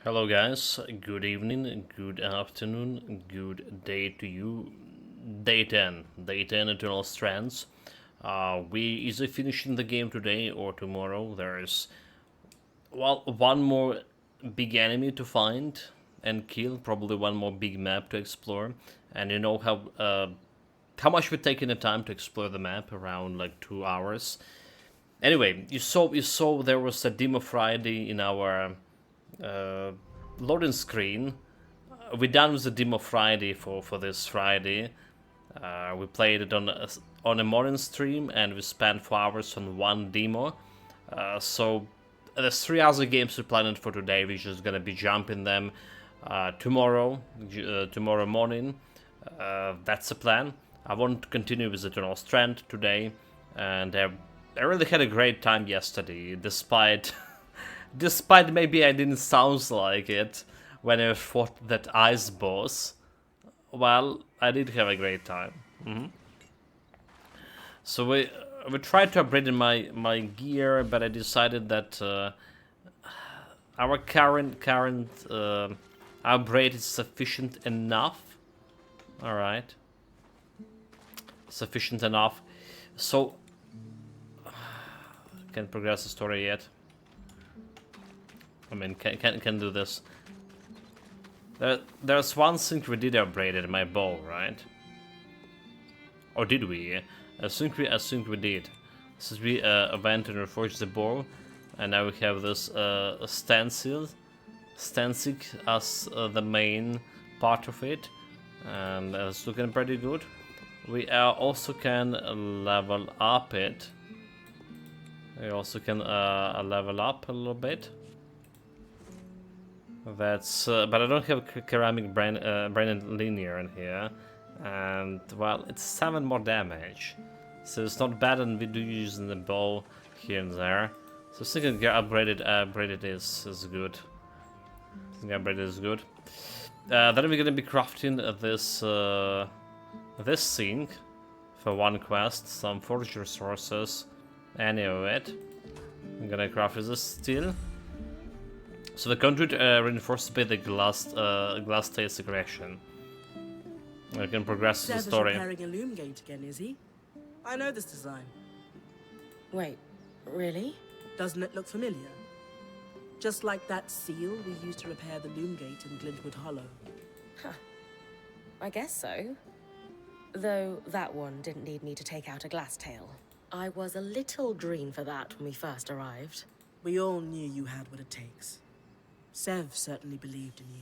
Hello, guys. Good evening, good afternoon, good day to you. Day 10 Eternal Strands. We either finishing the game today or tomorrow. There's one more big enemy to find and kill. Probably one more big map to explore. And you know how much we're taking the time to explore the map, around like 2 hours. Anyway, you saw there was a demo Friday in our uh, loading screen. We're done with the demo Friday for this Friday. We played it on a morning stream, and we spent 4 hours on one demo. So there's three other games we planned for today. We're just gonna be jumping them tomorrow morning. That's the plan. I want to continue with Eternal Strand today, and I really had a great time yesterday, despite despite maybe I didn't sound like it when I fought that ice boss. Well, I did have a great time. So we tried to upgrade my gear, but I decided that our current upgrade is sufficient enough. All right, sufficient enough. So can't progress the story yet. I mean, can do this. There's one thing we did upgrade in my bow, right? Or did we? I think we did. Since we went and reforged the bow, and now we have this stancing as the main part of it, and it's looking pretty good. We also can level up it. We also can level up a little bit. That's but I don't have ceramic brain linear in here, and well, it's 7 more damage, so it's not bad, and we do using the bow here and there. So I think upgraded is good. I think upgraded is good. Then we're gonna be crafting this thing for one quest, some forged resources, any of it. I'm gonna craft this steel. So the conduit reinforced by the glass taste aggression. We can progress the Sev is story. repairing a loom gate again, is he? I know this design. Wait, really? Doesn't it look familiar? Just like that seal we used to repair the loom gate in Glintwood Hollow. I guess so. Though that one didn't need me to take out a glass tail. I was a little green for that when we first arrived. We all knew you had what it takes. Sev certainly believed in you,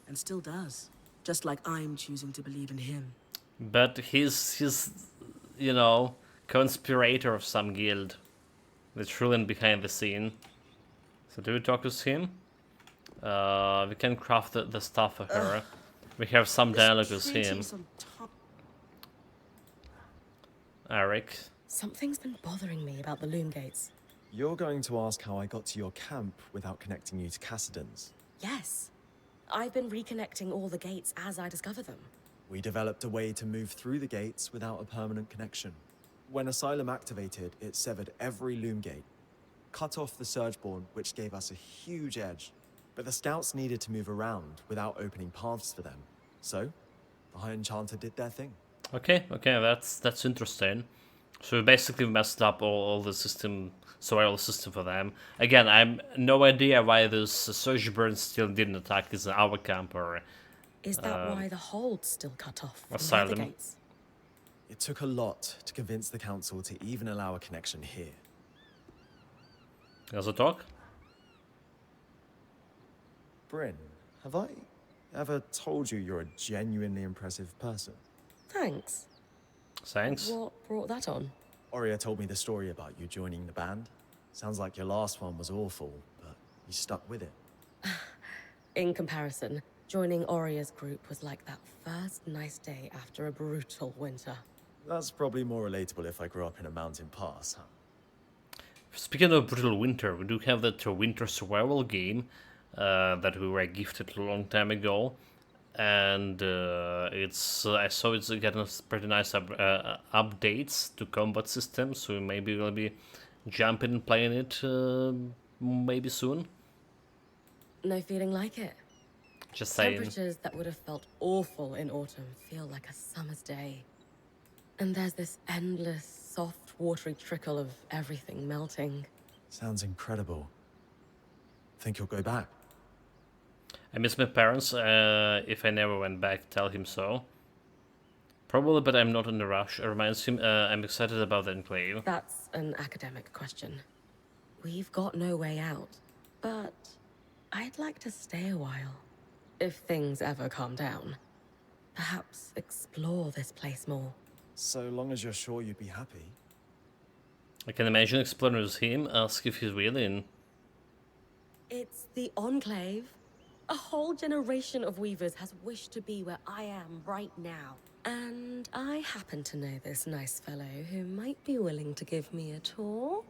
and still does. Just like I'm choosing to believe in him. But he's you know, conspirator of some guild. That's ruling behind the scene. So do we talk to him? We can craft the stuff for her. We have some dialogue with him. Eric. Something's been bothering me about the loom gates. You're going to ask how I got to your camp without connecting you to Cassidon's. Yes. I've been reconnecting all the gates as I discover them. We developed a way to move through the gates without a permanent connection. When Asylum activated, it severed every loom gate, cut off the Surgeborn, which gave us a huge edge. But the scouts needed to move around without opening paths for them. So, the High Enchanter did their thing. Okay, that's interesting. So we basically messed up all the survival system for them. Again, I'm no idea why this Surge Burn still didn't attack is our camp or Is that why the hold's still cut off from the Asylum. other gates? It took a lot to convince the Council to even allow a connection here. There's a talk. Bryn, have I ever told you you're a genuinely impressive person? Thanks. Thanks. What brought that on? Oria told me the story about you joining the band. Sounds like your last one was awful, but you stuck with it. In comparison, joining Oria's group was like that first nice day after a brutal winter. That's probably more relatable if I grew up in a mountain pass, huh? Speaking of brutal winter, we do have that winter survival game that we were gifted a long time ago, and it's I saw it's getting pretty nice updates to combat systems. So maybe we'll be jumping and playing it maybe soon. No feeling like it. Just saying. Temperatures that would have felt awful in autumn feel like a summer's day. And there's this endless, soft, watery trickle of everything melting. Sounds incredible. Think you'll go back? I miss my parents. If I never went back, tell him so. Probably, but I'm not in a rush. It reminds him I'm excited about the Enclave. That's an academic question. We've got no way out. But I'd like to stay a while. If things ever calm down. Perhaps explore this place more. So long as you're sure you'd be happy. I can imagine exploring with him, ask if he's willing. It's the Enclave. A whole generation of weavers has wished to be where I am right now. And I happen to know this nice fellow who might be willing to give me a tour.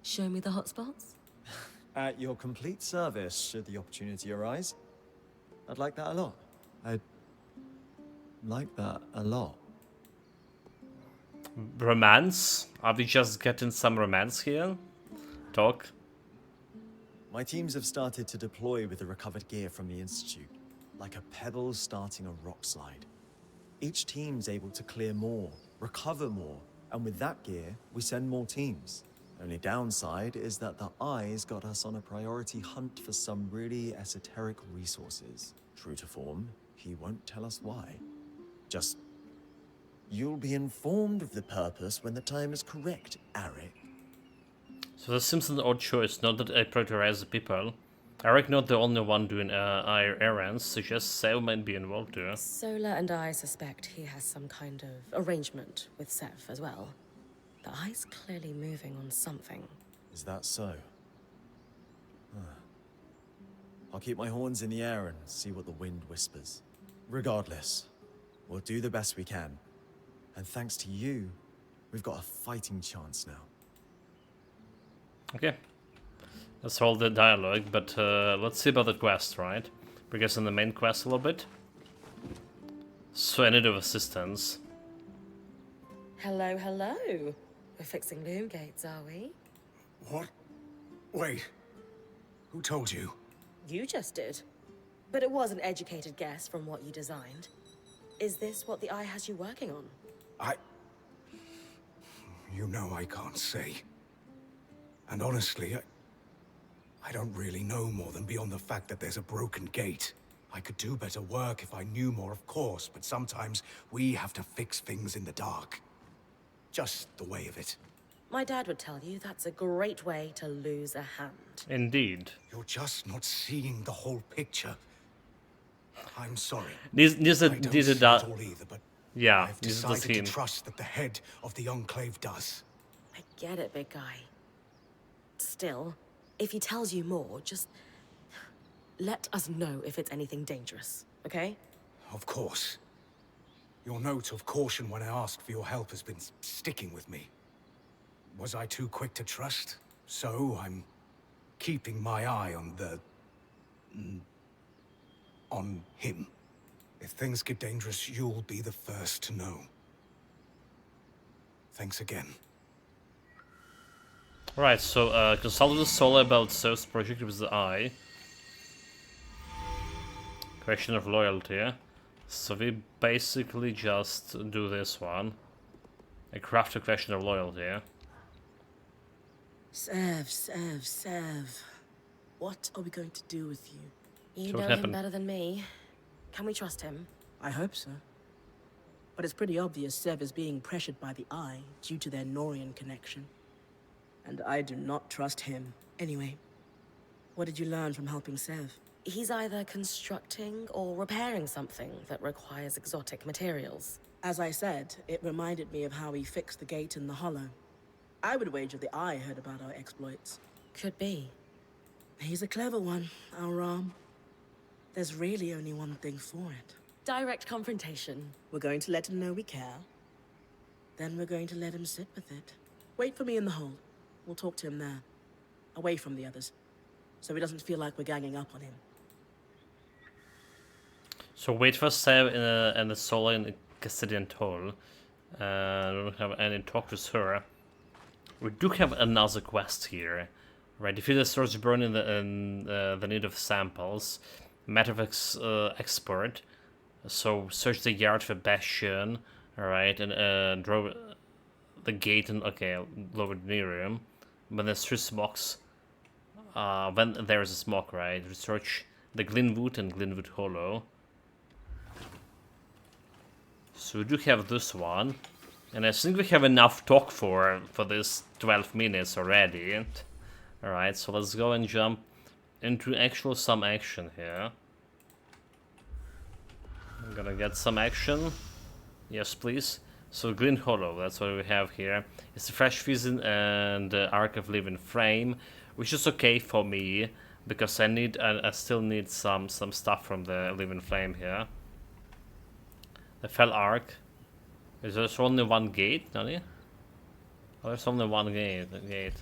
Show me the hotspots. At your complete service, should the opportunity arise. I'd like that a lot. I'd like that a lot. Romance? Are we just getting some romance here? Talk? My teams have started to deploy with the recovered gear from the Institute, like a pebble starting a rock slide. Each team's able to clear more, recover more, and with that gear, we send more teams. Only downside is that the Eye's got us on a priority hunt for some really esoteric resources. True to form, he won't tell us why. Just, you'll be informed of the purpose when the time is correct, Arik. So this seems an odd choice, not that I prioritize the people. Eric not the only one doing our errands, suggests Sev might be involved too. Sola and I suspect he has some kind of arrangement with Sev as well. The Eye's clearly moving on something. Is that so? I'll keep my horns in the air and see what the wind whispers. Regardless, we'll do the best we can. And thanks to you, we've got a fighting chance now. Okay. Let's hold the dialogue, but let's see about the quest, right? Because in the main quest a little bit. So I need of assistance. Hello, hello. We're fixing loom gates, are we? What? Wait. Who told you? You just did. But it was an educated guess from what you designed. Is this what the Eye has you working on? You know I can't say. And honestly, I don't really know more than beyond the fact that there's a broken gate. I could do better work if I knew more, of course, but sometimes we have to fix things in the dark. Just the way of it. My dad would tell you that's a great way to lose a hand. Indeed. You're just not seeing the whole picture. I'm sorry. These I don't see it that. all either, but Yeah, I've this is the decided theme. to trust that the head of the Enclave does. I get it, big guy. Still, if he tells you more, just let us know if it's anything dangerous, okay? Of course. Your note of caution when I asked for your help has been sticking with me. Was I too quick to trust? So I'm keeping my eye on on him. If things get dangerous, you'll be the first to know. Thanks again. Right, so consult with Sola about Sev's project with the Eye. Question of loyalty. So we basically just do this one. I craft a question of loyalty. Sev. What are we going to do with you? You So what know him happened? better than me. Can we trust him? I hope so. But it's pretty obvious Sev is being pressured by the Eye due to their Norian connection. And I do not trust him. Anyway, what did you learn from helping Sev? He's either constructing or repairing something that requires exotic materials. As I said, it reminded me of how he fixed the gate in the Hollow. I would wager the Eye heard about our exploits. Could be. He's a clever one, our Ram. There's really only one thing for it. Direct confrontation. We're going to let him know we care. Then we're going to let him sit with it. Wait for me in the hold. We'll talk to him there. Away from the others. So he doesn't feel like we're ganging up on him. So wait for Sev in the Sola in the Castilian Toll. We don't have any talk with her. We do have another quest here. Right, defeat the storage burn in the need of samples. Matter of expert. So search the yard for Bastion. Alright, and draw the gate and lower Nerium. When there's 3 smokes. When there is a smoke, right? Research the Glenwood and Glenwood Hollow. So we do have this one. And I think we have enough talk for this 12 minutes already. Alright, so let's go and jump into some action here. I'm gonna get some action. Yes, please. So Green Hollow, that's what we have here. It's a fresh vision and Arc of Living Frame, which is okay for me because I still need some stuff from the Living Flame here. The Fell Arc. Is there only one gate, Nani? Oh, there's only one gate.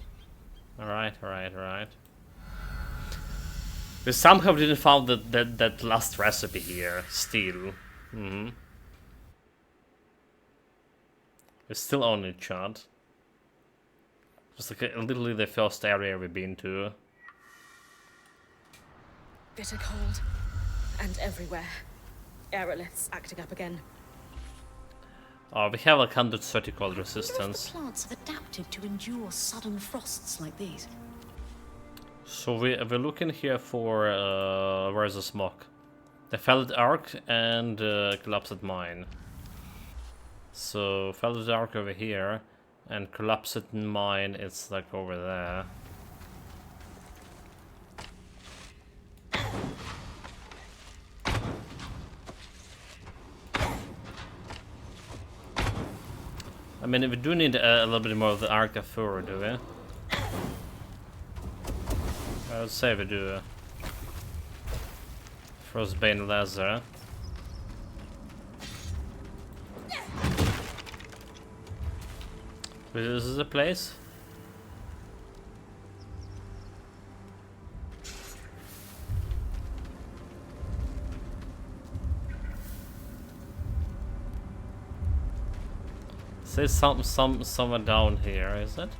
Alright. We somehow didn't find that last recipe here, still. We still own it, Chad. Just like literally the first area we've been to. Bitter cold. And everywhere. Aeroliths acting up again. Oh, we have like 130 cold resistance. The plants have adapted to endure sudden frosts like these. So we're looking here for where's the smoke? The Felled Arc and Collapsed Mine. So Felled Arc over here and Collapsed Mine it's like over there. I mean, we do need a little bit more of the Arc of Fur, do we? I would say we do. Frostbane Laser. This is the place? Say somewhere down here, is it?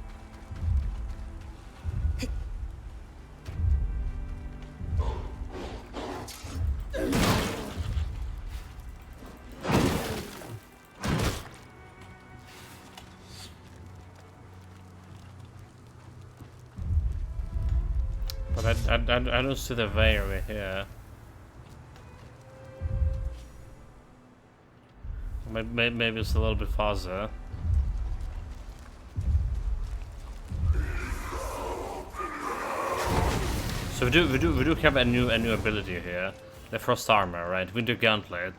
But I don't see the way over here. Maybe it's a little bit farther. So we do have a new ability here, the Frost Armor, right? Winter Gauntlet.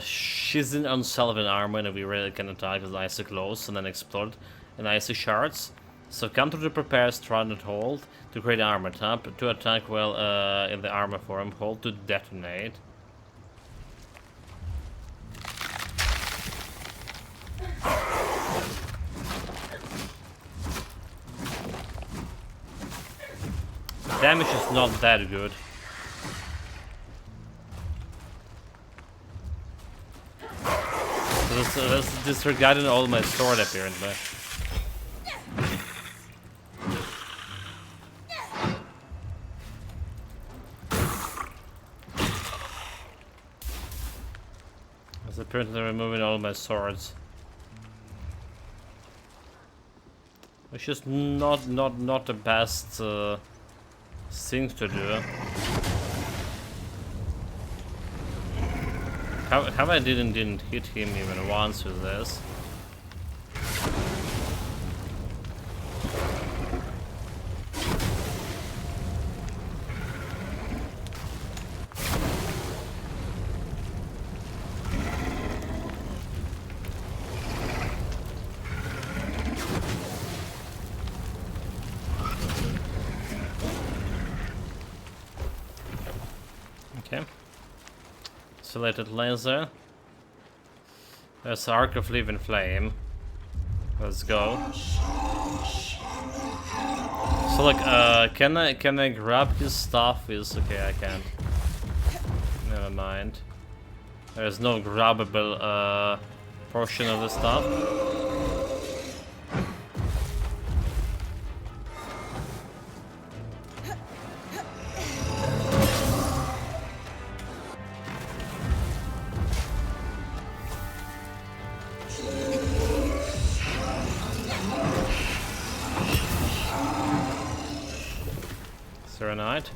She's in unselven armor, and we really can attack with icy claws and then explode in icy shards. So counter to prepare, strand and hold to create armor. Tap to attack while in the armor form. Hold to detonate. Damage is not that good. So that's disregarding all my sword apparently. That's apparently removing all my swords. Which is not the best thing to do. How I didn't hit him even once with this? Okay. Selected laser. There's Arc of Living Flame. Let's go. So like, can I grab his stuff? Is okay, I can't. Never mind. There's no grabbable portion of the stuff. right?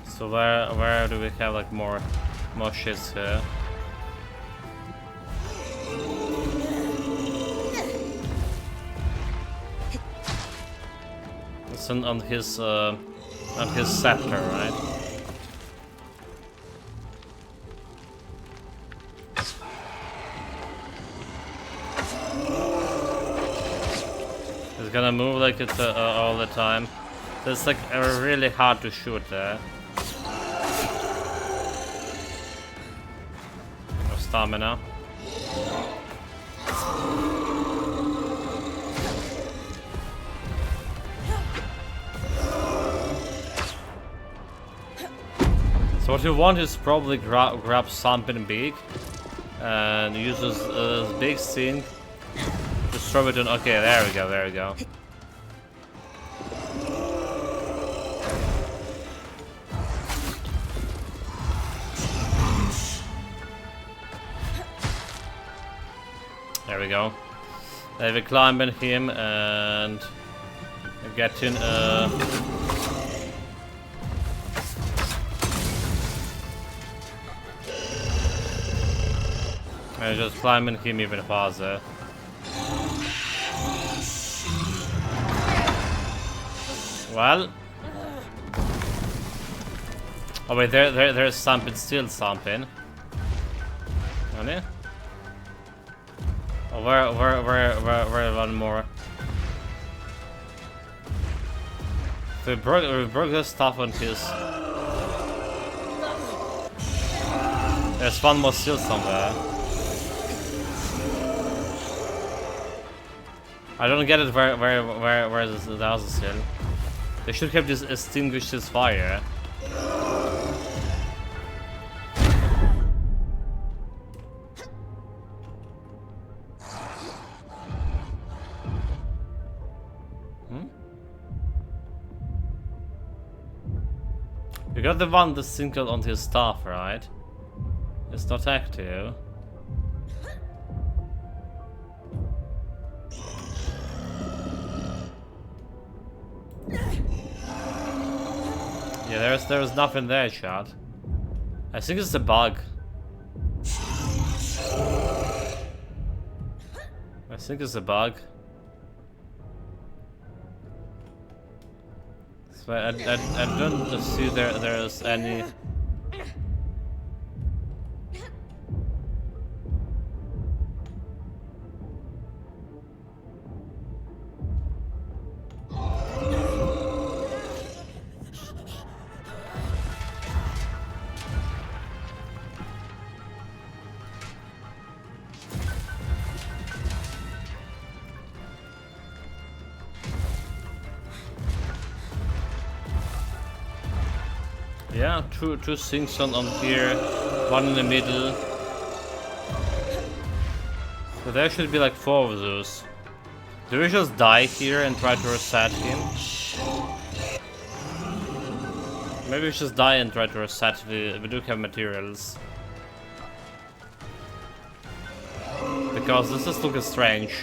So where do we have like more shits here? It's on his scepter, right? It's gonna move like it's all the time. So it's like really hard to shoot there. No stamina. So what you want is probably grab something big and use this big thing to throw it on. Okay, there we go, there we go. There we go. Then we climb in him and get in. I just climbing him even faster. Well. Oh wait, there's something, still something. Honey? Oh, where one more? So we broke the stuff on his. There's one more still somewhere. I don't get it. Where is the other still? They should have just extinguished his fire. You got the one that's singled onto his staff, right? It's not active. Yeah, there's nothing there, chat. I think it's a bug. I think it's a bug. So I don't see there's any. Yeah, two things on here, one in the middle. So there should be like 4 of those. Do we just die here and try to reset him? Maybe we just die and try to reset. We do have materials. Because this is looking strange.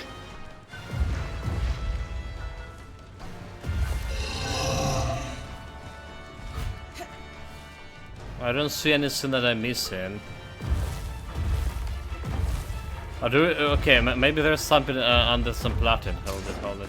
I don't see anything that I'm missing. I do. Okay, maybe there's something under some platin. Hold it.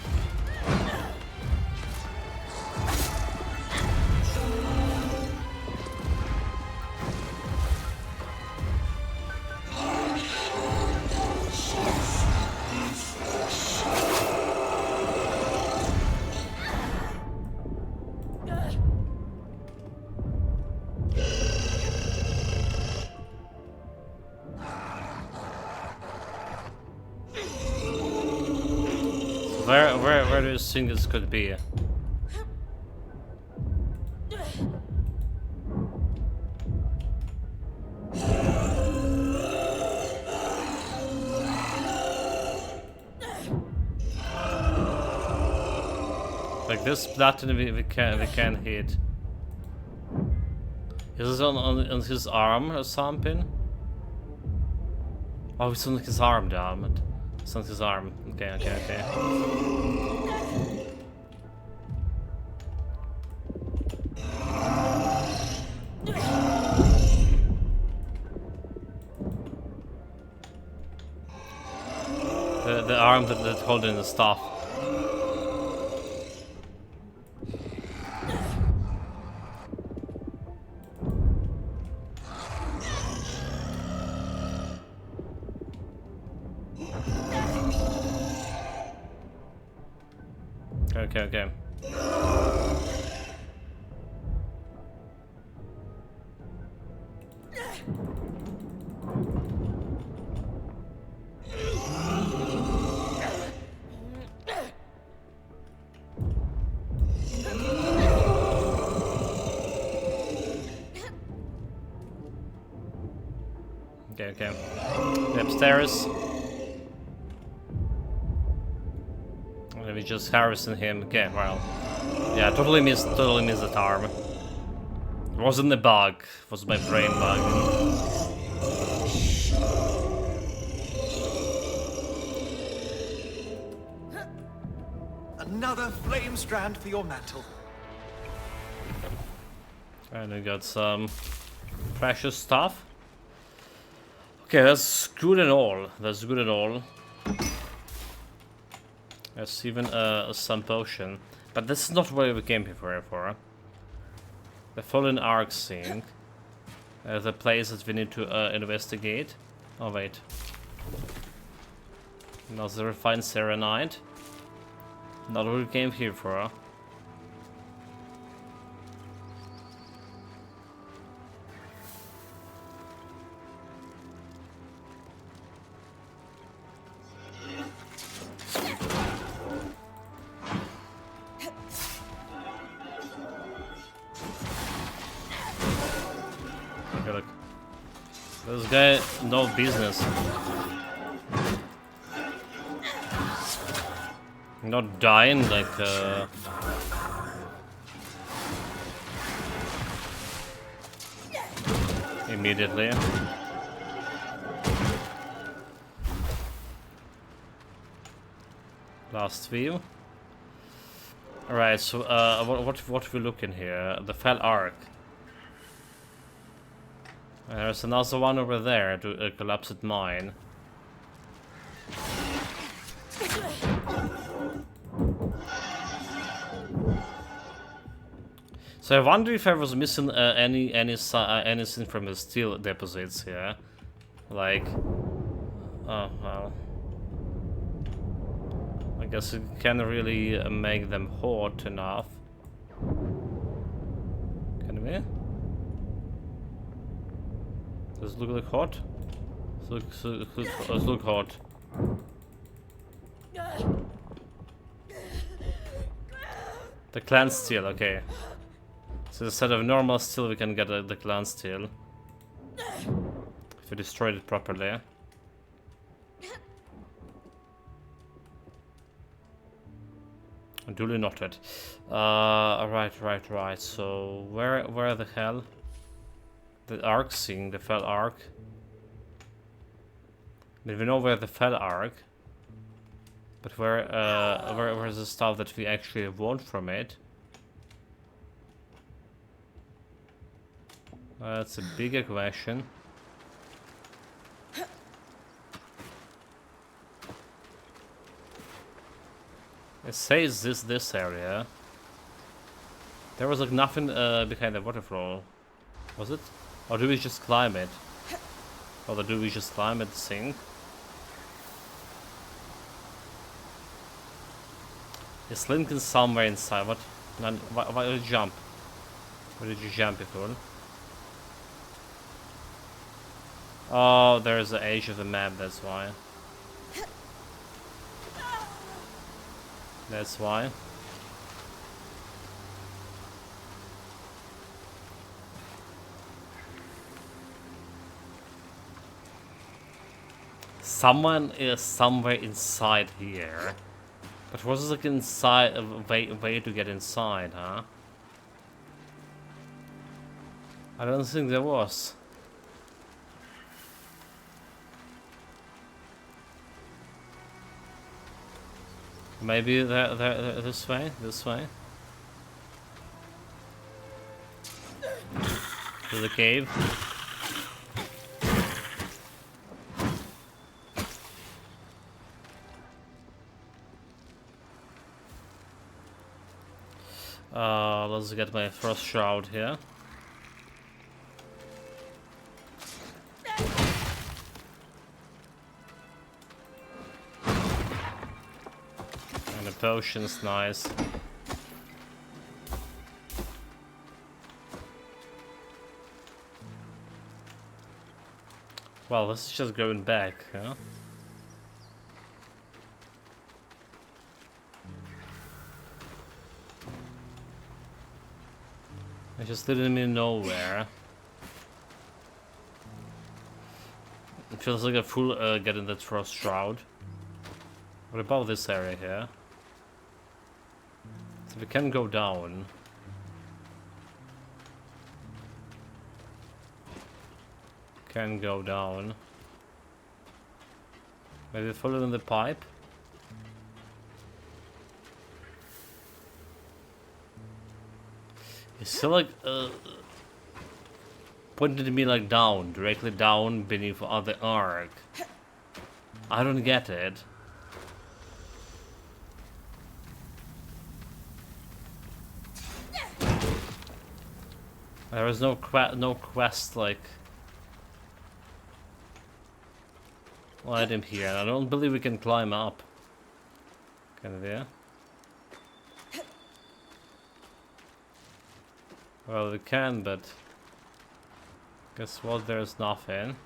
Where do you think this could be? Like this platinum we can hit. Is this on his arm or something? Oh, it's on his arm, damn it. It's on his arm. Okay, okay, okay. The arm that's holding the staff. Okay, okay. Okay, okay. Upstairs. And we just harassing him. Okay, well. Yeah, totally missed that arm. It wasn't a bug. It was my brain bug. Another flame strand for your mantle. And we got some precious stuff. Okay, that's good and all. That's good and all. There's even some potion. But this is not what we came here for. The Fallen Ark thing. The place that we need to investigate. Oh, wait. Another refined serenite. Not what we came here for. Okay, look. This guy, no business. Not dying like immediately. Last view. Alright, so what we looking here? The Fell Ark. There's another one over there to a collapsed mine. So I wonder if I was missing anything from the steel deposits here, like, oh well, I guess it can't really make them hot enough. Can we? Does it look like hot? Does look hot. The clan steel, okay. So instead of normal steel, we can get the clan steel. If we destroyed it properly. Duly noted. Right. So where the hell? The Ark thing, the Fell Ark. I mean, we know where the Fell Ark. But where's the stuff that we actually want from it? That's a bigger question. It says this area. There was like nothing behind the waterfall, was it? Or do we just climb it? Or do we just climb it, sink? Is Lincoln somewhere inside? What? Why did you jump? Where did you jump, before? Oh, there's the edge of the map, that's why. That's why. Someone is somewhere inside here. But was like inside a way to get inside, huh? I don't think there was. Maybe this way? This way? To the cave? Let's get my first shroud here. And the potion's nice. Well, this is just going back, huh? I just didn't mean nowhere. It feels like a fool getting that first shroud. What about this area here? So we can go down. Can go down. Maybe follow in the pipe? It's still like pointing to me like down, directly down beneath the arc. I don't get it. There is no quest like item here. I don't believe we can climb up. Can we? Well, we can, but guess what? There's nothing.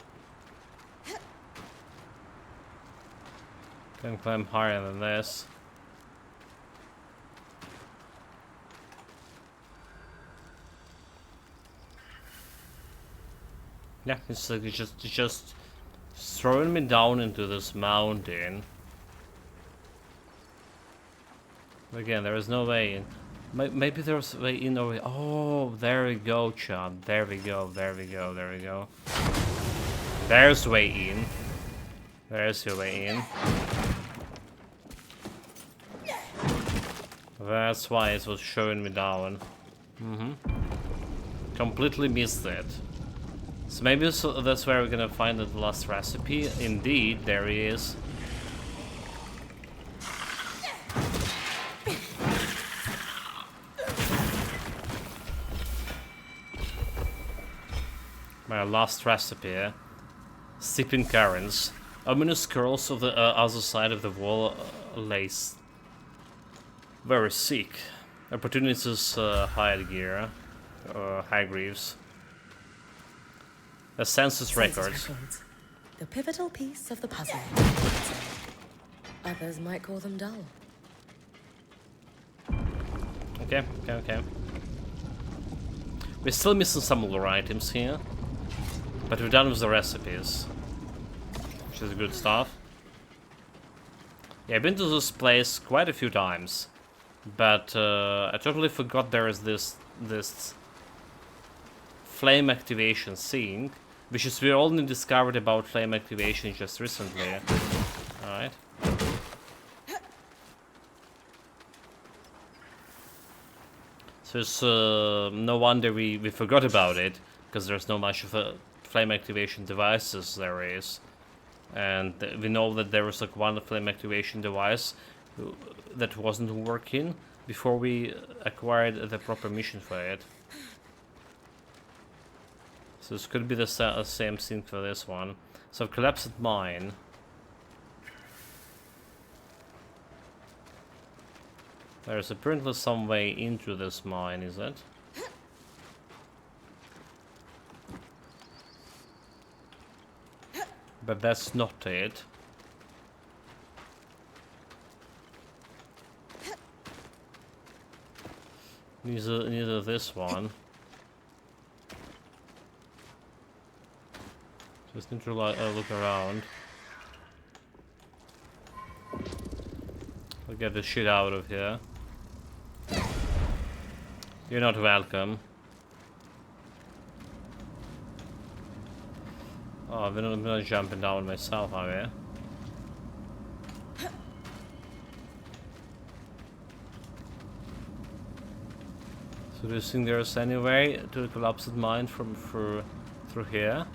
Can climb higher than this. Yeah, it's like it's just throwing me down into this mountain. Again, there is no way in. Maybe there's a way in or way. Oh, there we go, Chad. There we go. There we go. There we go. There's way in. There's your way in. That's why it was showing me down. Completely missed it. So maybe that's where we're gonna find the last recipe. Indeed, there he is. My last recipe. Sipping currents. Ominous curls of the other side of the wall lace. Very sick. Opportunities hide gear. High greaves. The census records. The pivotal piece of the puzzle. Others might call them dull. Okay. We're still missing some lore items here. But we're done with the recipes. Which is good stuff. Yeah, I've been to this place quite a few times. But I totally forgot there is this flame activation thing. Which is we only discovered about flame activation just recently. Alright. So it's no wonder we forgot about it. Because there's no much of a flame activation devices there is. And we know that there was like one flame activation device that wasn't working before we acquired the proper mission for it. So this could be the same thing for this one. So collapsed mine. There's apparently some way into this mine, is it? But that's not it. Neither this one. Just need to look around. I'll get the shit out of here. You're not welcome. Oh, I'm not jumping down myself, are we? So do you think there's any way to the collapsed mine from through here?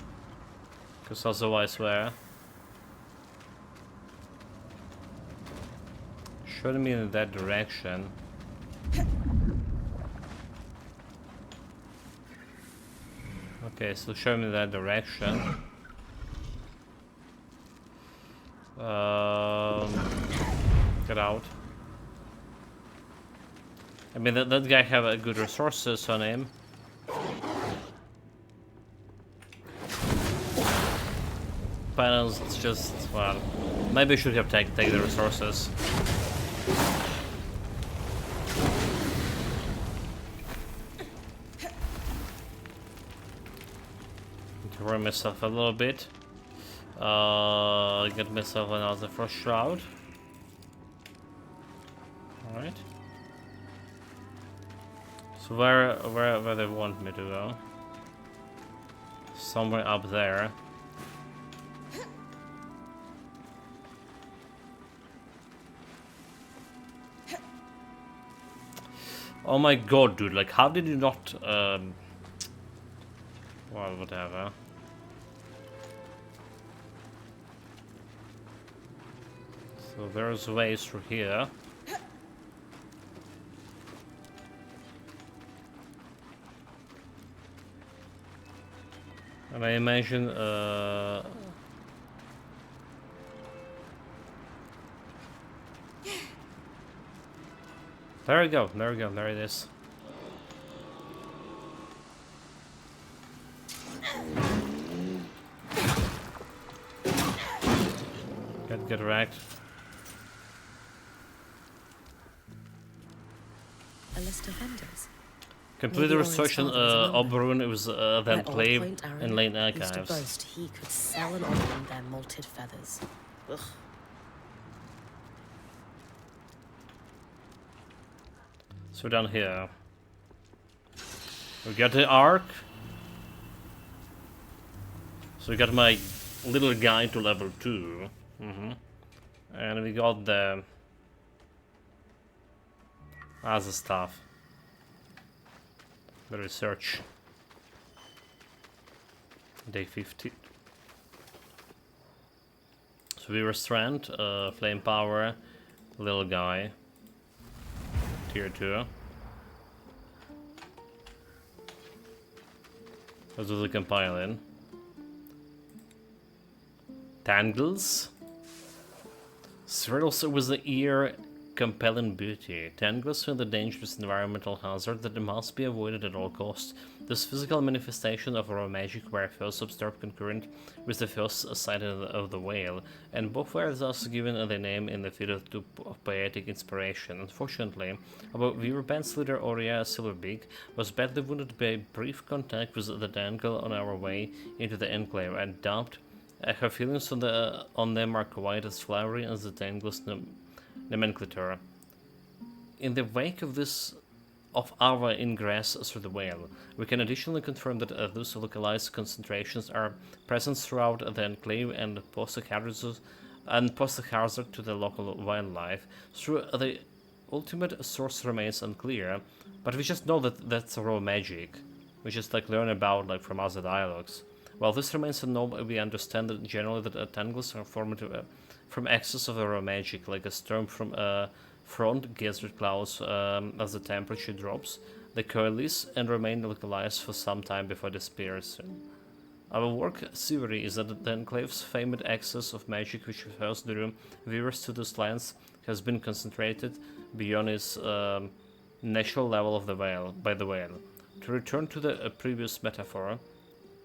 Because otherwise where? Should me in that direction. Okay, so show me that direction. Get out. I mean, that guy have good resources on him. Panels, it's just, well, maybe I should have take the resources. To worry myself a little bit. Get myself another frost shroud. Alright. So where they want me to go? Somewhere up there. Oh my god, dude, like how did you not well, whatever. So there's ways through here. And I imagine there we go, there we go, there it is. Get wrecked. A list of vendors. Complete Maybe research on Owen's father was a Oberyn. It was the My enclave old point, and Aaron, late used to archives. boast he could sell an Oberyn their molted feathers. Ugh. So down here, we got the arc. So we got my little guy to level 2. And we got the other stuff. The research. Day 50. So we were Strand, flame power, little guy. Tier 2. Let's do the compiling. Tangles. Thrills with the ear compelling beauty. Tangles are the dangerous environmental hazard that must be avoided at all costs. This physical manifestation of raw magic were first observed concurrent with the first sight of the whale, and both were thus given the name in the field of poetic inspiration. Unfortunately, our Weaver Band's leader Aurea Silverbeak was badly wounded by brief contact with the tangle on our way into the enclave and dumped. Her feelings on them are quite as flowery as the tangle's nomenclature. In the wake of our ingress through the whale, we can additionally confirm that those localized concentrations are present throughout the enclave and pose a hazard to the local wildlife. Through the ultimate source remains unclear, but we just know that that's raw magic. We just learn about from other dialogues. While this remains unknown, we understand that generally that tangles are formed from excess of raw magic, like a storm from front gathered clouds as the temperature drops. They coalesce and remain localized for some time before dispersing. Our work theory is that the Enclave's famed excess of magic which first drew viewers to these lands has been concentrated beyond its natural level of by the whale. To return to the previous metaphor,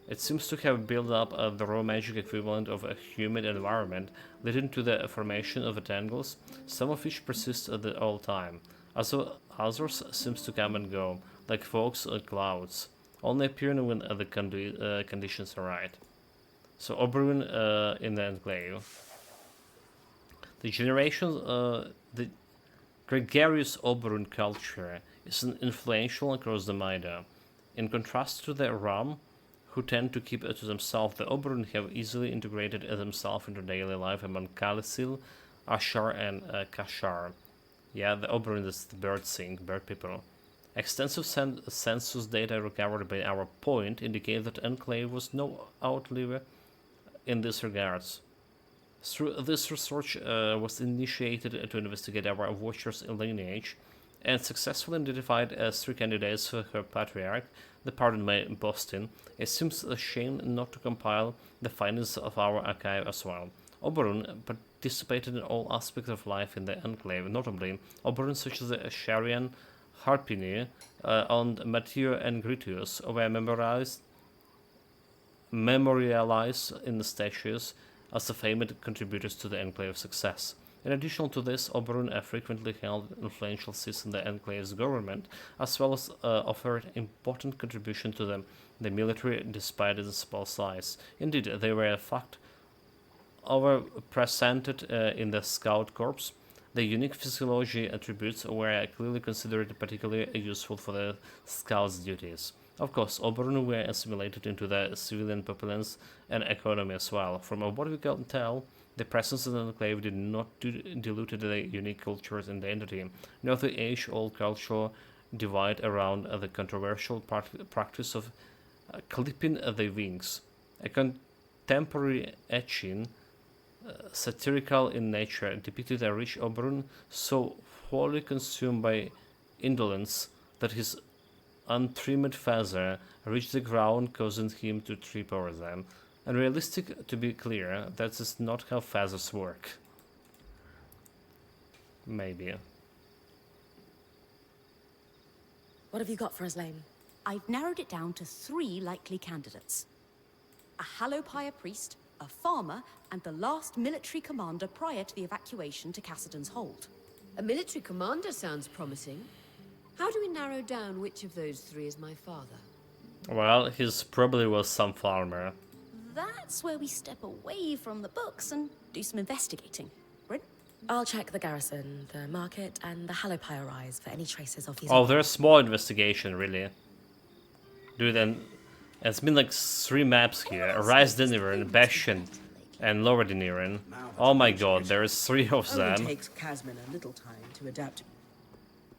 it seems to have built up the raw magic equivalent of a humid environment, leading to the formation of tangles, some of which persist at all time. Others seems to come and go, like fogs or clouds, only appearing when the conditions are right. So Oberyn in the Enclave. The gregarious Oberyn culture is influential across the Maida. In contrast to the Ram, who tend to keep it to themselves, the Oberyn have easily integrated themselves into daily life among Khalisil, Ashar, and Kashar. Yeah, the Oberyn is the bird people. Extensive census data recovered by our point indicate that Enclave was no outlier in these regards. Through this research was initiated to investigate our Watcher's lineage and successfully identified as 3 candidates for her patriarch, the pardon by Boston. It seems a shame not to compile the findings of our archive as well. Oberon participated in all aspects of life in the Enclave, notably Oberon such as the Sharian, Harpini, and Mathieu and Gritius were memorialized in the statues as the famed contributors to the Enclave's success. In addition to this, Oberon frequently held influential seats in the Enclave's government, as well as offered important contribution to the military despite its small size. Indeed, they were in fact overrepresented in the Scout Corps. The unique physiology attributes were clearly considered particularly useful for the Scouts' duties. Of course, Oberon were assimilated into the civilian populace and economy as well. From what we can tell, the presence of the Enclave did not dilute the unique cultures in the entity, nor the age-old cultural divide around the controversial practice of clipping the wings. A contemporary etching, satirical in nature, depicted a rich Oberon so wholly consumed by indolence that his untrimmed feather reached the ground, causing him to trip over them. Unrealistic, to be clear, that is not how feathers work. Maybe. What have you got for us, Lane? I've narrowed it down to 3 likely candidates. A Hallowpire priest, a farmer, and the last military commander prior to the evacuation to Cassidon's Hold. A military commander sounds promising. How do we narrow down which of those 3 is my father? Well, he's probably was some farmer. That's where we step away from the books and do some investigating. Bryn? I'll check the garrison, the market, and the Hallowpire Rise for any traces of his... Oh, there's small investigation, really. Dude, and it's been like 3 maps here. Rise Deniran, Bastion, and Lower Deniran. Oh my god, there's 3 of Only them. takes Casmin a little time to adapt.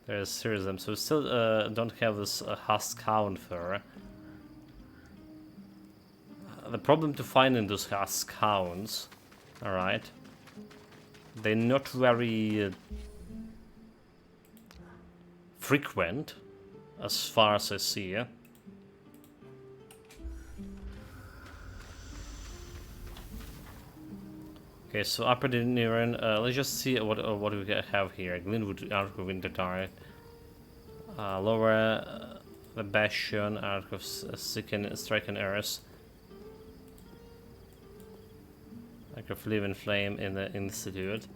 There's 3 of them, so we still don't have this Husk Hound fur. The problem to finding those Husk Hounds, alright, they're not very frequent, as far as I see. Okay, so Upper Deniran, let's just see what we have here. Glenwood, Ark of Wintertide. Lower, the Bastion, Ark of Stricken Earth. Ark of Living Flame in the Institute.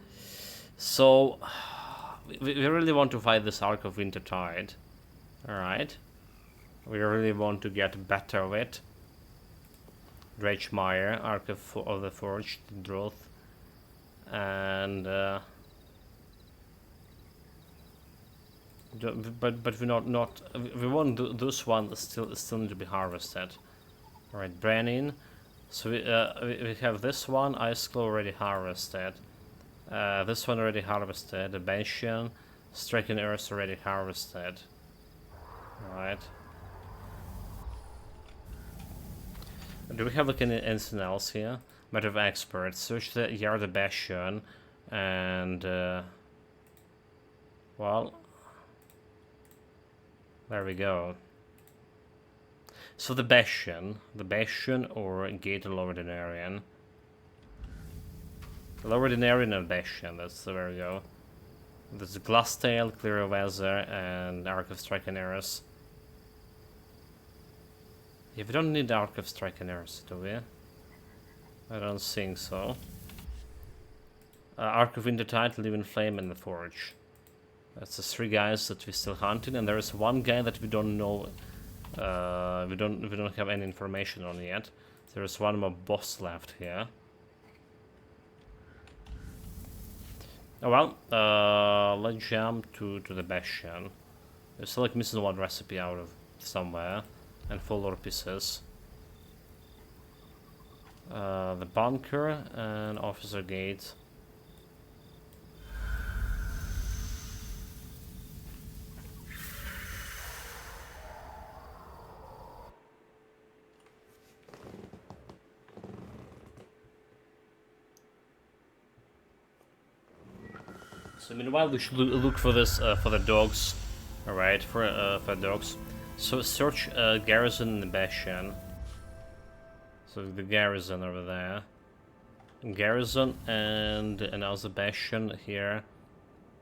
So, we really want to fight this Ark of Wintertide. Alright. We really want to get better of it. Dredgemire, Ark of the Forged, Droth. And but we not we want those ones still need to be harvested. All right, Brannin. So we have this one, Iceclaw already harvested. This one already harvested. The Bastion, Stricken Earth already harvested. All right. Do we have like anything else here? Matter of Expert, search the Yard of Bastion, and well, there we go. So the Bastion or Gate of Lower Denarian. Lower Denarian and Bastion, that's there we go. There's Glasstail, Clear Weather, and Ark of Stricken Earth. Yeah, we don't need Ark of Stricken Earth, do we? I don't think so. Ark of Wintertide, Living Flame, and the Forge. That's the 3 guys that we're still hunting, and there is 1 guy that we don't know. We don't have any information on yet. There is 1 more boss left here. Oh well, let's jump to the Bastion. We're still like missing 1 recipe out of somewhere, and 4 lore pieces. The bunker and officer gate. So meanwhile, we should look for this for the dogs. All right, for dogs. So search garrison in the Bastion. So the garrison over there. Garrison and also Bastion here.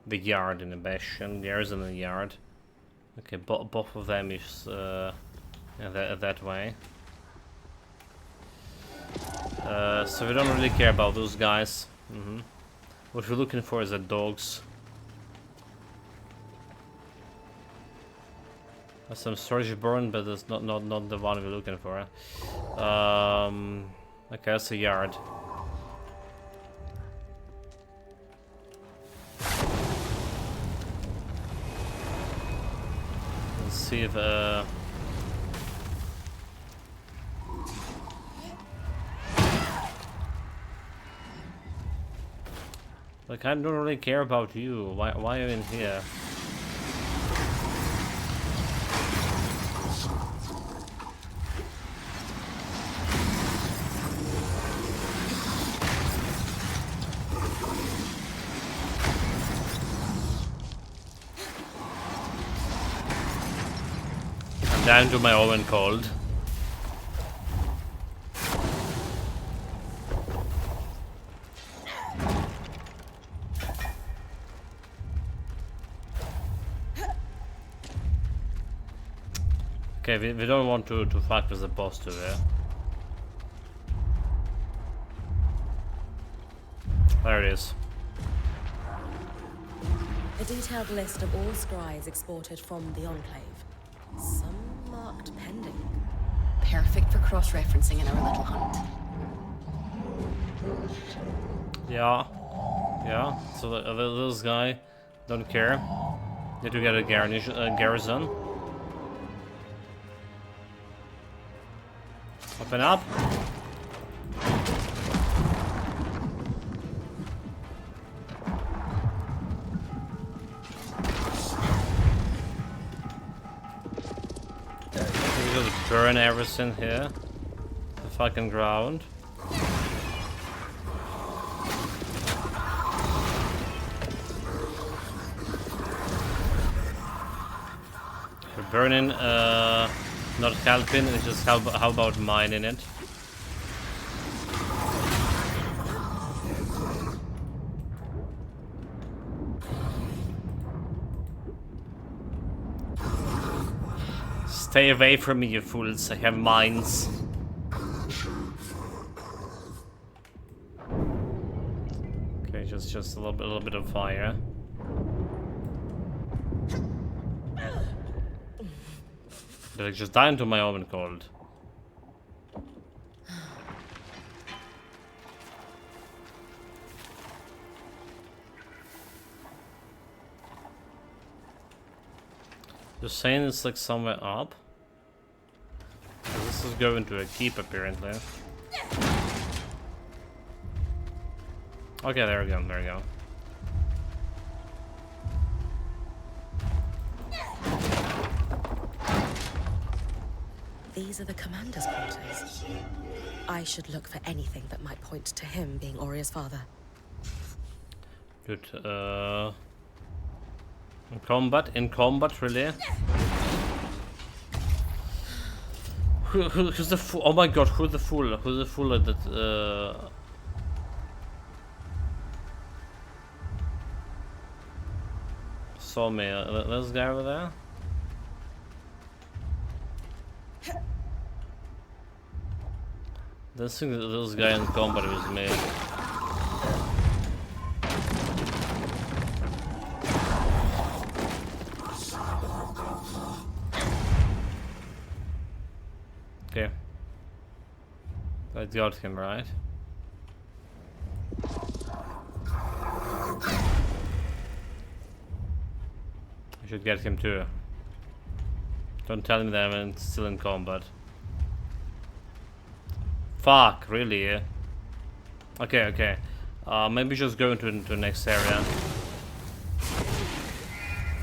The yard in the Bastion. Garrison and the yard. Okay, both of them is that way. So we don't really care about those guys. What we're looking for is the dogs. There's some storage burn, but it's not the one we're looking for. Okay, that's a yard. Let's see if like, I don't really care about you. Why are you in here? I'm down to my oven cold. Okay, we don't want to fuck with the boss today. There it is. A detailed list of all scries exported from the Enclave. Some marked pending. Perfect for cross-referencing in our little hunt. Yeah. Yeah, so this guy don't care. Need to get a garrison. Open up. We just burn everything here. The fucking ground. We're burning, not helping, it's just how about mining it? Stay away from me, you fools, I have mines. Okay, just a little bit of fire. Did I just die into my oven cold? You're saying it's like somewhere up? This is going to a keep apparently. Okay, there we go, there we go. These are the commander's quarters. I should look for anything that might point to him being Oria's father. Good, In combat, really? Who's the fool? Oh my god, who's the fool? Who's the fool that, saw me? This guy over there? Don't think that this guy in combat was me. Okay. I got him, right? I should get him too. Don't tell me that I'm still in combat. Fuck, really? Okay, okay. Maybe just go into the next area.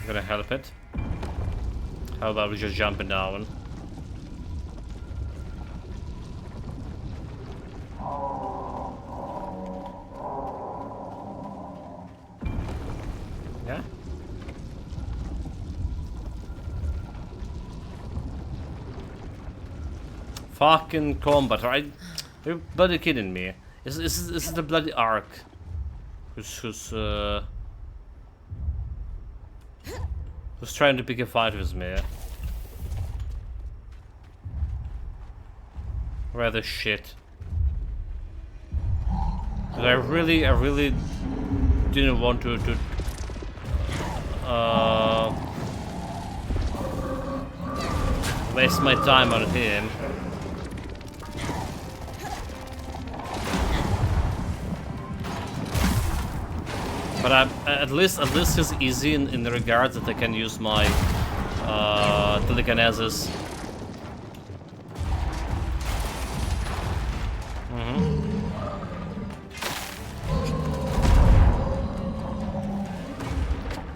Gonna help it. How about we just jumping down? Fucking combat, right? You're bloody kidding me. Is it the bloody Ark? Who's trying to pick a fight with me? Rather shit. But I really didn't want to waste my time on him. But at least it's easy in the regards that I can use my telekinesis.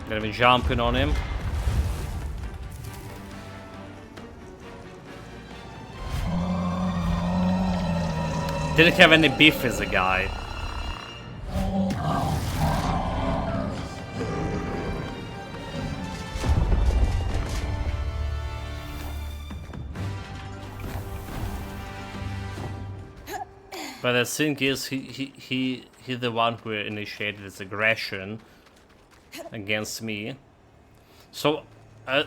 Gonna be jumping on him. Didn't have any beef with the guy. But the thing is, he the one who initiated this aggression against me. So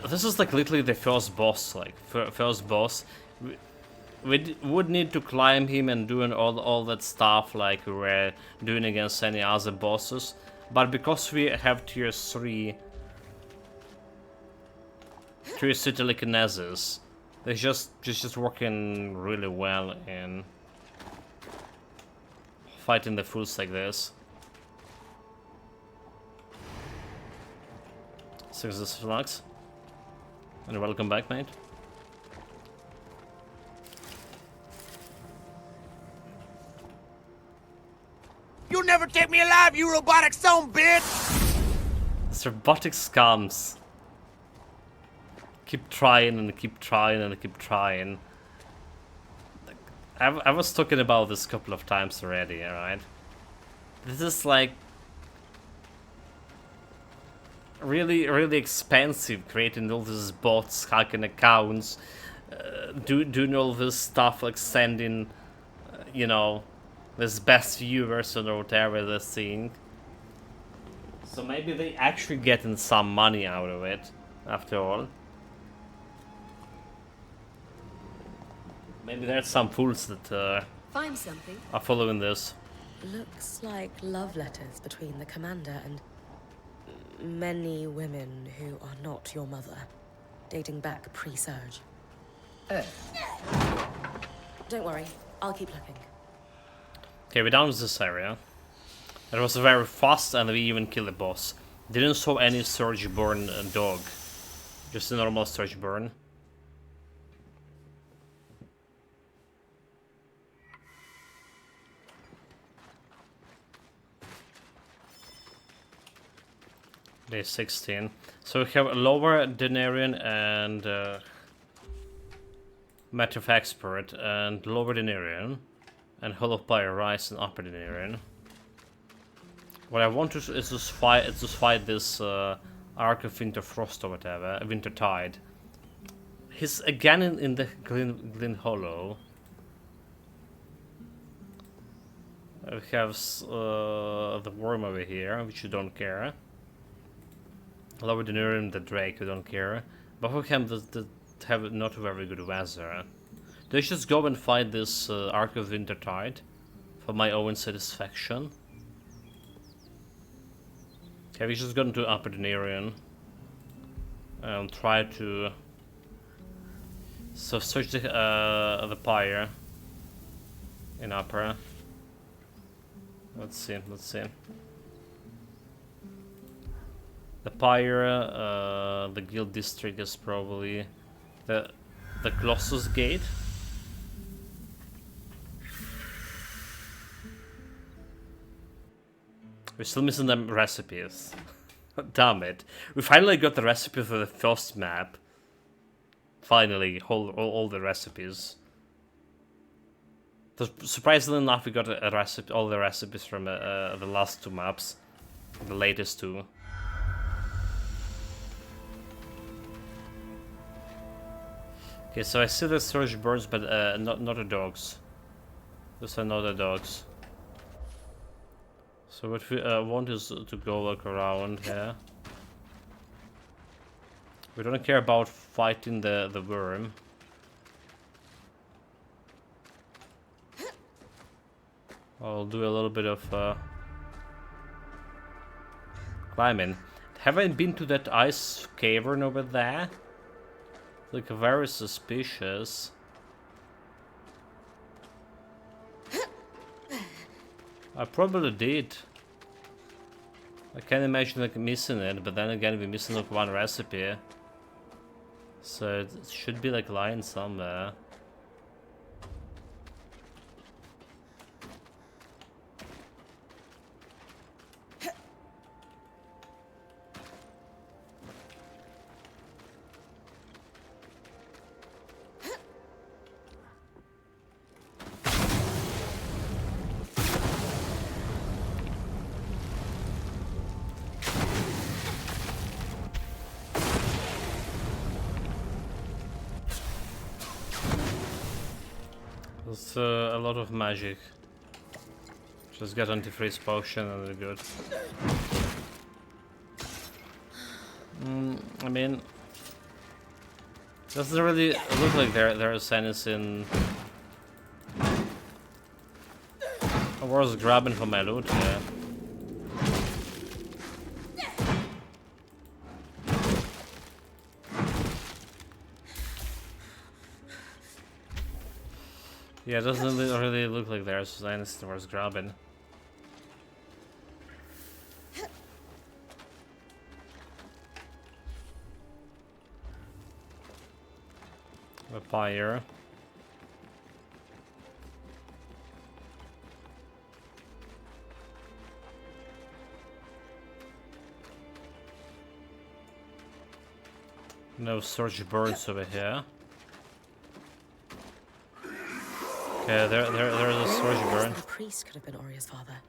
this is like literally the first boss, like first boss. We would need to climb him and doing all that stuff like we were doing against any other bosses. But because we have tier 3 telekinesis, they're just working really well in fighting the fools like this. Success Flux. And welcome back, mate. You'll never take me alive, you robotic son bitch! It's robotic scums. Keep trying and keep trying and keep trying. I was talking about this a couple of times already, alright? This is like really expensive, creating all these bots, hacking accounts, doing all this stuff, like sending, you know, this best viewers or whatever they're seeing. So maybe they actually getting some money out of it, after all. Maybe there's some fools that Find something. are following this. Looks like love letters between the commander and many women who are not your mother, dating back pre-surge. Don't worry, I'll keep looking. Okay, we're down to this area. It was very fast and we even killed the boss. Didn't saw any Surgeborn dog. Just a normal Surgeborn. Day 16. So we have a lower Denarian and Matter of Expert and lower Denarian and Hollow Pyre Rise and upper Denarian. What I want to is just fight this Ark of Winter Frost or whatever, Winter Tide. He's again in the Glyn Hollow. We have the worm over here, which you don't care. Lower Denarian, the Drake, you don't care. But we have not very good weather. Do I just go and fight this Ark of Wintertide for my own satisfaction? Okay, we just gone to Upper Denarian and try to search the pyre in Upper. Let's see. The pyre, the guild district is probably the Colossus Gate. We're still missing them recipes. Damn it. We finally got the recipe for the first map. Finally, all the recipes. Surprisingly enough, we got all the recipes from the last two maps. The latest two. Okay, so I see the storage birds, but not the dogs. Those are not the dogs. So what we want is to go like around here. We don't care about fighting the worm. I'll do a little bit of climbing. Haven't been to that ice cavern over there. Like very suspicious. I probably did. I can't imagine like missing it, but then again we're missing like one recipe. So it should be like lying somewhere. There's a lot of magic. Just get anti-freeze potion and we're good. I mean, doesn't really look like there's anything. I was grabbing for my loot here. Yeah, it doesn't really look like there's anything worth grabbing. A fire. No storage birds over here. Okay, there's a storage burn. The priest could have been Oria's father.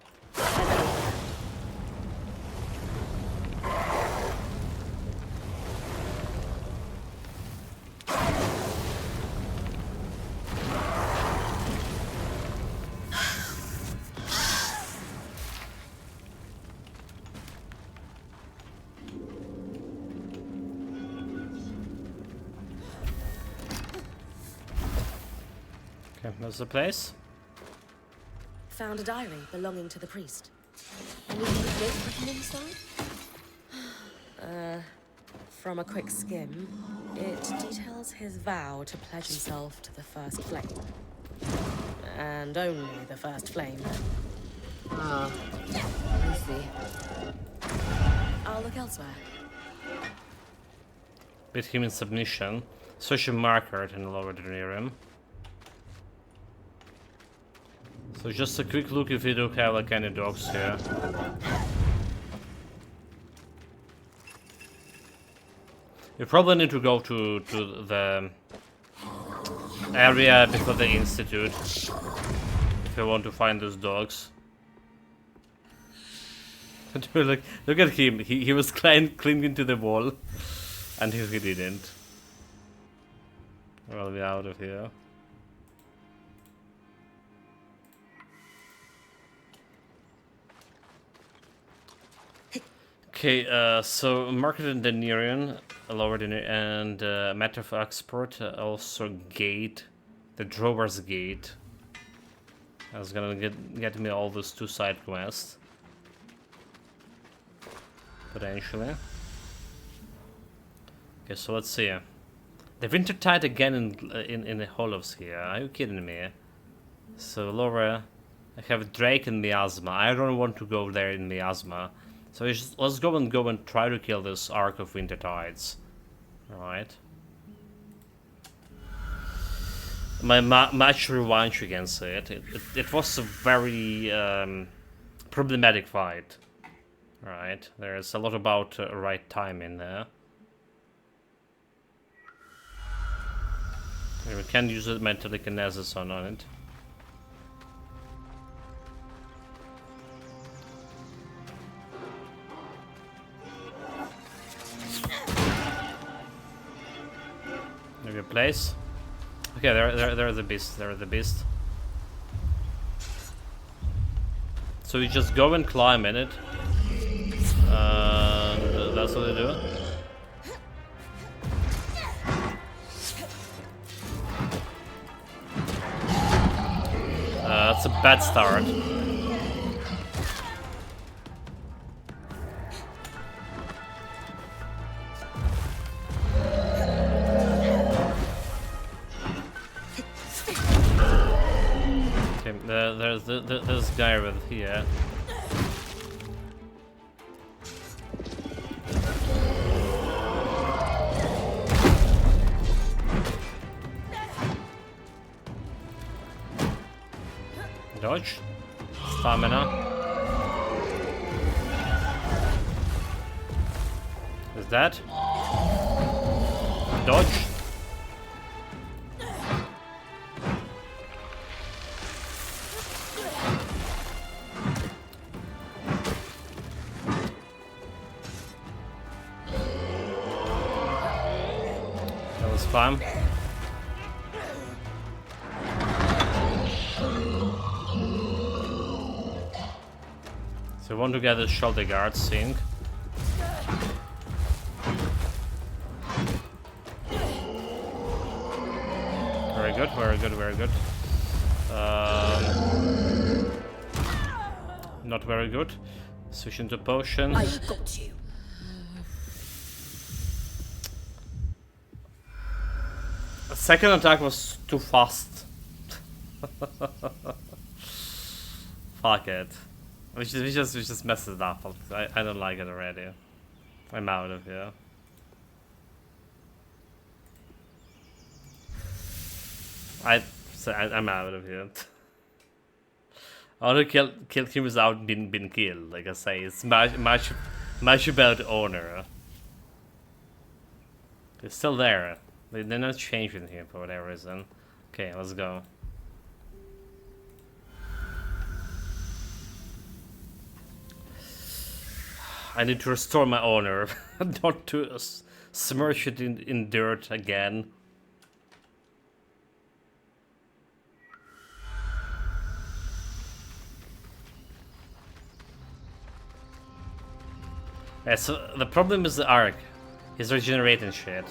Okay, that's the place. Found a diary belonging to the priest. Anything good written inside? From a quick skim, it details his vow to pledge himself to the first flame. And only the first flame. Ah, I see. I'll look elsewhere. Beat him in submission. Search a marker and lower the near him. So just a quick look if we don't have like any dogs here. You probably need to go to the area before the institute if you want to find those dogs. Look at him. He was clinging to the wall, and he didn't. Well, we're out of here. Okay, so market in the Nerian, lower the and matter of export, also gate, the Drover's Gate. That's gonna get me all those 2 side quests. Potentially. Okay, so let's see. The Wintertide again in the hollows here. Are you kidding me? So Laura, I have Drake and Miasma. I don't want to go there in Miasma. So let's go and try to kill this Ark of Wintertides. Alright. My match revanche against it. It was a very problematic fight. Alright, there's a lot about right time in there. We can use it my telekinesis on it. Maybe a place. Okay, there's the beast. There's the beast. So you just go and climb in it. And that's what they do. That's a bad start. Okay, there's this guy with here. Dodge. Stamina. Is that? Dodge. That was fun. So we want to get the shoulder guard sync. Very good, very good, very good. Not very good. Switching to potion. I've got you. The second attack was too fast. Fuck it. We just messed it up. I don't like it already. I'm out of here. I'm out of here. I want to kill him without being killed. Like I say, it's much about honor. It's still there. They're not changing here for whatever reason. Okay, let's go. I need to restore my honor, not to submerge it in dirt again. Yeah, so the problem is the arc. He's regenerating shit.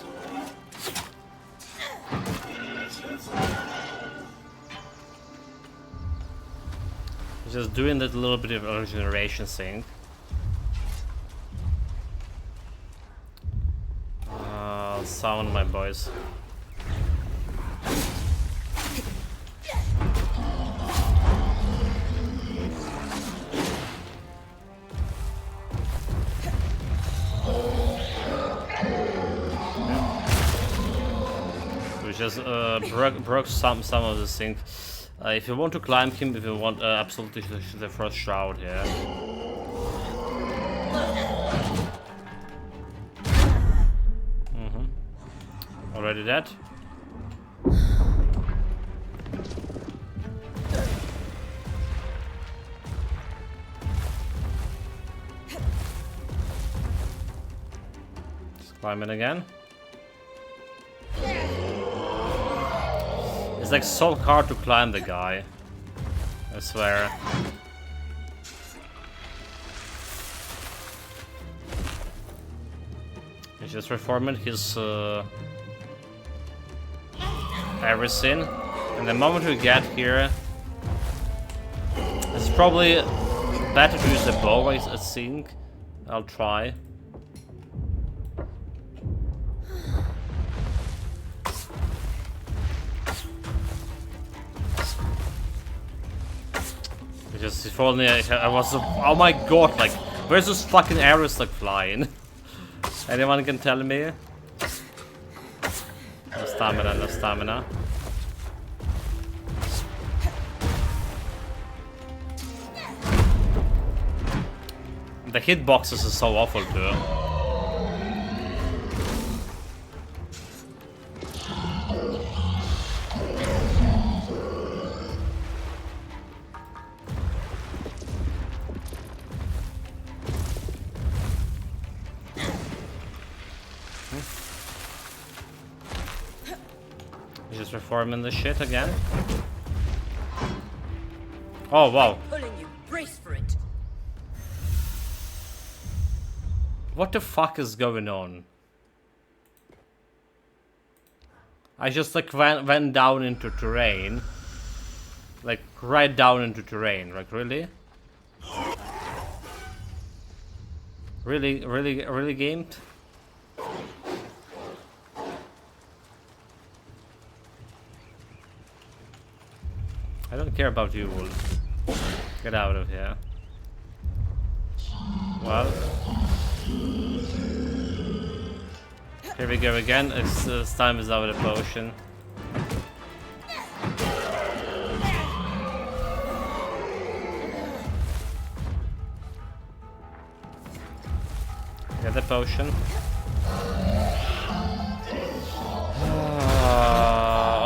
He's just doing that little bit of regeneration thing. Summon my boys. We just broke some of the things. If you want to climb him, if you want absolutely the first shroud here. Already dead? Just climbing again. It's like so hard to climb the guy. I swear. He's just reforming his everything, and the moment we get here, it's probably better to use the bow, I think. I'll try. Just if only I was, oh my god, like, where's those fucking arrows like flying? Anyone can tell me? No stamina, no stamina. The hitboxes are so awful too. He's just reforming the shit again. Oh wow. Pulling you. Brace for it. What the fuck is going on? I just like went down into terrain. Like right down into terrain. Like really? Really gamed? I don't care about you, Wolf. Get out of here. Well. Here we go again. It's time is out of the potion. Get the potion.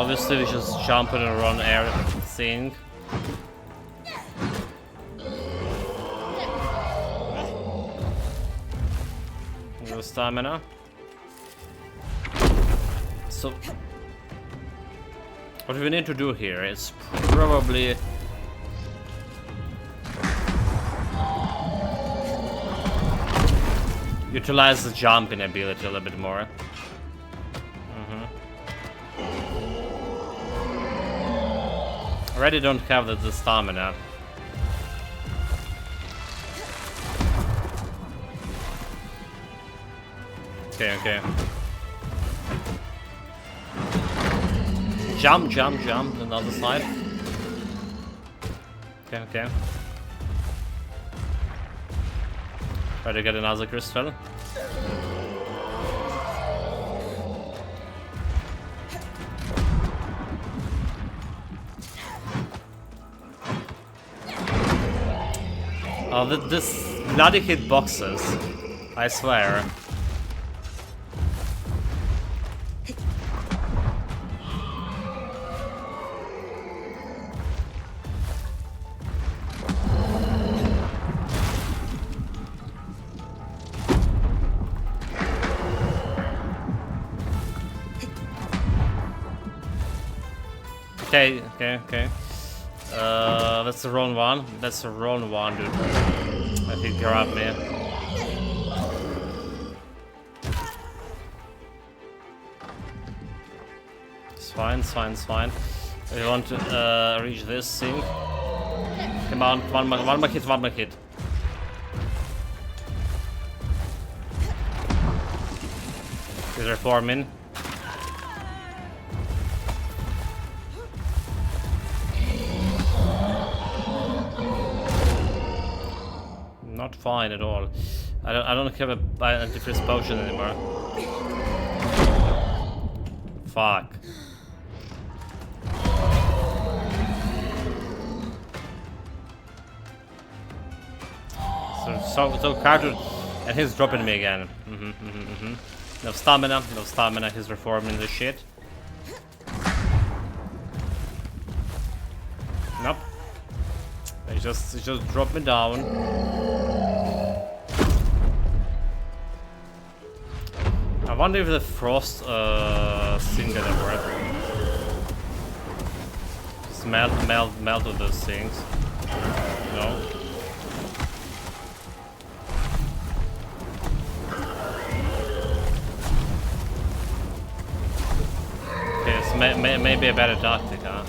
Obviously we just jump in and run air thing. No stamina. So what we need to do here is probably utilize the jumping ability a little bit more. Already don't have the stamina. Okay. Jump, on the other side. Okay. Try to get another crystal. Oh, this bloody hitboxes. I swear. Okay. That's the wrong one. That's the wrong one, dude. I think grab me. It's fine. We want to reach this thing. Come on, one more hit. He's reforming. Not fine at all. I don't have a antifreeze potion anymore. Fuck. So Carter, and he's dropping me again. No stamina. He's reforming this shit. Nope. He just dropped me down. I wonder if the frost thing gonna work. Just melt of those things. No. Okay, it's maybe a better tactic, huh?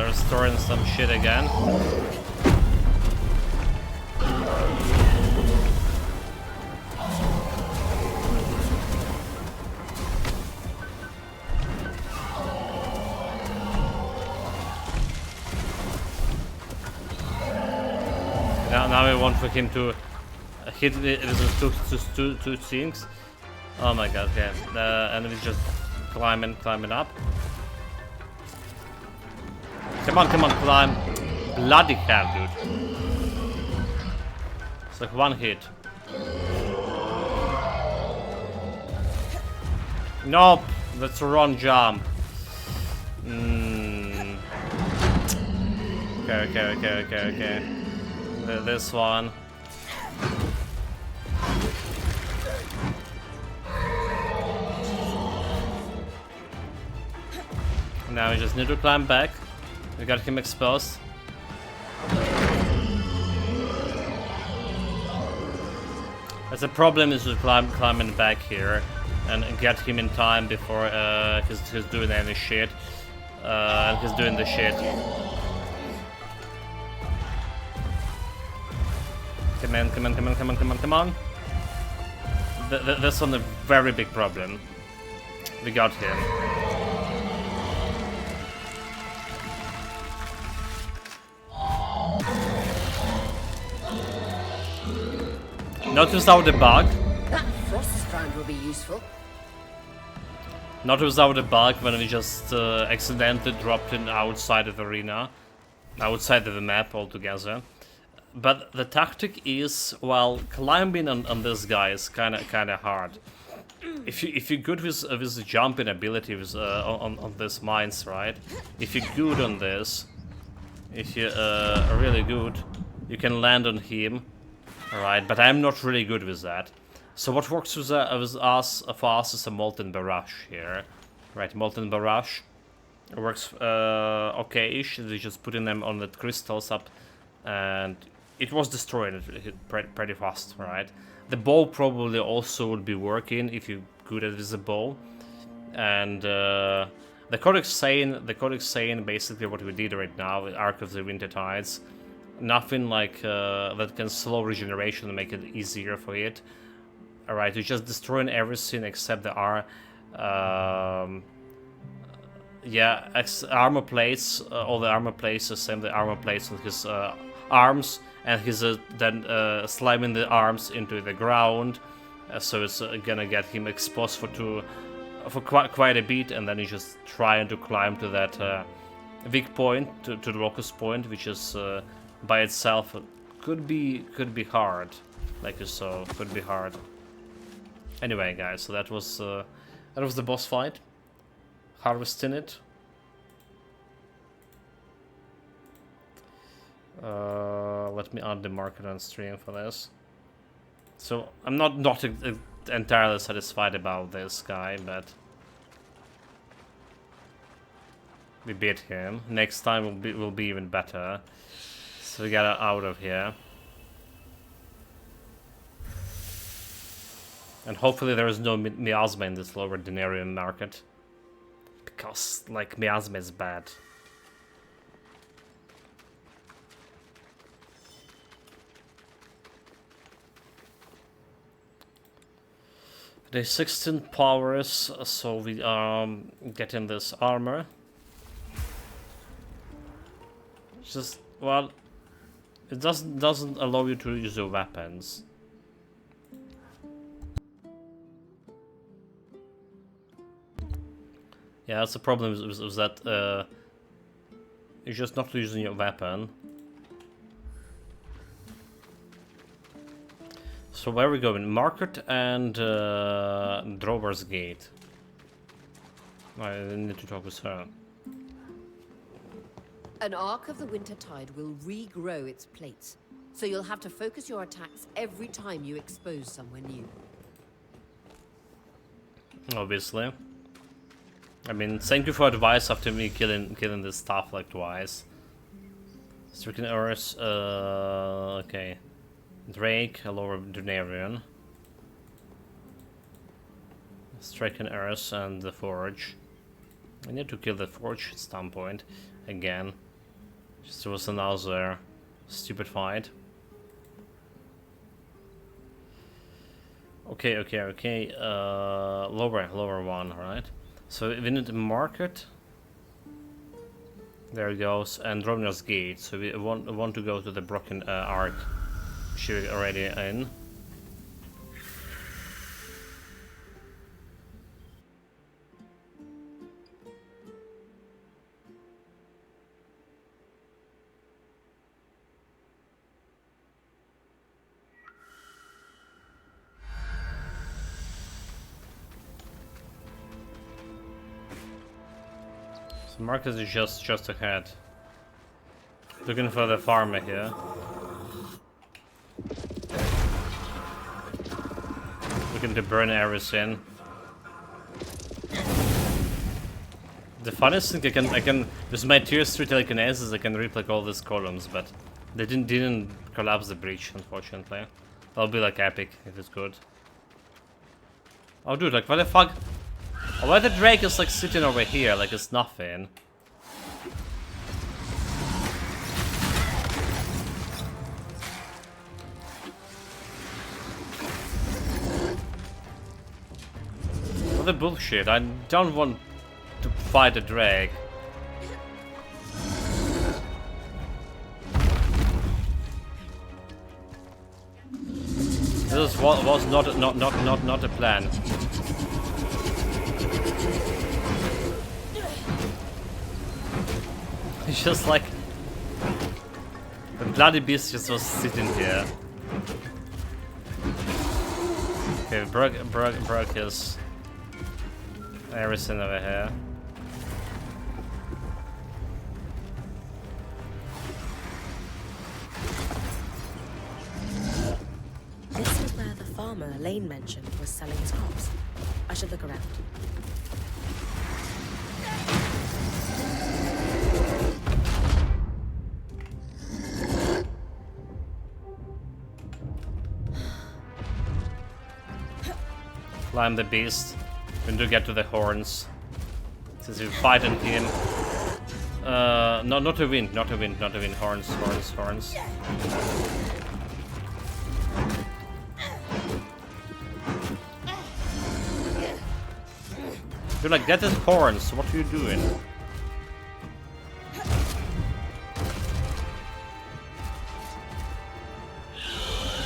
Restoring some shit again. Now we want for him to hit with two things. Oh my god, okay. And we just climbing up. Come on, climb. Bloody hell, dude. It's like one hit. Nope, that's a wrong jump. Okay. This one. Now we just need to climb back. We got him exposed. That's the problem is to climbing back here and get him in time before he's doing any shit. And he's doing the shit. Come on. This one a very big problem. We got him. Not without the bug. That frost strand will be useful. Not without the bug when we just accidentally dropped in outside of the arena. Outside of the map altogether. But the tactic is, well, climbing on this guy is kinda hard. If you're good with the jumping ability with, on this mines, right? If you're good on this, if you're really good, you can land on him, alright? But I'm not really good with that. So what works with us for us is a molten barrage here, right? Molten barrage works okay-ish. They're just putting them on the crystals up, and it was destroyed pretty fast, right? The bow probably also would be working if you're good at the bow. And the Codex saying basically what we did right now with Arc of the Winter Tides. Nothing like that can slow regeneration and make it easier for it. Alright, you're just destroying everything except the armor plates. All the armor plates, the same the armor plates on his arms. And he's then slamming the arms into the ground, so it's gonna get him exposed for quite a bit, and then he's just trying to climb to that weak point, to the locust point, which is by itself could be hard, like you saw, could be hard. Anyway, guys, so that was the boss fight, harvesting it. Let me add the marker on stream for this. So I'm not entirely satisfied about this guy, but we beat him. Next time will be even better. So we get out of here, and hopefully there is no miasma in this lower denarium market, because like miasma is bad. Day 16 powers, so we are getting this armor. Just, well, it doesn't allow you to use your weapons. Yeah, that's the problem with that. You're just not using your weapon. So where are we going? Market and Drover's Gate. I need to talk with her. An Arc of the Winter Tide will regrow its plates, so you'll have to focus your attacks every time you expose somewhere new. Obviously. I mean, thank you for advice after me killing this stuff like twice. Stricken Earth, okay. Drake, a lower Dunarian. Stricken Earth and the Forge. I need to kill the Forge at some point. Again. Just was another stupid fight. Okay. Lower one, right? So we need to market. There it goes, and Drover's Gate. So we want to go to the Broken Arc. She's already in. Marcus is just ahead. Looking for the farmer here. Looking to burn arrows in. The funniest thing I can with my tier 3 telekinesis I can rip like all these columns, but they didn't collapse the breach, unfortunately. That'll be like epic if it's good. Oh dude, like what the fuck? Oh, why the Drake is like sitting over here like it's nothing? What the bullshit? I don't want to fight a drag. This was not a plan. It's just like the bloody beast just was sitting here. Okay, broke his everything over here. This is where the farmer Lane mentioned was selling his crops. I should look around. Climb the beast. When do get to the horns. Since you fight on him. No, not to win. Horns. You're like, get his horns. What are you doing?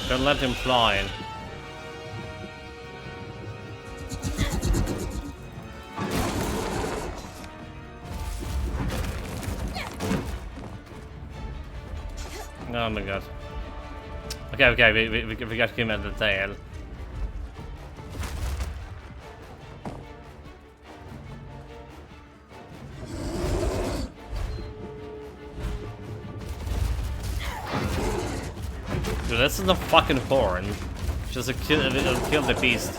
Don't let him fly. Oh my god. Okay, we got him at the tail. Dude, that's not a fucking horn. Just it'll kill the beast.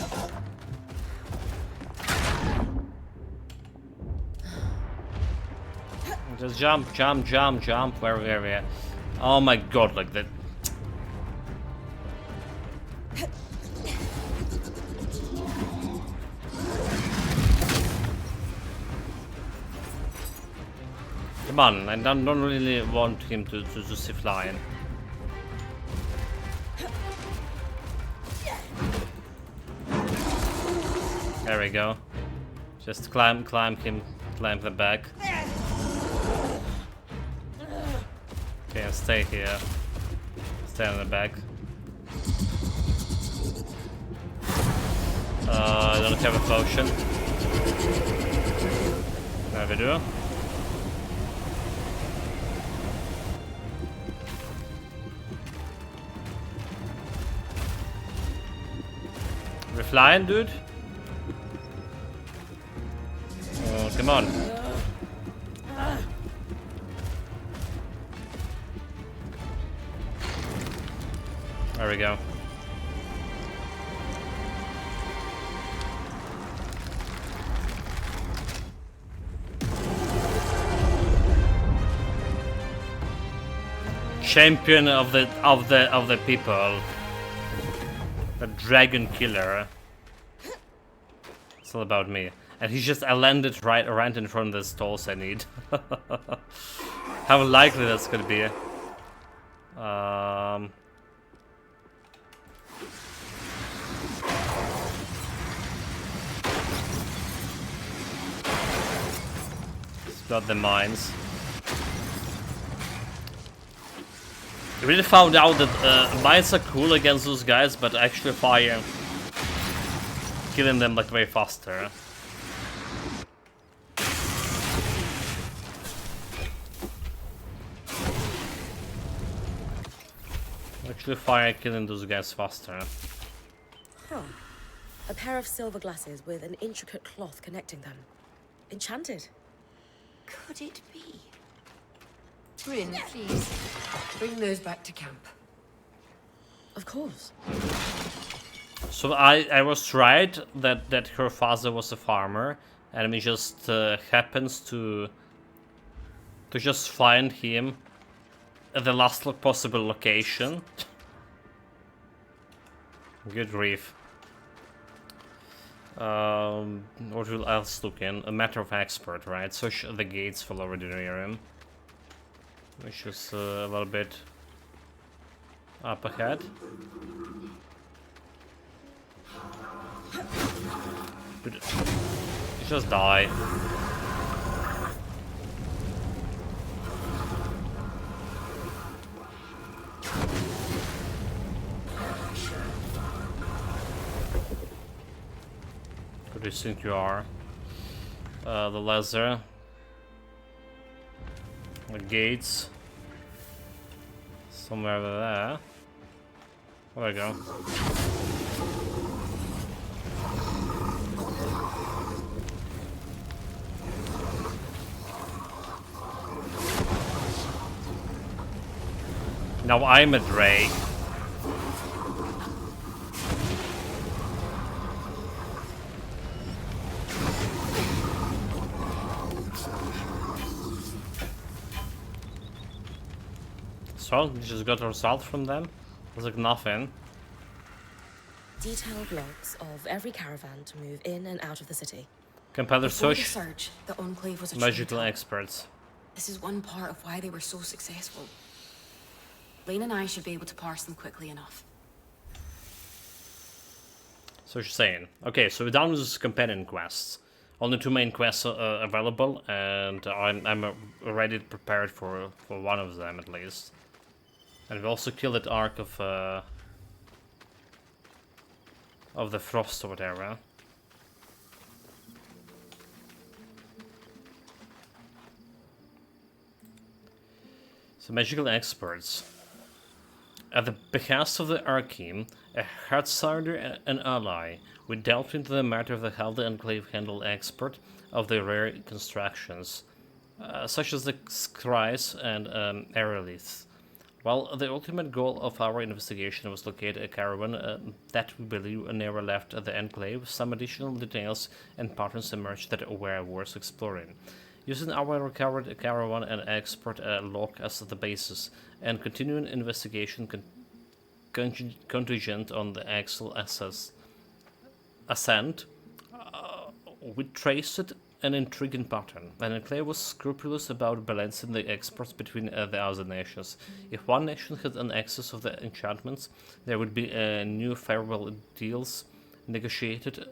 Just jump. Where we are. Oh my god, like that. Come on, I don't really want him to see flying. There we go. Just climb the back. Okay, and stay here. Stay on the back. I don't have a potion. There we do. We're flying, dude. Oh, come on. There we go. Champion of the people. The dragon killer. It's all about me. And he just landed right in front of the stalls I need. How likely that's gonna be. Got the mines. I really found out that mines are cool against those guys, but actually fire killing them like way faster. Actually fire killing those guys faster. Huh. A pair of silver glasses with an intricate cloth connecting them. Enchanted. could it be? Bryn, please. Bring those back to camp. Of course. So I was right that her father was a farmer, and we just happens to just find him at the last possible location. Good grief. What will else look in? A matter of expert, right? Search the gates will already near him. Which is a little bit up ahead. Dude, just die. Who do you think you are? The laser. The gates. Somewhere over there. There we go. Now I'm a Drake. So, we just got a result from them? Looks like nothing. Detailed logs of every caravan to move in and out of the city. Compare the Before the search. surge, the Enclave was a Magical trading experts. This is one part of why they were so successful. Lane and I should be able to parse them quickly enough. So she's saying, okay, so we're done with this companion quests. Only 2 main quests are available, and I'm already prepared for one of them at least. And we also killed that arc of the frost or whatever. So magical experts. At the behest of the Archim, a Heartsider and ally, we delved into the matter of the how the Enclave handled expert of the rare constructions, such as the scries and aeroliths. While the ultimate goal of our investigation was to locate a caravan that we believe never left the Enclave, some additional details and patterns emerged that were worth exploring. Using our recovered caravan and expert log as the basis, and continuing investigation contingent on the actual ascent, we traced an intriguing pattern. An Enclave was scrupulous about balancing the exports between the other nations. If one nation had an excess of the enchantments, there would be new favorable deals negotiated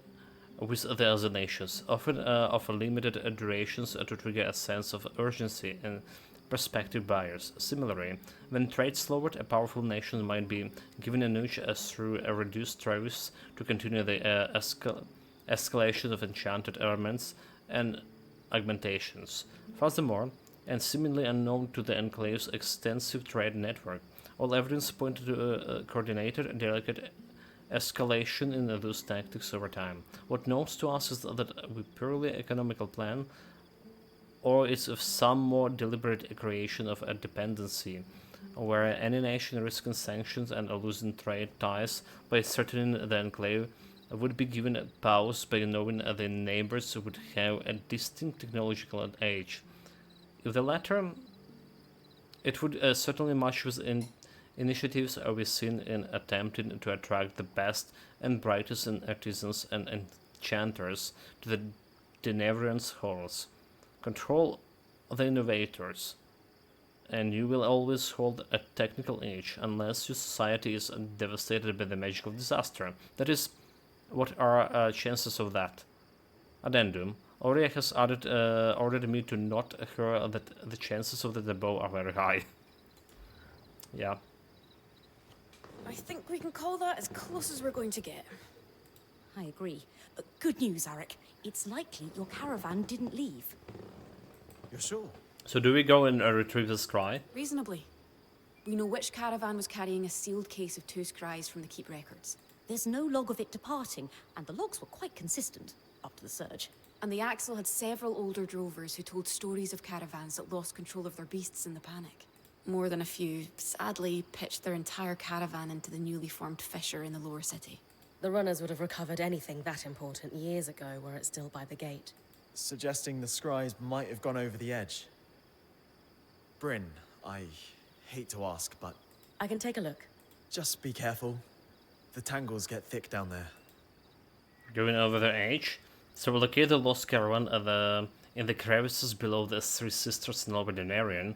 with the other nations, often of limited durations to trigger a sense of urgency in prospective buyers. Similarly, when trade slowed, a powerful nation might be given a nudge through a reduced tariffs to continue the escalation of enchanted elements and augmentations. Furthermore, and seemingly unknown to the Enclave's extensive trade network, all evidence pointed to a coordinated and delicate escalation in those tactics over time. What knows to us is that we purely economical plan, or it's of some more deliberate creation of a dependency, where any nation risking sanctions and losing trade ties by threatening the Enclave would be given a pause by knowing the neighbors would have a distinct technological edge. If the latter, it would certainly match with initiatives we've seen in attempting to attract the best and brightest in artisans and enchanters to the Denevrian's halls. Control the innovators, and you will always hold a technical edge unless your society is devastated by the magical disaster. That is, what are chances of that? Addendum. Aurea has ordered me to note her that the chances of the above are very high. Yeah. I think we can call that as close as we're going to get. I agree. But good news, Arik. It's likely your caravan didn't leave. You're sure? So do we go and retrieve the scry? Reasonably. We know which caravan was carrying a sealed case of 2 scries from the keep records. There's no log of it departing, and the logs were quite consistent up to the surge. And the Axel had several older drovers who told stories of caravans that lost control of their beasts in the panic. More than a few, sadly, pitched their entire caravan into the newly formed fissure in the lower city. The runners would have recovered anything that important years ago were it still by the gate. Suggesting the scries might have gone over the edge. Bryn, I hate to ask, but I can take a look. just be careful. The tangles get thick down there. Going over the edge. So we locate the lost caravan in the crevices below the Three Sisters in Denarian.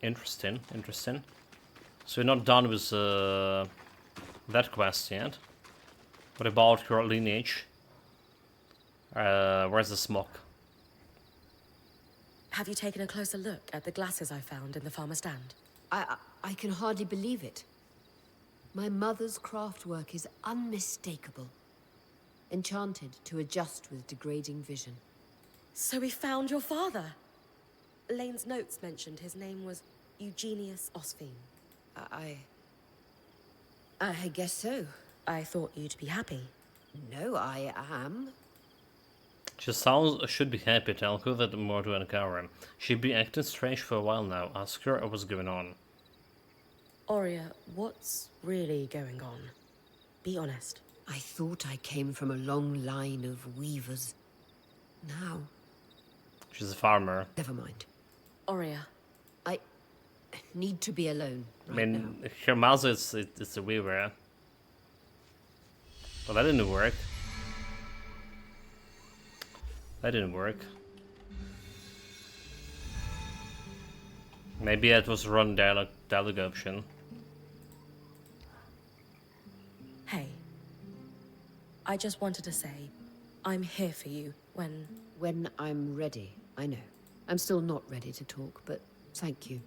Interesting, interesting. So we're not done with that quest yet. What about your lineage? Where's the smoke? Have you taken a closer look at the glasses I found in the farmer's stand? I can hardly believe it. My mother's craftwork is unmistakable. Enchanted to adjust with degrading vision. So we found your father! Lane's notes mentioned his name was Eugenius Osphine. I guess so. I thought you'd be happy. No, I am. She should be happy, tell her that more to uncover him. She'd been acting strange for a while now. Ask her what's going on. Aurea, what's really going on? Be honest. I thought I came from a long line of weavers. Now, She's a farmer. never mind. Aurea, I need to be alone I right mean, now. her mother is a weaver. Well, that didn't work. That didn't work. Maybe it was wrong dialogue option. hey. I just wanted to say, I'm here for you when... When I'm ready, I know. I'm still not ready to talk, but thank you.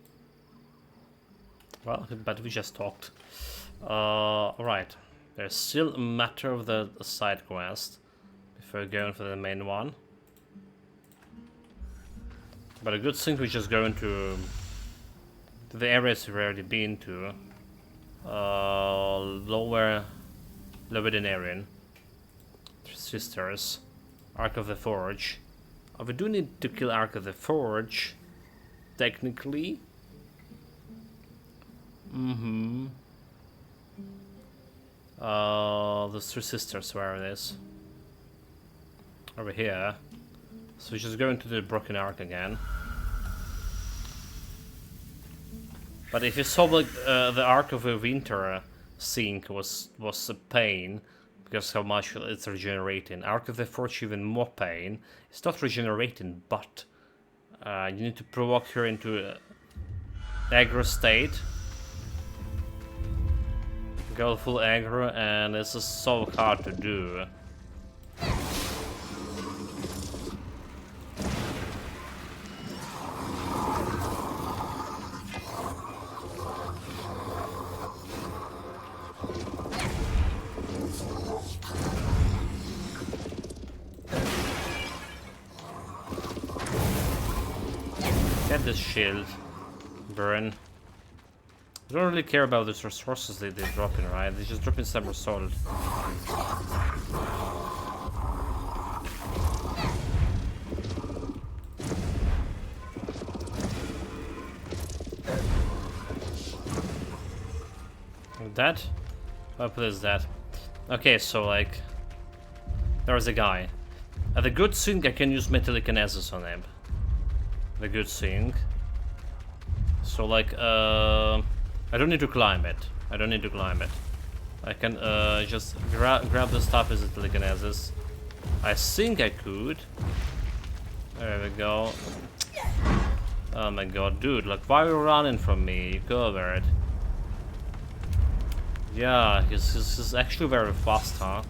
Well, but we just talked. Alright. There's still a matter of the side quest before going for the main one. But a good thing we just go into the areas we've already been to. Lower Denarian, Sisters, Ark of the Forge. We do need to kill Ark of the Forge, technically. The Three Sisters, where it is. Over here. So we just go into the Broken Ark again. But if you saw like the Ark of the Winter sink was a pain because how much it's regenerating. Ark of the Forge even more pain. It's not regenerating, but you need to provoke her into aggro state. Go full aggro, and this is so hard to do. Get this shield, burn. I don't really care about these resources they drop in, right? They just drop in Summer Sword. That? What is that? Okay, so like... There's a guy. The good thing I can use Metallikinesis on him. The good thing. So like, I don't need to climb it. I don't need to climb it. I can just grab the stuff as Metallikinesis. I think I could. There we go. Oh my god, dude, like why are you running from me? You covered. Yeah, he's actually very fast, huh?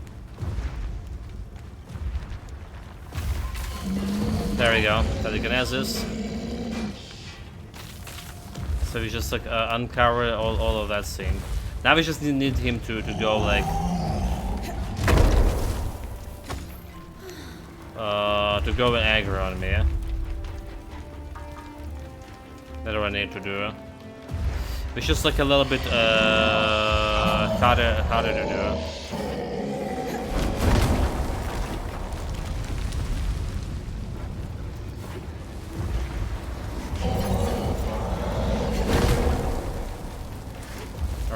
There we go, Telekinesis. So we just like uncover all of that thing. Now we just need him to go like to go and aggro on me. That's what I need to do. It's just like a little bit harder to do.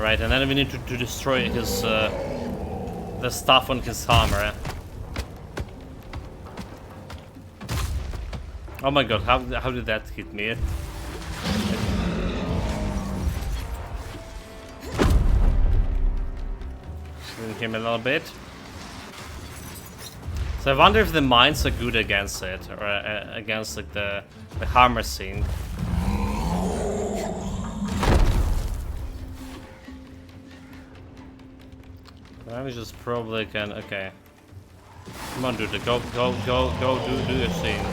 Alright, and then we need to destroy his, the stuff on his hammer. Oh my god, how did that hit me? Shooting him a little bit. So I wonder if the mines are good against it, or against like the hammer scene. I just probably can. Okay, come on, dude, go, do your scene.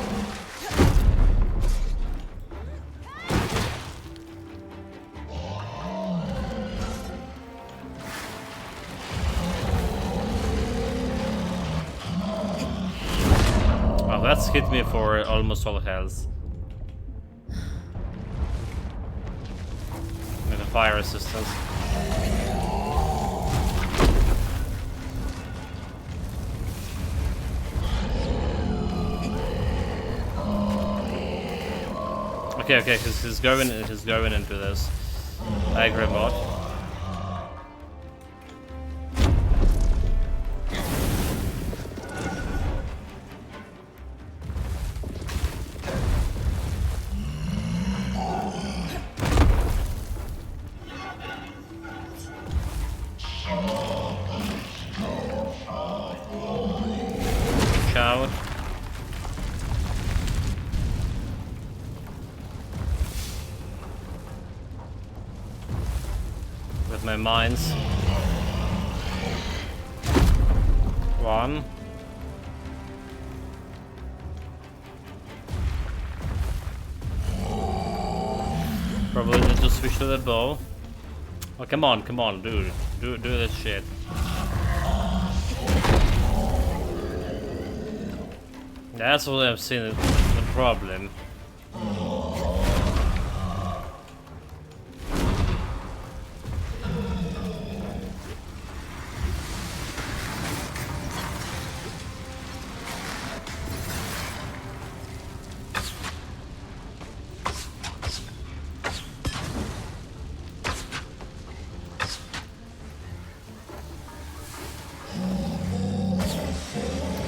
Oh, that's hit me for almost all health. And a fire resistance. Okay, he's going into this aggro mod. Shout. With my mines. One. Probably need to switch to the bow. Oh, come on, dude. Do this shit. That's what I've seen the problem.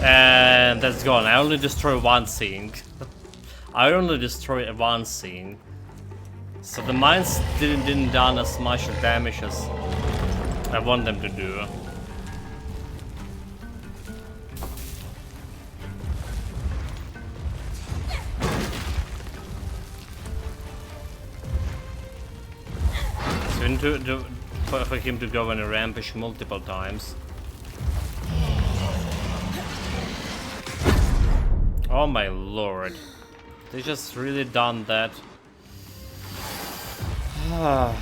And that's gone. I only destroy one scene. I only destroy one scene. So the mines didn't done as much damage as I want them to do. So we need to for him to go on a rampage multiple times. Oh my lord. They just really done that. I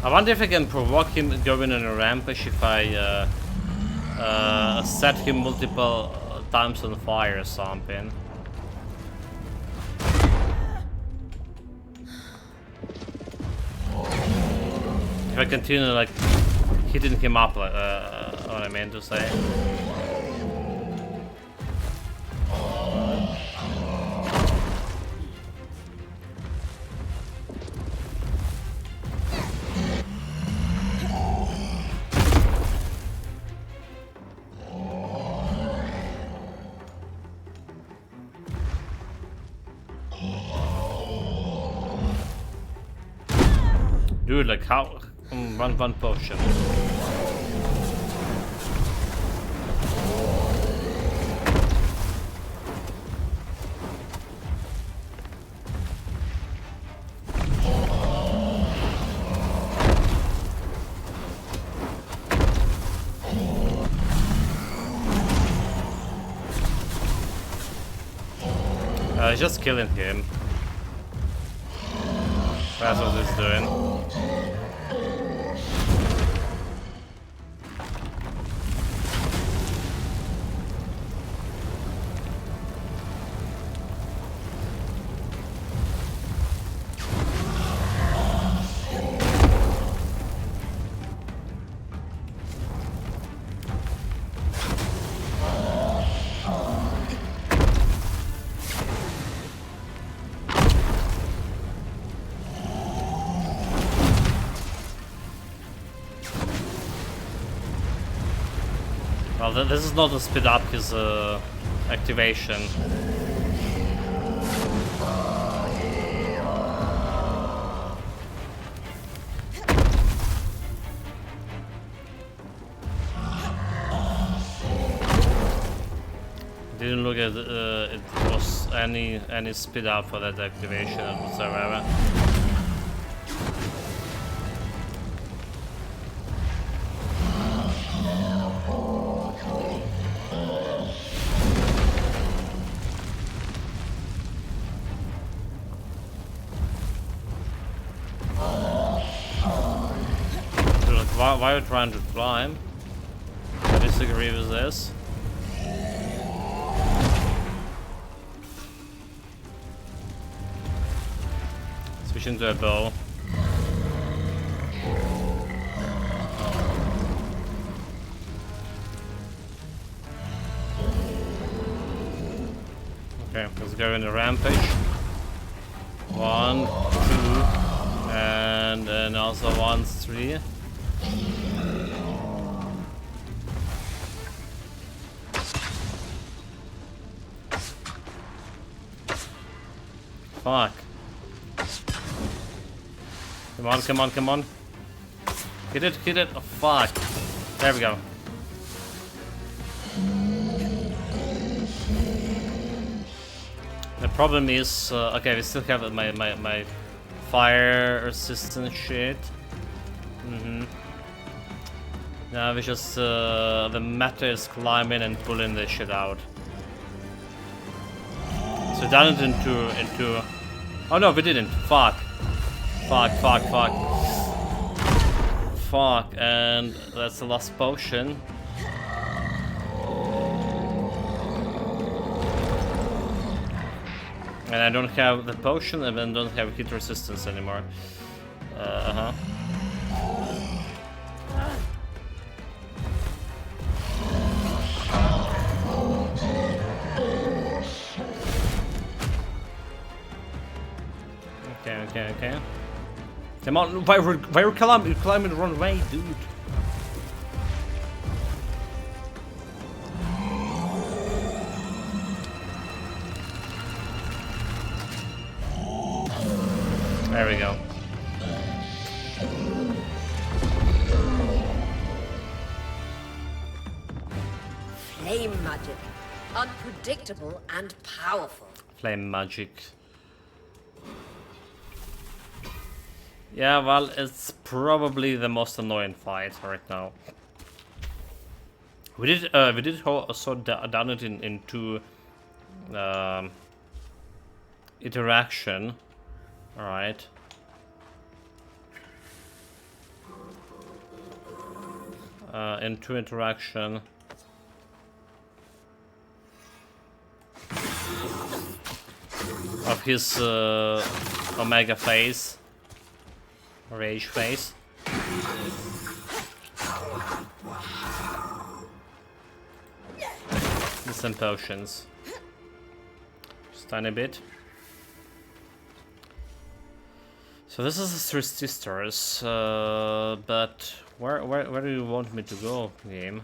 wonder if I can provoke him going on a rampage if I set him multiple times on fire or something. If I continue like hitting him up, what I meant to say. Dude, like how? One potion. Just killing him. That's what he's doing. Well, this is not to speed up his activation. Didn't look at it was any speed up for that activation whatsoever. Why are you trying to climb? I disagree with this. Switching to a bow. Okay, let's go in the rampage. 1, 2, and then also 1, 3. Fuck. Come on, come on, come on. Hit it, hit it. Oh, fuck. There we go. The problem is, okay, we still have my fire resistant shit. Now we just, the matter is climbing and pulling this shit out. So down it into, oh no, we didn't. Fuck. Fuck, fuck, fuck. Fuck, and that's the last potion. And I don't have the potion, and then don't have hit resistance anymore. Okay. Come on, why are you climbing the wrong way, dude? There we go. Flame magic. Unpredictable and powerful. Flame magic. Yeah, well, it's probably the most annoying fight right now. We did also done it in two interaction. All right. In two interaction. Of his Omega phase. Rage phase. Some potions. Just tiny bit. So this is the Three Sisters, but where do you want me to go, game?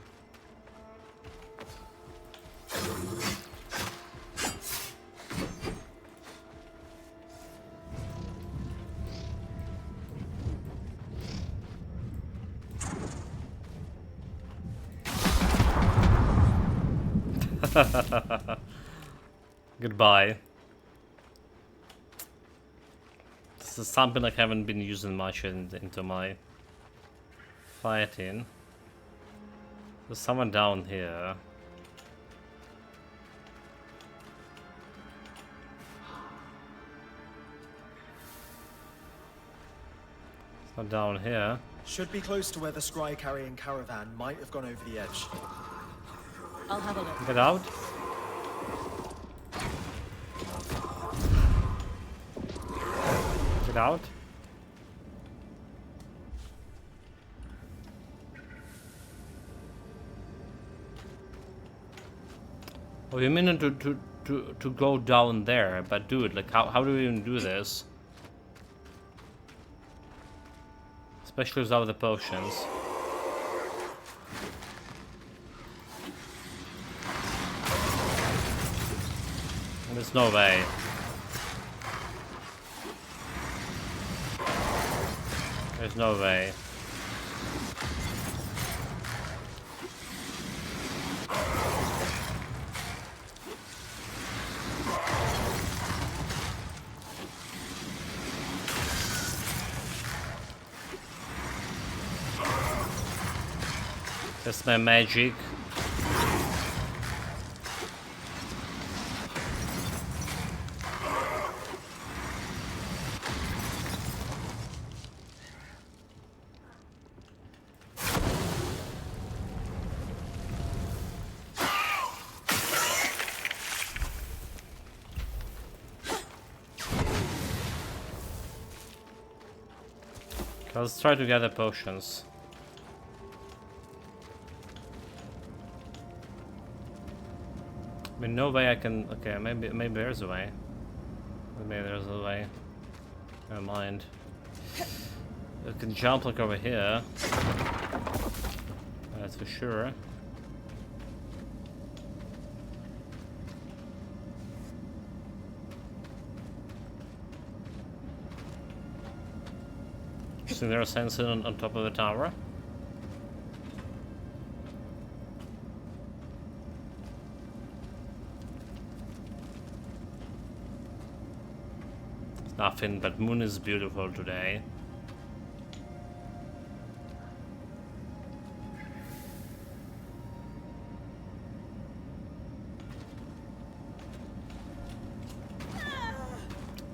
Goodbye. This is something I haven't been using much into my fighting. There's someone down here. It's not down here. Should be close to where the scry carrying caravan might have gone over the edge. I'll have a look. Get out. Get out. Oh, you mean to go down there? But dude, like how do we even do this? Especially without the potions. There's no way. There's no way. That's my magic. Let's try to gather potions. I mean, no way I can. Okay, maybe there's a way. Maybe there's a way. Never mind. I can jump like over here. That's for sure. So there's a sensor on top of the tower. Nothing, but moon is beautiful today.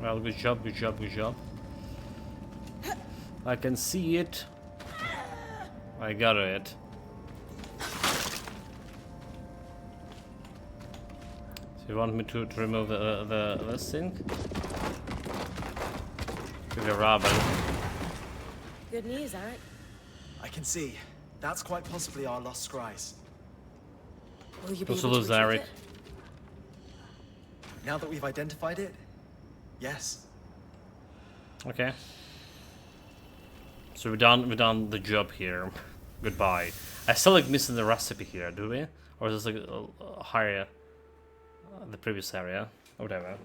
Well, good job, good job, good job. I can see it. I got it. So you want me to remove this thing? The rubble. Good news, Eric. I can see. That's quite possibly our lost scries. Will you be Also able to lose retrieve Eric. it? Now that we've identified it, yes. Okay. So we're done the job here. Goodbye. I still like missing the recipe here, do we? Or is this like higher the previous area? Or whatever.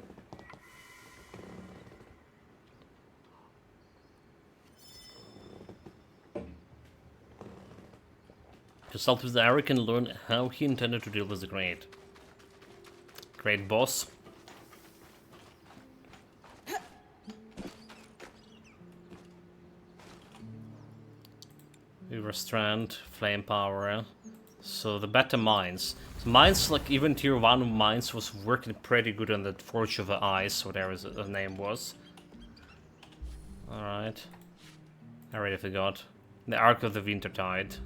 Consult with Eric and learn how he intended to deal with the great boss. River Strand, Flame Power. So the better mines. So mines, like even tier 1 mines was working pretty good on the Forge of the Ice, whatever the name was. Alright. I already forgot. The Arc of the Wintertide.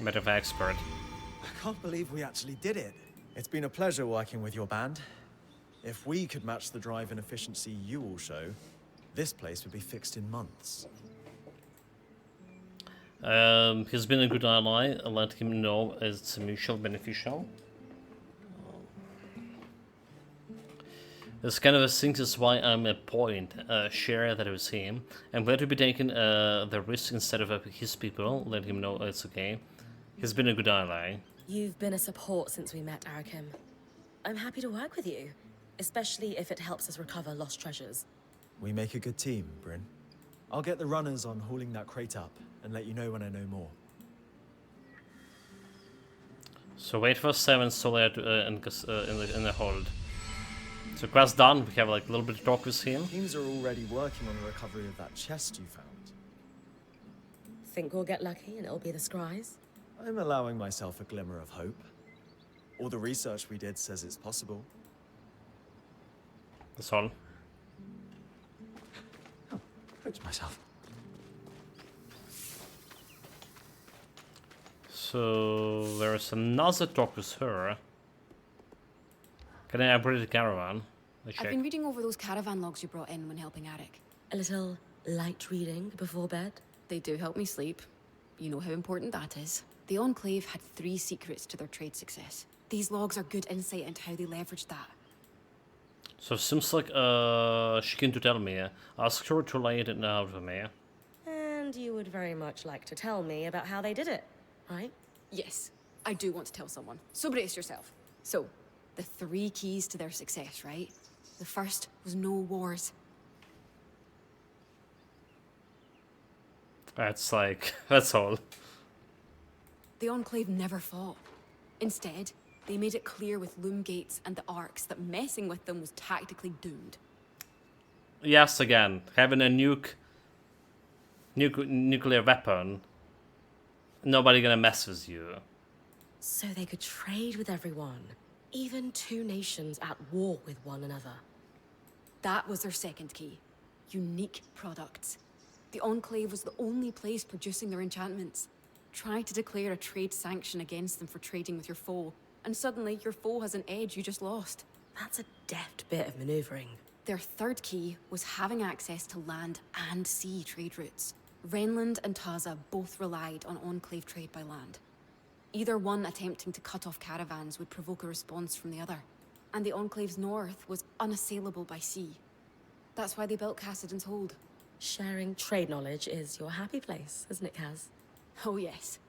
Bit of expert. I can't believe we actually did it. It's been a pleasure working with your band. If we could match the drive and efficiency you all show, this place would be fixed in months. He's been a good ally. I'll let him know it's mutual beneficial. This kind of a thing is why I'm a point share that it was him. I'm glad to be taking the risk instead of his people. Let him know it's okay. He's been a good ally. You've been a support since we met, Arakim. I'm happy to work with you, especially if it helps us recover lost treasures. We make a good team, Bryn. I'll get the runners on hauling that crate up and let you know when I know more. So wait for 7 Solar in the hold. So quest done. We have like a little bit of talk with him. Teams are already working on the recovery of that chest you found. Think we'll get lucky and it'll be the scries? I'm allowing myself a glimmer of hope. All the research we did says it's possible. That's all. Oh, coach myself. So there's another talk with her. Can I upgrade the caravan? Let's I've check. been reading over those caravan logs you brought in when helping Eric. A little light reading before bed? They do help me sleep. You know how important that is. The Enclave had 3 secrets to their trade success. These logs are good insight into how they leveraged that. So it seems like she came to tell me. Ask her to lay it out for me. And you would very much like to tell me about how they did it, right? Yes, I do want to tell someone, so brace yourself. So, the 3 keys to their success, right? The first was no wars. That's like, that's all. The Enclave never fought. Instead, they made it clear with loom gates and the arcs that messing with them was tactically doomed. Yes, again, having a nuclear weapon, nobody gonna mess with you. So they could trade with everyone, even 2 nations at war with one another. That was their second key. Unique products. The Enclave was the only place producing their enchantments. Try to declare a trade sanction against them for trading with your foe, and suddenly your foe has an edge you just lost. That's a deft bit of maneuvering. Their third key was having access to land and sea trade routes. Renland and Taza both relied on Enclave trade by land. Either one attempting to cut off caravans would provoke a response from the other. And the Enclave's north was unassailable by sea. That's why they built Cassidon's Hold. Sharing trade knowledge is your happy place, isn't it, Kaz? Oh yes.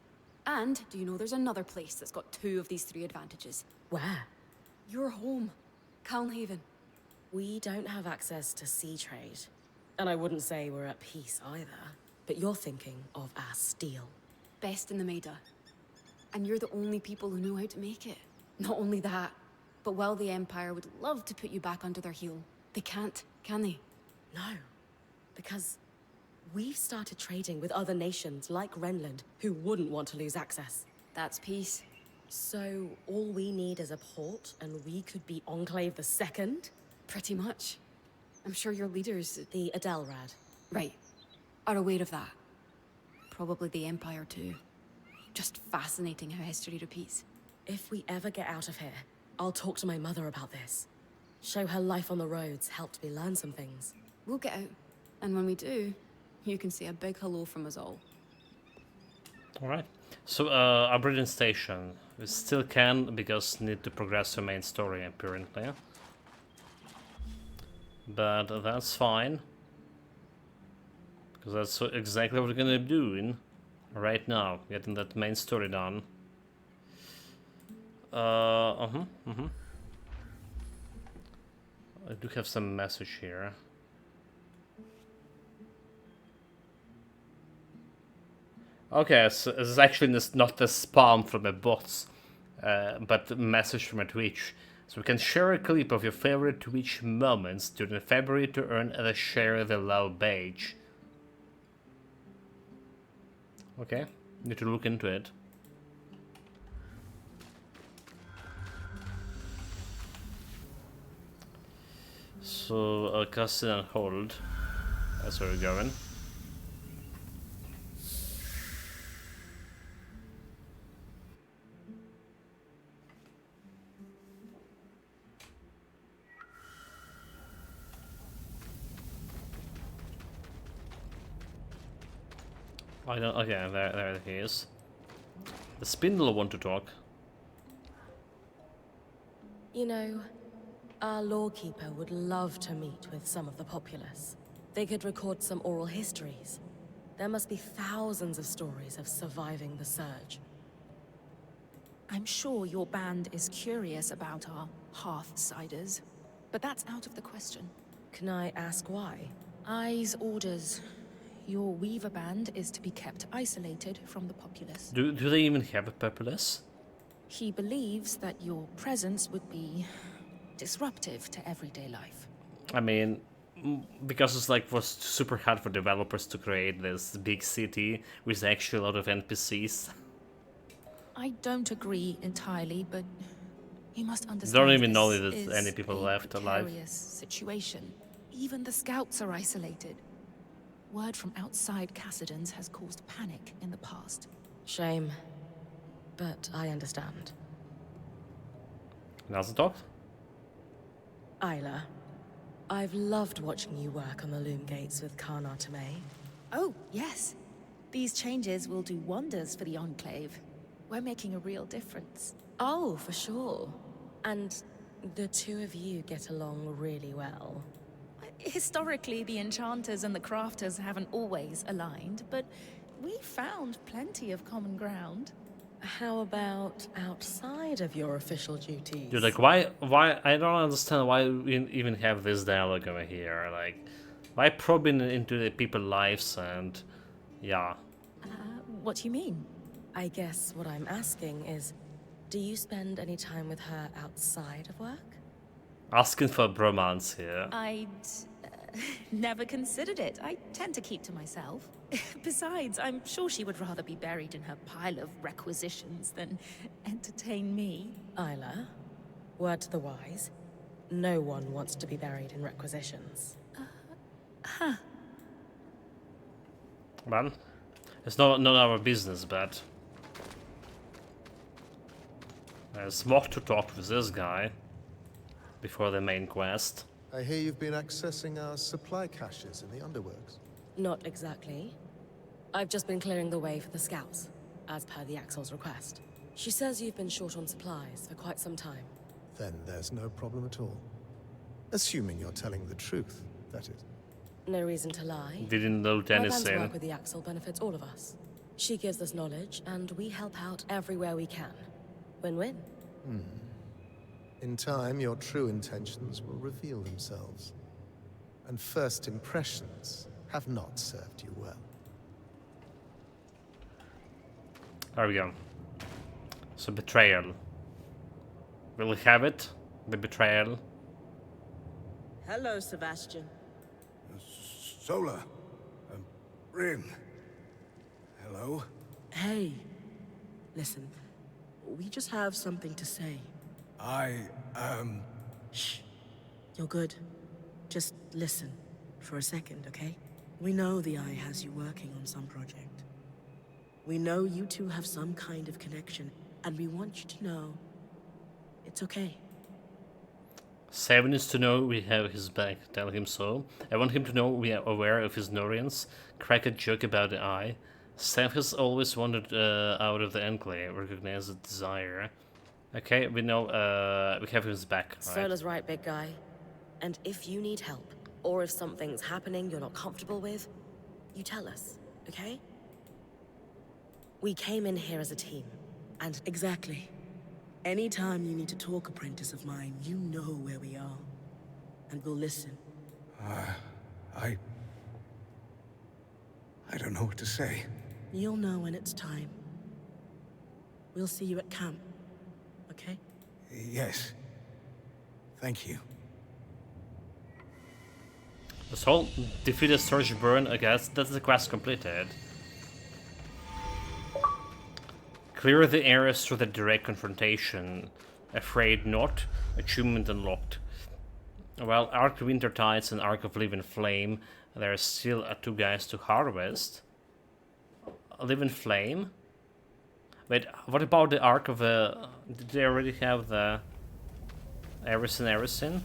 And do you know there's another place that's got 2 of these 3 advantages? Where? Your home, Calnhaven. We don't have access to sea trade. And I wouldn't say we're at peace either. But you're thinking of our steel. Best in the Maida. And you're the only people who know how to make it. Not only that, but while the Empire would love to put you back under their heel, they can't, can they? No. Because we've started trading with other nations like Renland who wouldn't want to lose access. That's peace. So all we need is a port and we could be Enclave the Second? Pretty much. I'm sure your leaders, The Adelrad. right, are aware of that. Probably the Empire too. Just fascinating how history repeats. If we ever get out of here, I'll talk to my mother about this. Show her life on the roads helped me learn some things. We'll get out. And when we do, you can say a big hello from us all. Alright. So, Aberdeen Station. We still can, because need to progress the main story, apparently. But that's fine. Because that's exactly what we're gonna be doing right now. Getting that main story done. I do have some message here. Okay, so it's actually not the spam from the bots, but the message from a Twitch. So we can share a clip of your favorite Twitch moments during February to earn the share the love badge. Okay, need to look into it. So, Castle and Hold. That's where we're going. I don't. Okay, there he is. The Spindle want to talk. You know, our lawkeeper would love to meet with some of the populace. They could record some oral histories. There must be thousands of stories of surviving the Surge. I'm sure your band is curious about our Hearthsiders, but that's out of the question. Can I ask why? Eye's orders. Your Weaver band is to be kept isolated from the populace. Do they even have a populace? He believes that your presence would be disruptive to everyday life. I mean, because it's like was super hard for developers to create this big city with actually a lot of NPCs. I don't agree entirely, but you must understand. Don't even know this that there's is any people a left alive. precarious situation. Even the scouts are isolated. Word from outside Cassidon's has caused panic in the past. Shame. But I understand. Now's the talk. Isla, I've loved watching you work on the loom gates with Karnar Tomei. Oh, yes. These changes will do wonders for the Enclave. We're making a real difference. Oh, for sure. And the two of you get along really well. Historically, the enchanters and the crafters haven't always aligned, but we found plenty of common ground. How about outside of your official duties? Dude, like, why? I don't understand why we even have this dialogue over here. Like, why probing into the people's lives and, yeah. What do you mean? I guess what I'm asking is, do you spend any time with her outside of work? Asking for a bromance here. I'd never considered it. I tend to keep to myself. Besides, I'm sure she would rather be buried in her pile of requisitions than entertain me. Isla, word to the wise, no one wants to be buried in requisitions. Well, it's not our business, but there's more to talk with this guy before the main quest. I hear you've been accessing our supply caches in the underworks. Not exactly. I've just been clearing the way for the scouts, as per the Axel's request. She says you've been short on supplies for quite some time. Then there's no problem at all. Assuming you're telling the truth, that is. No reason to lie. Didn't note My plan to anything. work with the Axel benefits all of us. She gives us knowledge, and we help out everywhere we can. Win-win. In time, your true intentions will reveal themselves. And first impressions have not served you well. There we go. So betrayal. Will we have it? The betrayal. Hello, Sebastian. Sola. Rin. Hello? Hey. Listen, we just have something to say. Shh. You're good. Just listen for a second, okay? We know the Eye has you working on some project. We know you two have some kind of connection, and we want you to know it's okay. Seven is to know we have his back. Tell him so. I want him to know we are aware of his Norians. Crack a joke about the Eye. Sam has always wandered out of the Enclave. Recognize the desire. Okay, we know we have his back. Right? Sola's right, big guy. And if you need help, or if something's happening you're not comfortable with, you tell us, okay? We came in here as a team, and Exactly. Anytime you need to talk, apprentice of mine, you know where we are. And we'll listen. I don't know what to say. You'll know when it's time. We'll see you at camp, okay? Yes. Thank you. This whole defeat a Surge Burn, I guess that's the quest completed. Clear the areas through the direct confrontation. Afraid not. Achievement unlocked. Well, Arc of Winter Tides and Arc of Living Flame. There are still two guys to harvest. Living Flame? Wait, what about the Arc of did they already have the everything?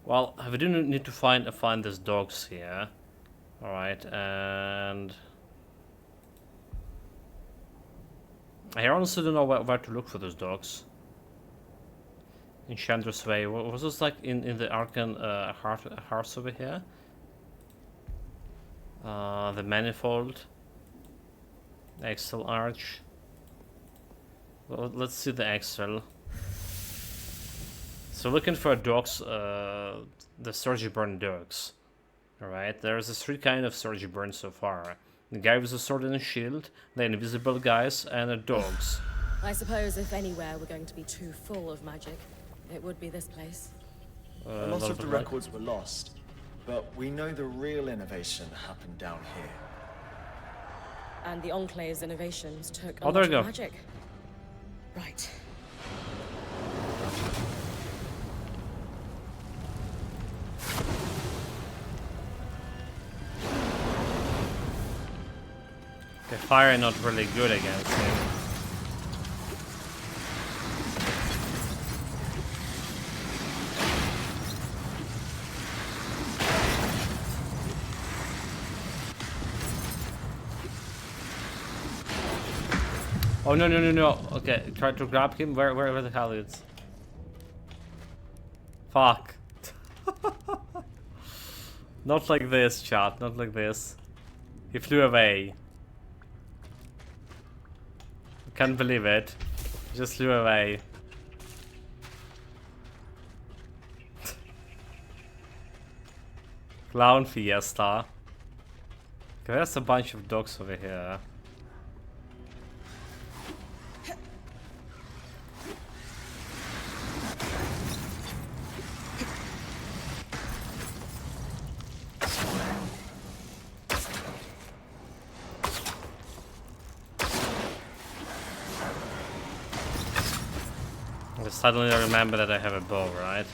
Well, we do need to find these dogs here. Alright, and I honestly don't know where to look for those dogs. Enchantress Way. What was this like in the Arcan hearts over here? The Manifold. Axel Arch. Well, let's see the Axel. So looking for dogs, the Surge Burn dogs. Alright, there's a three kind of Surge Burn so far. The guy with a sword and a shield, the invisible guys, and the dogs. I suppose if anywhere we're going to be too full of magic, it would be this place. A lot of the records were lost, but we know the real innovation happened down here. And the Enclave's innovations took a Oh, there lot you of go. magic. Right. Okay, fire not really good against him. Oh no. Okay, try to grab him. Where the hell is? Fuck. Not like this, chat. Not like this. He flew away. Can't believe it. Just flew away. Clown Fiesta. Okay, there's a bunch of dogs over here. Suddenly I remember that I have a bow, right?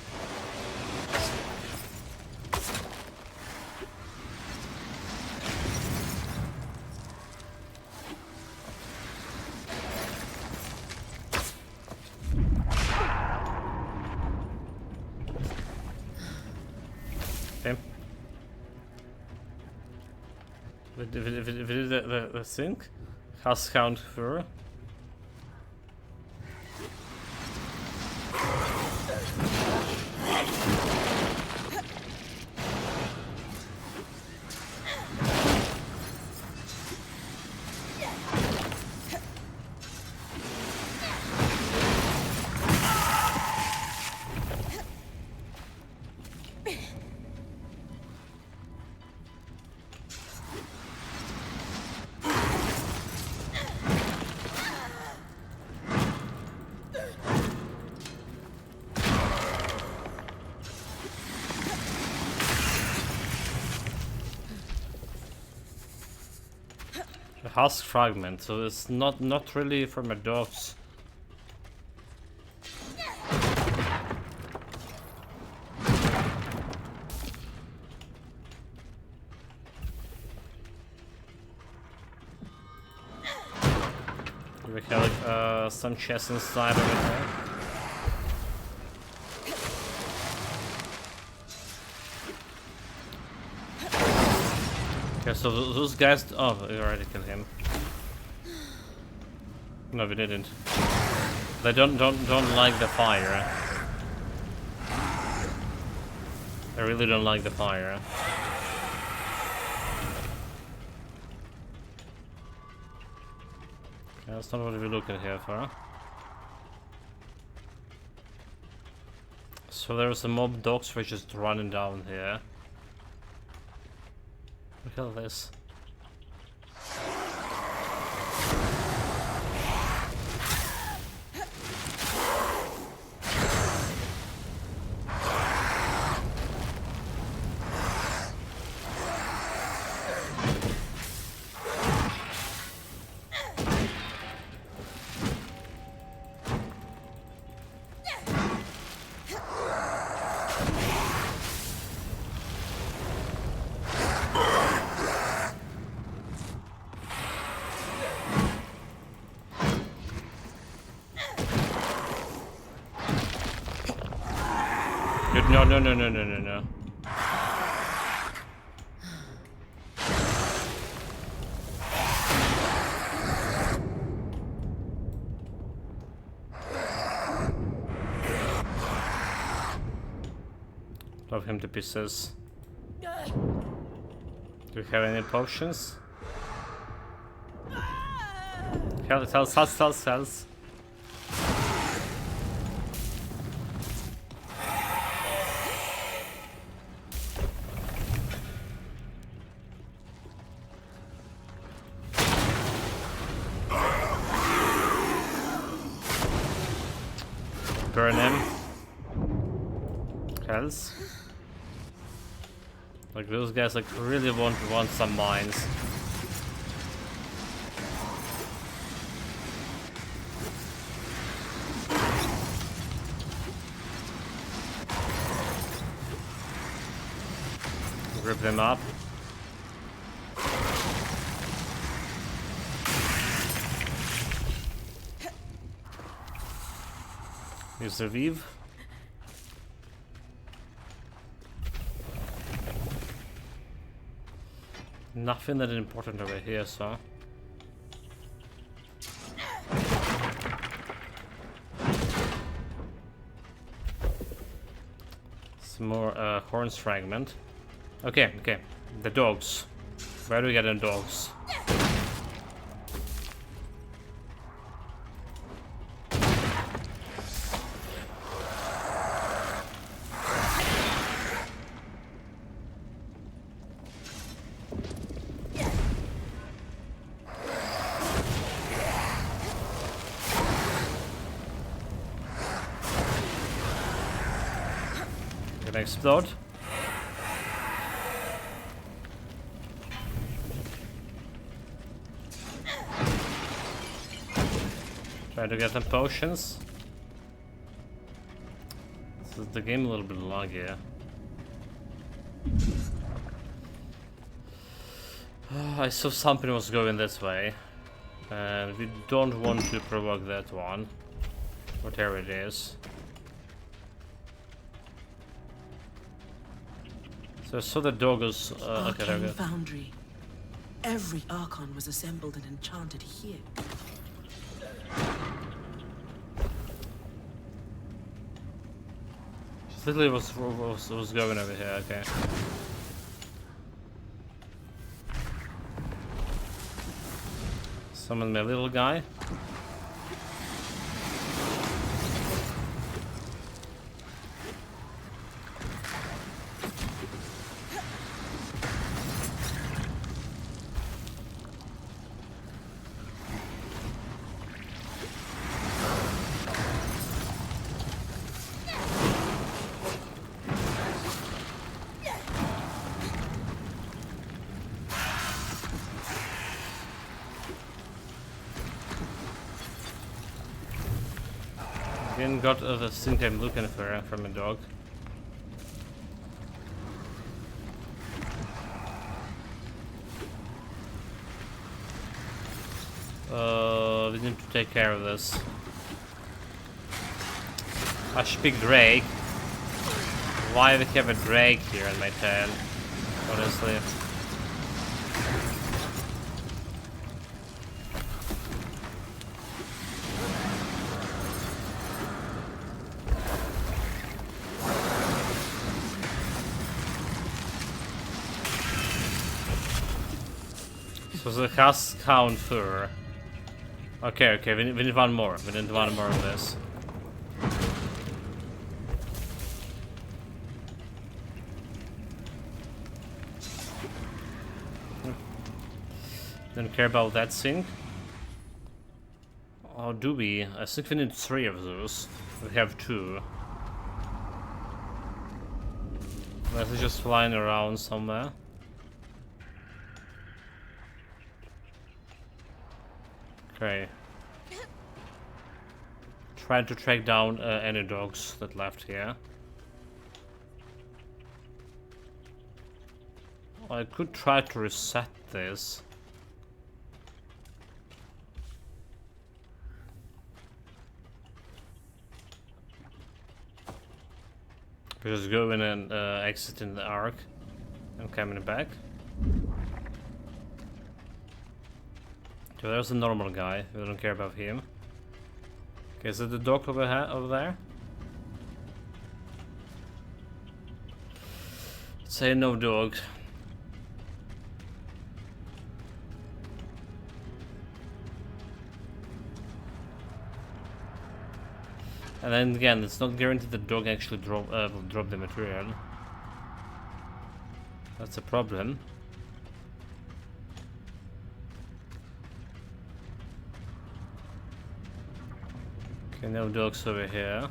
Okay. We did the thing. House count through. A husk fragment, so it's not really from a dog's. We have some chests inside of it. Okay, so those guys. Oh, we already killed him. No, we didn't. They don't like the fire. They really don't like the fire. Okay, that's not what we're looking here for. So there's a mob dogs which is just running down here. Look at this. No. Love him to pieces. Do you have any potions? Health. Burn him. Hells. Like those guys like really want some mines. Rip them up. You survive. Nothing that important over here, so. Some more horns fragment. Okay. The dogs. Where do we get the dogs? Gonna explode. Try to get some potions. This is the game a little bit laggy. I saw something was going this way. And we don't want to provoke that one. Whatever it is. So I saw the dog was... okay, there we go. Foundry. Every Archon was assembled and enchanted here. Literally was going over here, okay. Summon my little guy. Again, got the thing I'm looking for from a dog. We need to take care of this. I should pick Drake. Why do we have a Drake here in my town? Honestly. So the cast count for... Okay, we need one more. We need one more of this. Don't care about that thing. Or do we? I think we need 3 of those. We have 2. Let's just flying around somewhere. Okay. Trying to track down any dogs that left here. I could try to reset this. Just go in and exit in the arc. I'm coming back. So there's a normal guy. We don't care about him. Okay, is it the dog over there? Say no dog. And then again, it's not guaranteed the dog actually will drop the material. That's a problem. Okay, no dogs over here.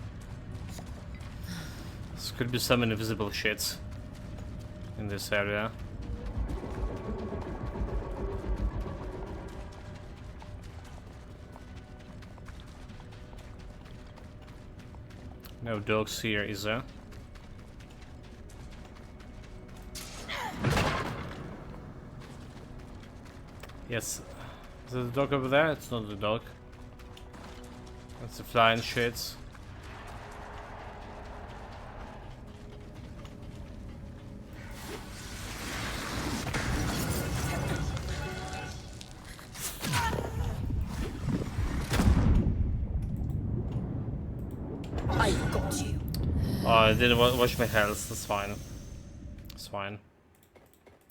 This could be some invisible shits in this area. No dogs here, is there? Yes. Is it the dog over there? It's not the dog. That's the flying shits. I got you. Oh, I didn't watch my health. That's fine. It's fine.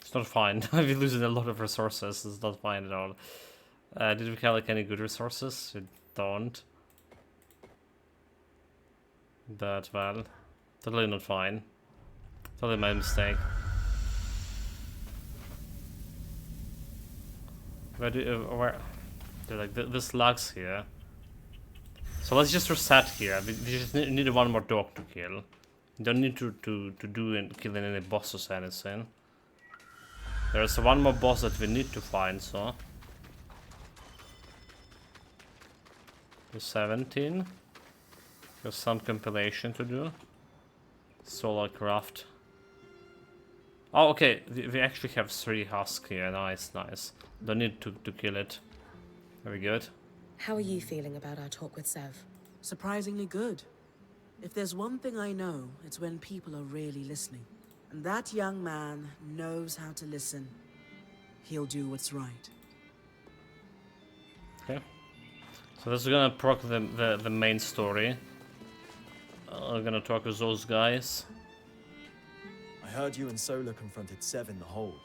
It's not fine. We're losing a lot of resources. It's not fine at all. Did we collect any good resources? We don't. But, well, totally not fine. Totally my mistake. Where where? They're like, this lags here. So let's just reset here. We just need one more dog to kill. Don't need to do and kill any bosses or anything. There's one more boss that we need to find, so. The 17. There's some compilation to do. Solar craft. Oh, okay. We actually have 3 husks here. Nice, nice. Don't need to kill it. Very good. How are you feeling about our talk with Sev? Surprisingly good. If there's one thing I know, it's when people are really listening. And that young man knows how to listen. He'll do what's right. Okay. So this is gonna proc the main story. I'm gonna talk with those guys. I heard you and Solar confronted Sev in the hold.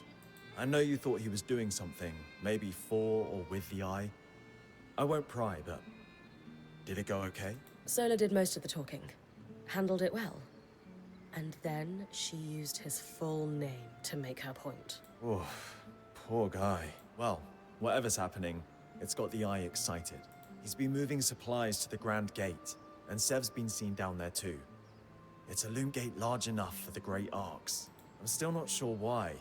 I know you thought he was doing something, maybe for or with the Eye. I won't pry, but did it go okay? Sola did most of the talking. Handled it well. And then she used his full name to make her point. Oof, poor guy. Well, whatever's happening, it's got the Eye excited. He's been moving supplies to the Grand Gate, and Sev's been seen down there too. It's a loom gate large enough for the Great Arcs. I'm still not sure why.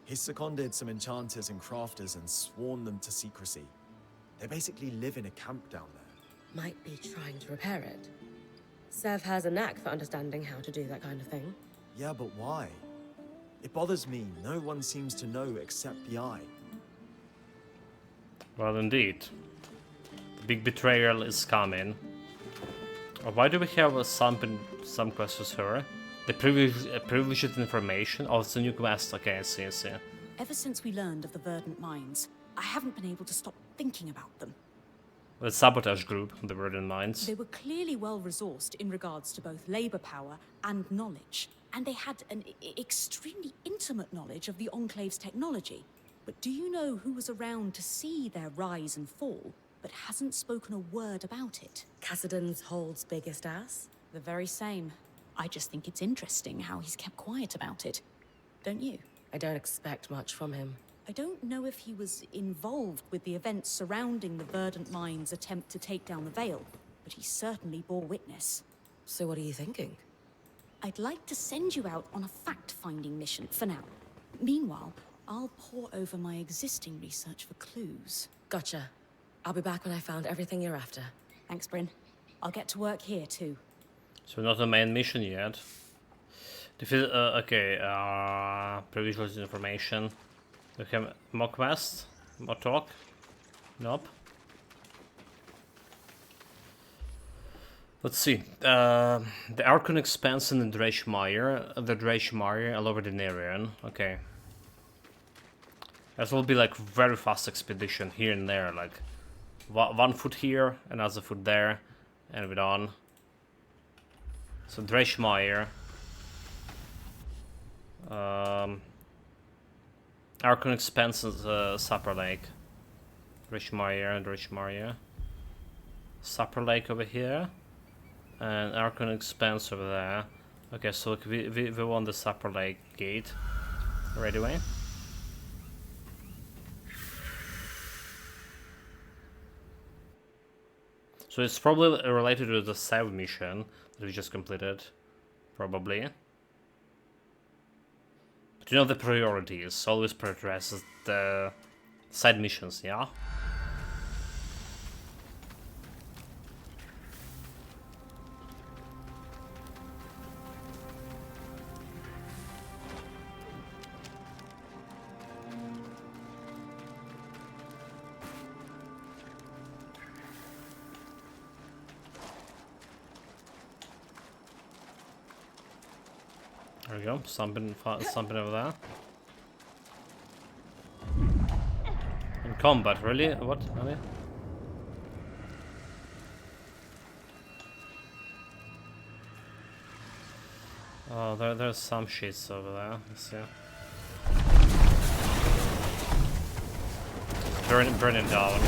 He's seconded some enchanters and crafters and sworn them to secrecy. They basically live in a camp down there. Might be trying to repair it. Sev has a knack for understanding how to do that kind of thing. Yeah, but why? It bothers me no one seems to know except the Eye. Well, indeed. The big betrayal is coming. Why do we have some quests with her? The privileged information? Oh, it's a new quest. Okay, I see. Ever since we learned of the Verdant Mines, I haven't been able to stop thinking about them. The sabotage group, the Verdant Mines. They were clearly well resourced in regards to both labor power and knowledge, and they had an extremely intimate knowledge of the Enclave's technology. But do you know who was around to see their rise and fall, but hasn't spoken a word about it? Cassidon's Hold's biggest ass? The very same. I just think it's interesting how he's kept quiet about it. Don't you? I don't expect much from him. I don't know if he was involved with the events surrounding the Verdant Mines' attempt to take down the Veil, but he certainly bore witness. So what are you thinking? I'd like to send you out on a fact-finding mission for now. Meanwhile, I'll pore over my existing research for clues. Gotcha. I'll be back when I found everything you're after. Thanks, Bryn. I'll get to work here, too. So not a main mission yet. Privileged information. We have more quests? More talk? Nope. Let's see. The Archon expanse in the Dreichmire all over the Nerion. Okay. That will be like very fast expedition here and there, like one foot here, another foot there, and we're on. So Dreichmire. Archon expanse is Supper Lake. Dreichmire. Supper Lake over here. And Archon expanse over there. Okay, so look, we want the Supper Lake gate right away. So it's probably related to the Sev mission that we just completed. Probably. But you know the priorities. Always prioritize the side missions, yeah? There we go, something over there. In combat, really? What? Really? Oh, there's some shits over there. Let's see. Burning down.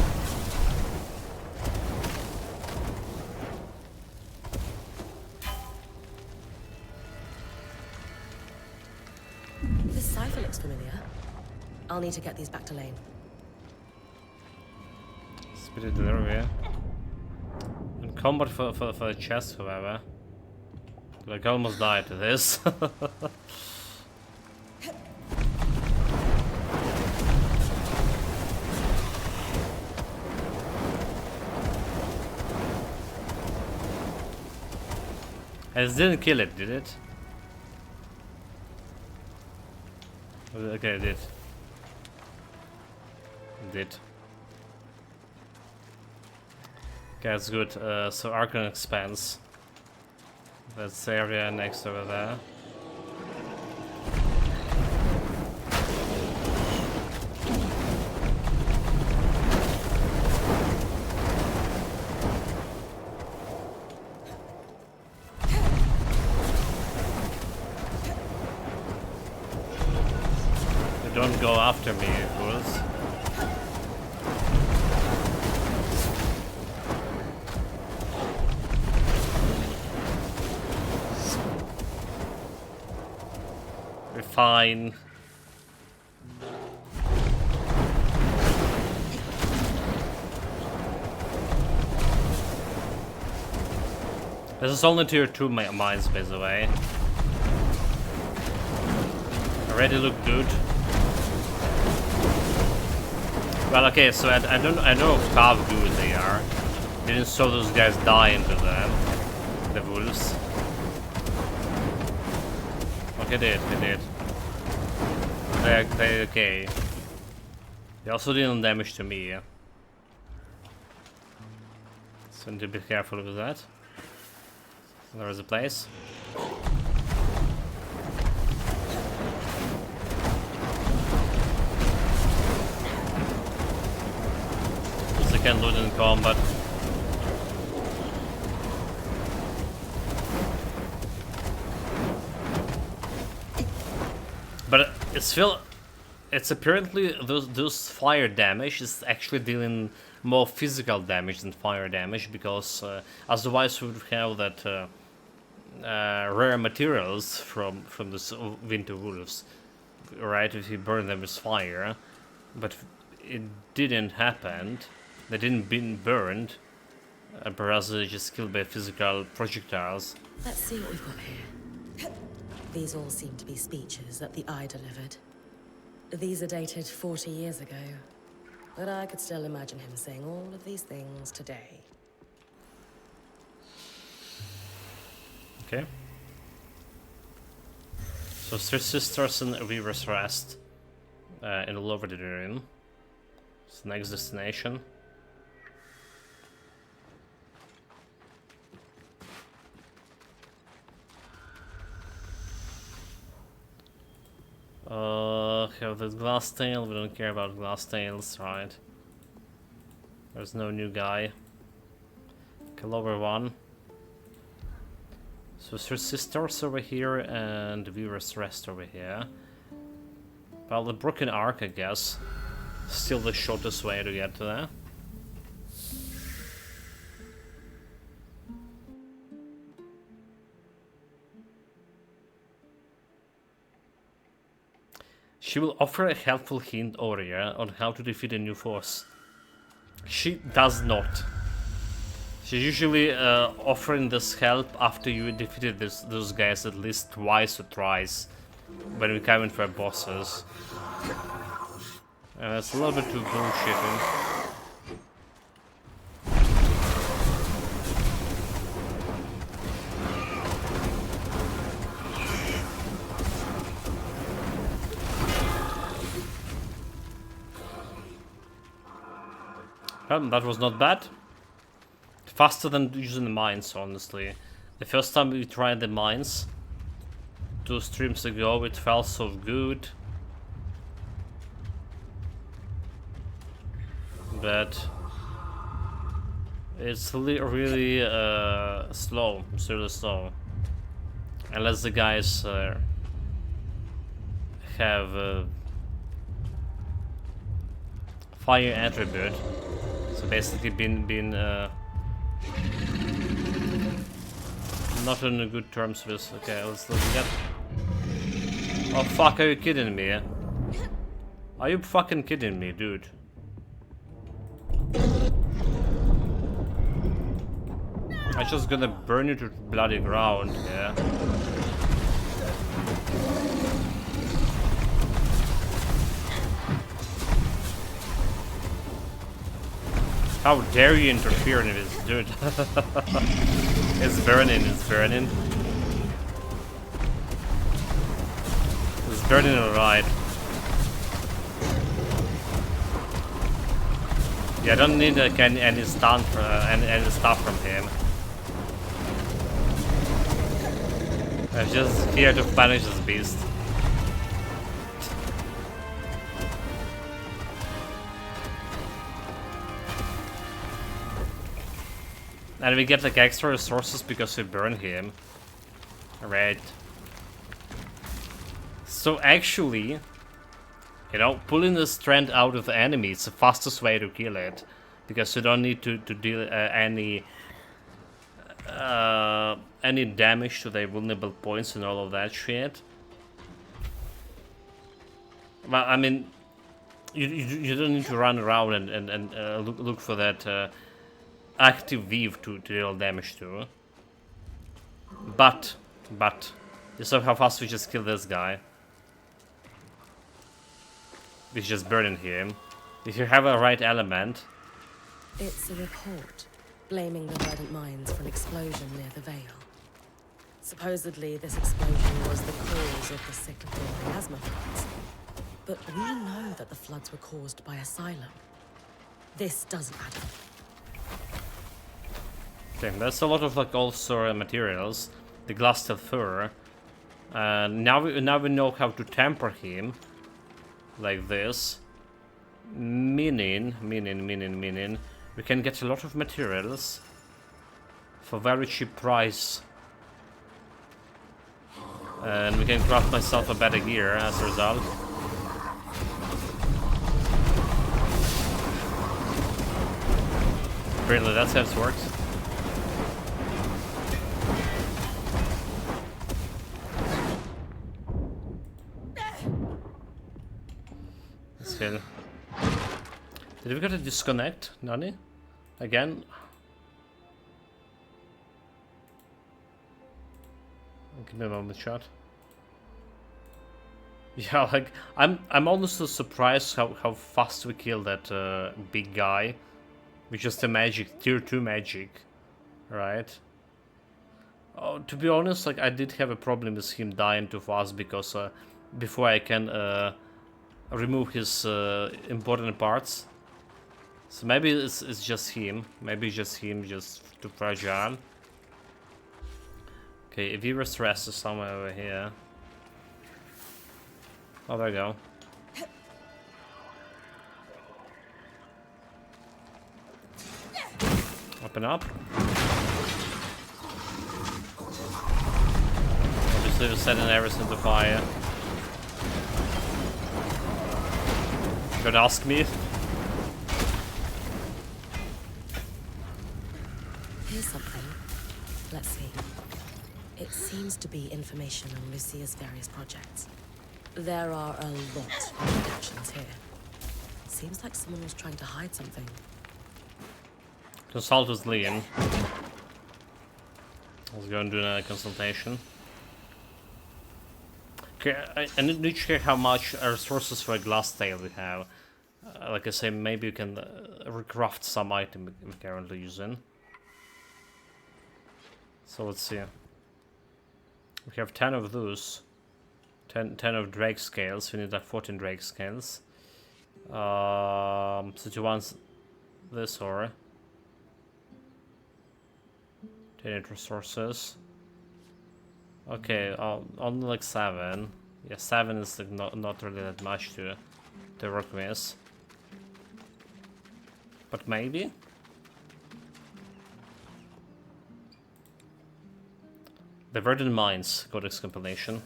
This cipher looks familiar. I'll need to get these back to Lane. Speed delivery. In combat for the chest, however. Like, I almost died to this. It didn't kill it, did it? Okay, it did. It did. Okay, that's good. So Archon expands. That's the area next over there. Don't go after me, fools. We're fine. This is only tier 2 mines, by the way. Already look good. Well, okay, so I know how good they are. Didn't saw those guys die into them, the wolves. Okay, they did. They okay. They also didn't damage to me. So need to be careful with that. There is a place. Can loot in combat. But it's apparently those fire damage is actually dealing more physical damage than fire damage, because otherwise we would have that rare materials from the winter wolves, right? If you burn them with fire, but it didn't happen. They didn't been burned, perhaps they just killed by physical projectiles. Let's see what we've got here. These all seem to be speeches that the Eye delivered. These are dated 40 years ago, but I could still imagine him saying all of these things today. Okay. So Three Sisters and Weaver's Rest in the Lower Delirium. It's the next destination. Have the glass tail. We don't care about glass tails, right? There's no new guy. Okay, lower one. So Three Sisters over here and Weaver's Rest over here. Well, the Broken Arc, I guess. Still the shortest way to get to there. She will offer a helpful hint over here on how to defeat a new force. She does not. She's usually offering this help after you defeated those guys at least twice or thrice when we come in for bosses. It's a little bit too bullshitting. That was not bad. Faster than using the mines, honestly. The first time we tried the mines 2 streams ago, it felt so good. But it's really slow. It's really slow. Unless the guys have fire attribute. So basically been not on good terms with. Okay, let's get. Oh fuck, are you kidding me? Are you fucking kidding me, dude? I'm just gonna burn you to bloody ground, yeah. How dare you interfere in this, dude? It's burning, it's burning. It's burning alright. Yeah, I don't need like, any stuff from him. I'm just here to punish this beast. And we get like extra resources because we burn him. Right. So actually, you know, pulling the strand out of the enemy is the fastest way to kill it. Because you don't need to deal any damage to their vulnerable points and all of that shit. Well, I mean, you don't need to run around and look for that active weave to deal damage to. But you saw how fast we just killed this guy. We just burning him. If you have a right element. It's a report blaming the verdant mines for an explosion near the Vale. Supposedly, this explosion was the cause of the cyclical miasma floods. But we know that the floods were caused by Asylum. This doesn't add up. Okay, that's a lot of like also materials. The glass fur. Now we know how to temper him. Like this. Meaning we can get a lot of materials for very cheap price. And we can craft myself a better gear as a result. Apparently that's how it works. Let's kill. Did we get a disconnect, Nani? Again? Give me a moment, chat. Yeah, like I'm honestly surprised how fast we killed that big guy with just a magic tier 2 magic, right? Oh, to be honest, like I did have a problem with him dying too fast because before I can remove his important parts. So maybe it's just him. Maybe it's just him, just too fragile. Okay, if he rest is somewhere over here. Oh, there you go. Open up. Obviously, we're setting everything to fire. Don't ask me. Here's something. Let's see. It seems to be information on Lucia's various projects. There are a lot of redactions here. Seems like someone was trying to hide something. Consult with Liam. Let's go and do a consultation. Okay, I need to check how much resources for a glass tail we have. Like I say, maybe we can recraft some item we're currently using. So let's see. We have 10 of those. 10 of drake scales. We need like 14 drake scales. So do you want this or 10 resources? Okay, only like 7. Yeah, 7 is like not really that much to work with. But maybe? The Verdant Mines Codex compilation.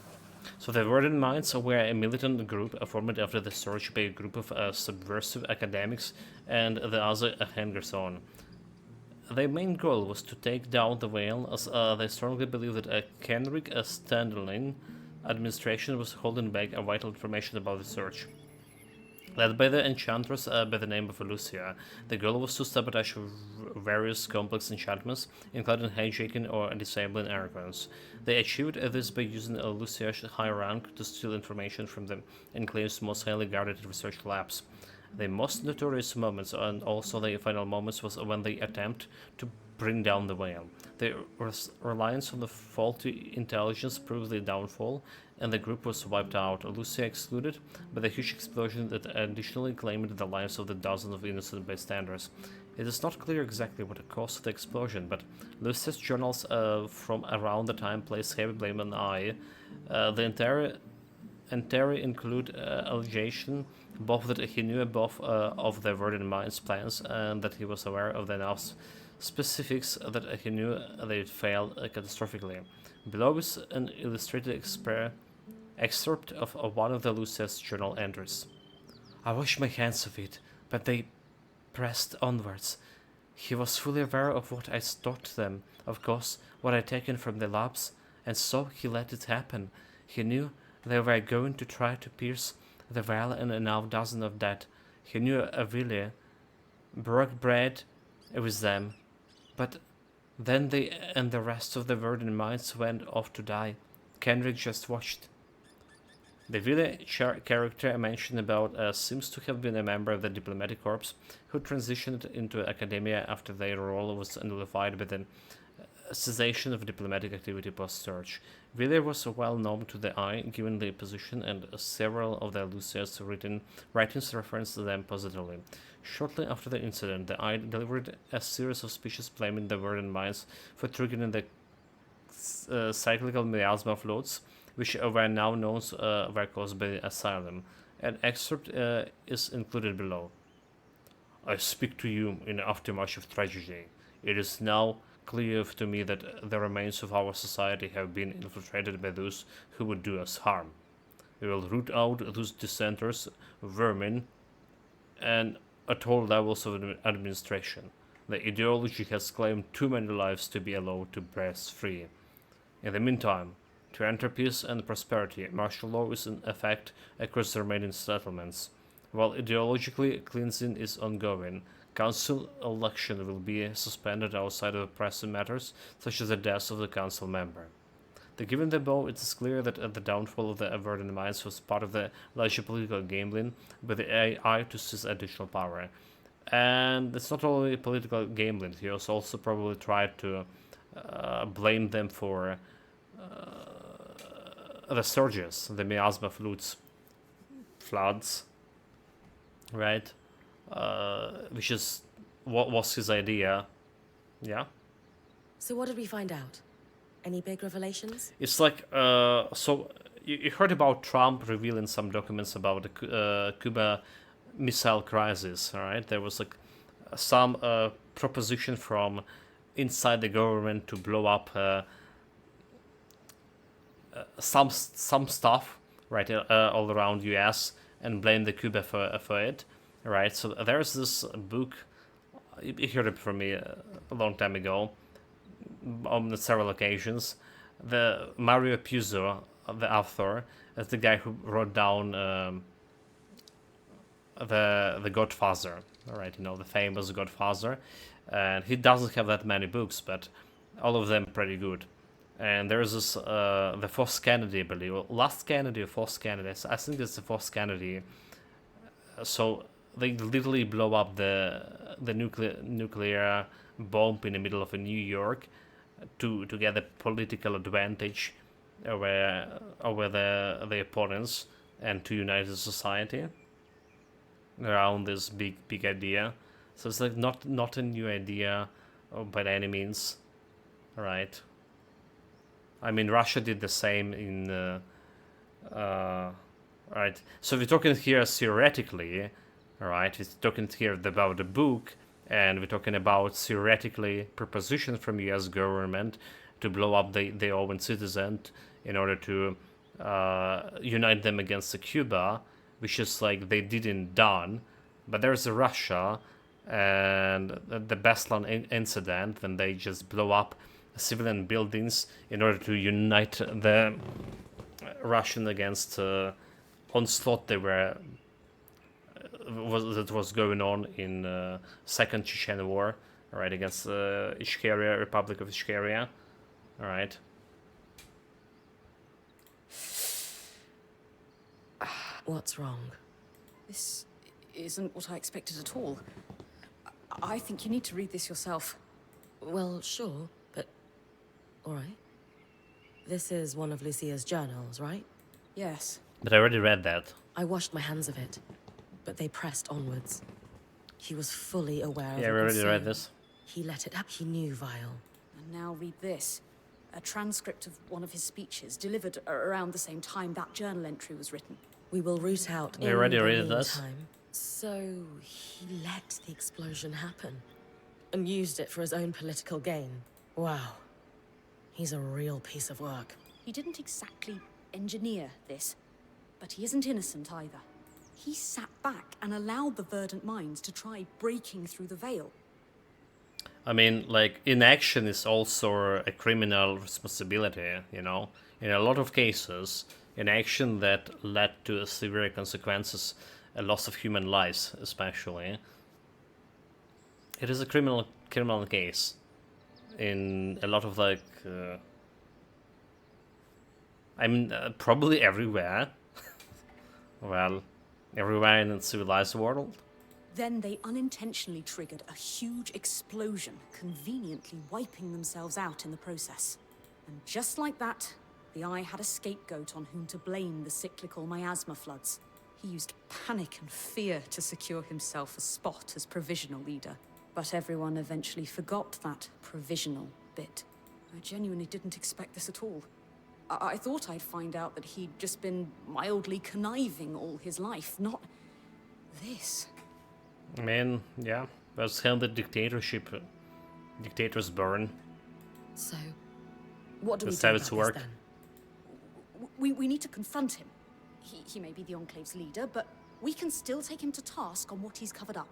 So the Verdant Mines were a militant group formed after the search by a group of subversive academics and the other hangers on. Their main goal was to take down the Vale, as they strongly believed that Kenric Standalone administration was holding back vital information about the search. Led by the enchantress by the name of Lucia, the goal was to sabotage various complex enchantments, including hijacking or disabling arrogance. They achieved this by using Lucia's high rank to steal information from the Enclave's most highly guarded research labs. The most notorious moments, and also the final moments, was when they attempt to bring down the whale. Their reliance on the faulty intelligence proved their downfall, and the group was wiped out, Lucia excluded, by the huge explosion that additionally claimed the lives of the dozens of innocent bystanders. It is not clear exactly what caused the explosion, but Lucia's journals from around the time place heavy blame on I. The entire include allegation both that he knew both of the Verdant Mind's plans and that he was aware of the enough specifics that he knew they'd fail catastrophically. Below is an illustrated excerpt of one of the Lucia's journal entries. I washed my hands of it, but they pressed onwards. He was fully aware of what I taught them, of course, what I'd taken from the labs, and so he let it happen. He knew they were going to try to pierce the veil, and now dozen of that. He knew Avilia broke bread with them, but then they and the rest of the Verdant Minds went off to die. Kendrick just watched. The village character I mentioned about seems to have been a member of the diplomatic corps who transitioned into academia after their role was nullified by the cessation of diplomatic activity post-search. Villiers was well known to the eye, given the position, and several of the Lucia's writings referenced them positively. Shortly after the incident, the Eye delivered a series of speeches blaming the Verdant Minds for triggering the cyclical miasma floods, which were now known were caused by the Asylum. An excerpt is included below. I speak to you in the aftermath of tragedy. It is now clear to me that the remains of our society have been infiltrated by those who would do us harm. We will root out those dissenters, vermin, and at all levels of administration. The ideology has claimed too many lives to be allowed to breathe free. In the meantime, to enter peace and prosperity, martial law is in effect across the remaining settlements. While ideologically cleansing is ongoing, council election will be suspended outside of pressing matters, such as the death of the council member. Given the above, it is clear that the downfall of the Verdant Minds was part of the larger political gambling by the AI to seize additional power. And it's not only political gambling, he was also probably tried to blame them for the surges, the miasma floods, right? Which is what was his idea, yeah? So what did we find out? Any big revelations? It's like, so you heard about Trump revealing some documents about the Cuba Missile Crisis, right? There was like some proposition from inside the government to blow up some stuff, right, all around US and blame the Cuba for it, right? So there's this book, you heard it from me a long time ago, on several occasions. The Mario Puzo, the author, is the guy who wrote down the Godfather, right? You know, the famous Godfather, and he doesn't have that many books, but all of them pretty good. And there's this the Fourth Kennedy, I believe, Last Kennedy or Fourth Kennedy. I think it's the Fourth Kennedy. So they literally blow up the nuclear bomb in the middle of New York to get a political advantage over the opponents and to unite the society around this big idea. So it's like not a new idea by any means, right? I mean, Russia did the same in right. So we're talking here theoretically, right? We're talking here about the book, and we're talking about theoretically propositions from U.S. government to blow up their own citizens in order to unite them against Cuba, which is like they didn't done. But there's Russia and the Beslan incident when they just blow up civilian buildings in order to unite the Russian against onslaught they were that was going on in Second Chechen War, all right, against Ishkaria, Republic of Ishkaria, all right. What's wrong? This isn't what I expected at all. I think you need to read this yourself. Well, sure, but... Alright. This is one of Lucia's journals, right? Yes. But I already read that. I washed my hands of it, but they pressed onwards. He was fully aware of it. Yeah, I already read this. He let it up. He knew Vile. And now read this. A transcript of one of his speeches, delivered around the same time that journal entry was written. We will root out You already in the read this? meantime. So he let the explosion happen and used it for his own political gain. Wow. He's a real piece of work. He didn't exactly engineer this, but he isn't innocent either. He sat back and allowed the Verdant Minds to try breaking through the veil. I mean, like, inaction is also a criminal responsibility, you know? In a lot of cases, inaction that led to severe consequences, a loss of human lives especially, it is a criminal case. In a lot of, like, I mean, probably everywhere. Well, everywhere in a civilized world. Then they unintentionally triggered a huge explosion, conveniently wiping themselves out in the process. And just like that, the Eye had a scapegoat on whom to blame the cyclical miasma floods. He used panic and fear to secure himself a spot as provisional leader. But everyone eventually forgot that provisional bit. I genuinely didn't expect this at all. I thought I'd find out that he'd just been mildly conniving all his life, not this. I mean, yeah, that's how the dictators burn. So, what do we That's do how about it's this work. then? We need to confront him. He may be the Enclave's leader, but we can still take him to task on what he's covered up.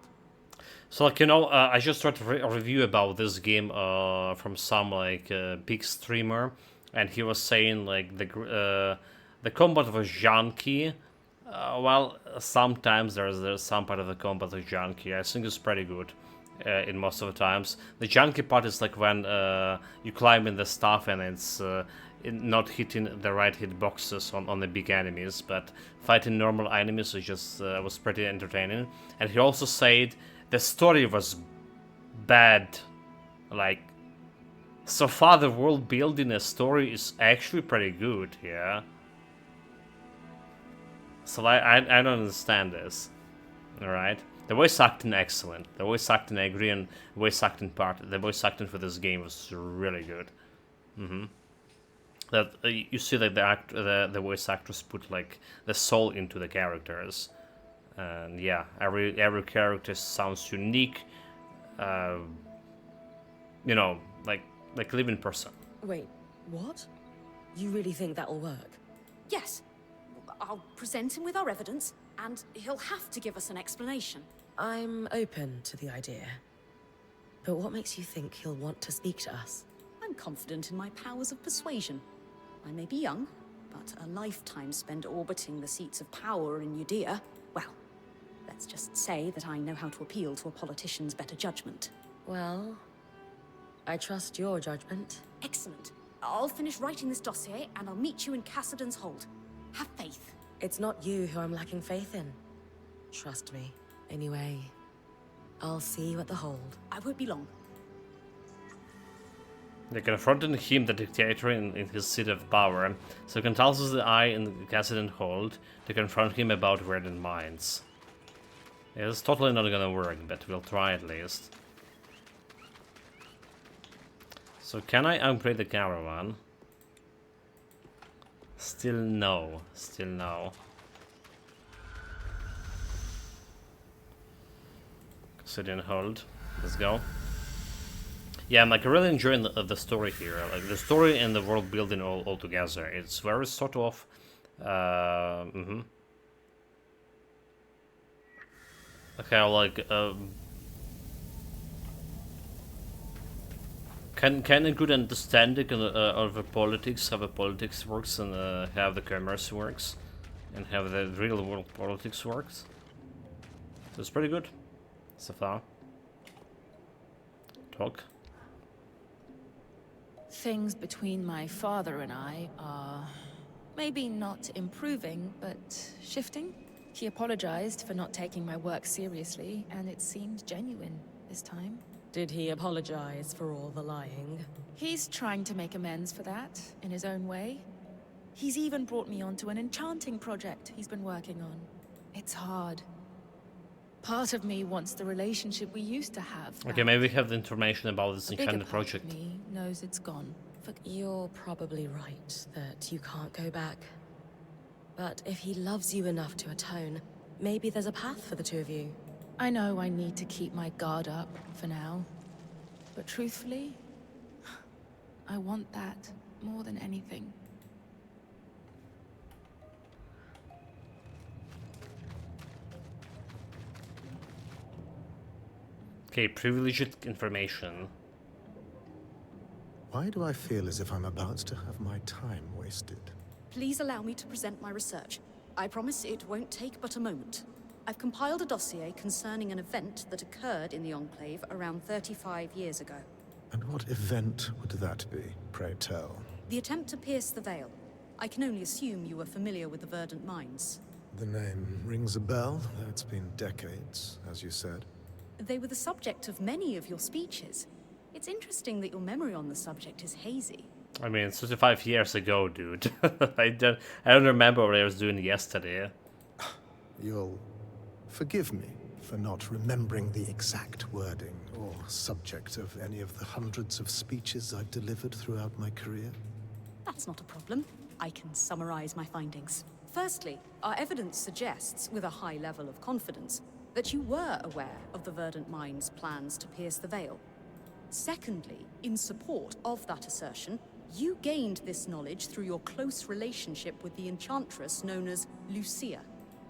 So, like, you know, I just read a review about this game from some, like, big streamer, and he was saying, like, the combat was janky. Well, sometimes there's some part of the combat is janky. I think it's pretty good in most of the times. The janky part is like when you climb in the stuff and it's not hitting the right hitboxes on the big enemies, but fighting normal enemies is just was pretty entertaining. And he also said the story was bad. Like, so far the world building a story is actually pretty good, yeah. So I don't understand this. Alright. The voice acting excellent. The voice acting I agree, and the voice acting for this game was really good. That you see that the voice actors put like the soul into the characters. And yeah, every character sounds unique. You know, like living person. Wait, what? You really think that'll work? Yes. I'll present him with our evidence, and he'll have to give us an explanation. I'm open to the idea. But what makes you think he'll want to speak to us? I'm confident in my powers of persuasion. I may be young, but a lifetime spent orbiting the seats of power in Judea, well, let's just say that I know how to appeal to a politician's better judgment. Well, I trust your judgment. Excellent. I'll finish writing this dossier, and I'll meet you in Cassidon's Hold. Have faith. It's not you who I'm lacking faith in. Trust me. Anyway, I'll see you at the Hold. I won't be long. They confronted him, the dictator, in his seat of power, so consults the Eye in the Cassidon Hold to confront him about Verdant Minds. Yeah, it's totally not gonna work, but we'll try at least. So can I upgrade the caravan? Still no. Still no. Cassidon Hold. Let's go. Yeah, I'm like really enjoying the story here. Like the story and the world building all together. It's very sort of. Okay, like. Can a good understanding of the politics, how the politics works, and how the commerce works, and how the real world politics works? That's pretty good so far. Talk. Things between my father and I are maybe not improving, but shifting. He apologized for not taking my work seriously, and it seemed genuine this time. Did he apologize for all the lying? He's trying to make amends for that, in his own way. He's even brought me onto an enchanting project he's been working on. It's hard. Part of me wants the relationship we used to have. Okay, maybe we have the information about this enchanted project. Part of me knows it's gone. You're probably right that you can't go back. But if he loves you enough to atone, maybe there's a path for the two of you. I know I need to keep my guard up for now. But truthfully, I want that more than anything. Okay, privileged information. Why do I feel as if I'm about to have my time wasted? Please allow me to present my research. I promise it won't take but a moment. I've compiled a dossier concerning an event that occurred in the Enclave around 35 years ago. And what event would that be, pray tell? The attempt to pierce the veil. I can only assume you were familiar with the Verdant Mines. The name rings a bell, though it's been decades, as you said. They were the subject of many of your speeches. It's interesting that your memory on the subject is hazy. I mean, 35 years ago, dude. I don't remember what I was doing yesterday. You'll forgive me for not remembering the exact wording or subject of any of the hundreds of speeches I've delivered throughout my career. That's not a problem. I can summarize my findings. Firstly, our evidence suggests, with a high level of confidence, that you were aware of the Verdant Mines' plans to pierce the veil. Secondly, in support of that assertion, you gained this knowledge through your close relationship with the enchantress known as Lucia.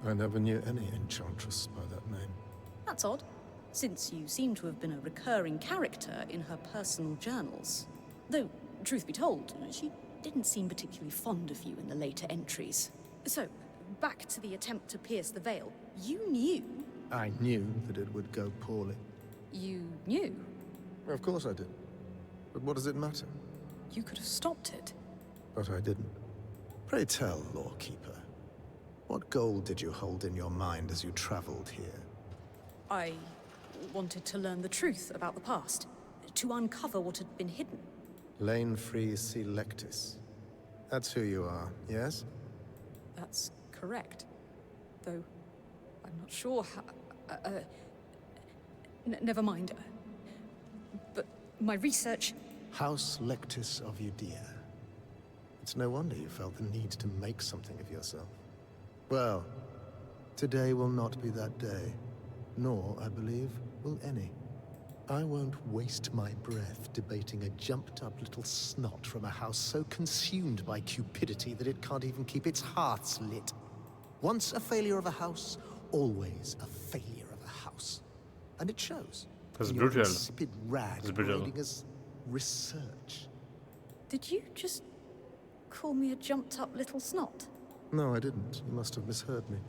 I never knew any enchantress by that name. That's odd, since you seem to have been a recurring character in her personal journals. Though, truth be told, she didn't seem particularly fond of you in the later entries. So, back to the attempt to pierce the veil. You knew... I knew that it would go poorly. You knew? Of course I did. But what does it matter? You could have stopped it. But I didn't. Pray tell, Lawkeeper, what goal did you hold in your mind as you traveled here? I wanted to learn the truth about the past, to uncover what had been hidden. Lane Free Selectus. That's who you are, yes? That's correct. Though, I'm not sure how... never mind. But my research... House Lectus of Judea. It's no wonder you felt the need to make something of yourself. Well, today will not be that day. Nor, I believe, will any. I won't waste my breath debating a jumped-up little snot from a house so consumed by cupidity that it can't even keep its hearts lit. Once a failure of a house, always a failure of a house. And it shows. That's in your brutal. insipid rag That's brutal. parading as research. Did you just call me a jumped-up little snot? No, I didn't. You must have misheard me.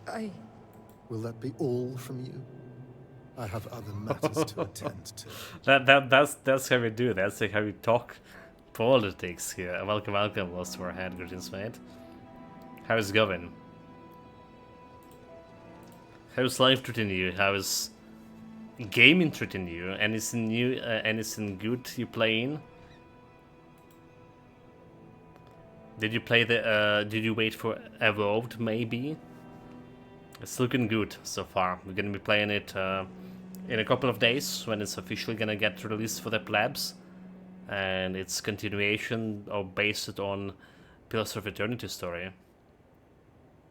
I... Will that be all from you? I have other matters to attend to. That's how we do. That's like how we talk politics here. Welcome, Lost to our head, greetings, mate. How's it going? How's life treating you? How's gaming treating you? Anything new? Anything good you playing? Did you play the? Did you wait for Evolved? Maybe. It's looking good so far. We're gonna be playing it in a couple of days when it's officially gonna get released for the plebs, and it's continuation or based on Pillars of Eternity story.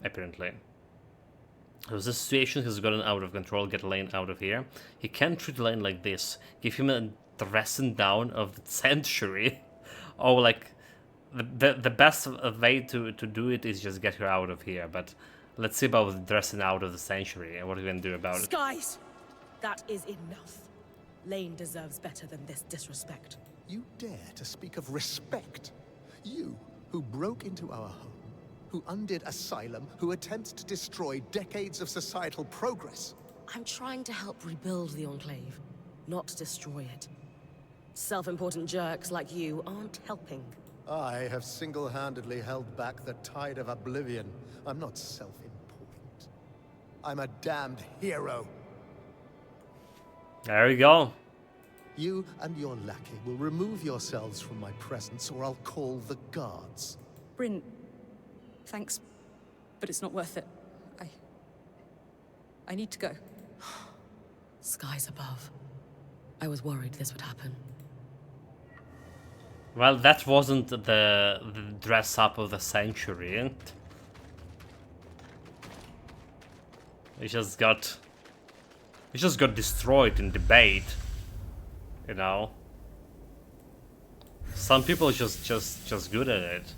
Apparently. So the situation has gotten out of control. Get Lane out of here. He can't treat Lane like this. Give him a dressing down of the century. Oh, like the best way to do it is just get her out of here. But let's see about the dressing out of the century and what are we gonna do about it. Skies! That is enough. Lane deserves better than this disrespect. You dare to speak of respect? You, who broke into our home, who undid Asylum, who attempts to destroy decades of societal progress. I'm trying to help rebuild the Enclave, not destroy it. Self-important jerks like you aren't helping. I have single-handedly held back the tide of oblivion. I'm not self-important. I'm a damned hero. There you go. You and your lackey will remove yourselves from my presence, or I'll call the guards. Bryn, thanks, but it's not worth it. I need to go. Skies above. I was worried this would happen. Well, that wasn't the dress up of the century. It just got destroyed in debate, you know. Some people are just good at it.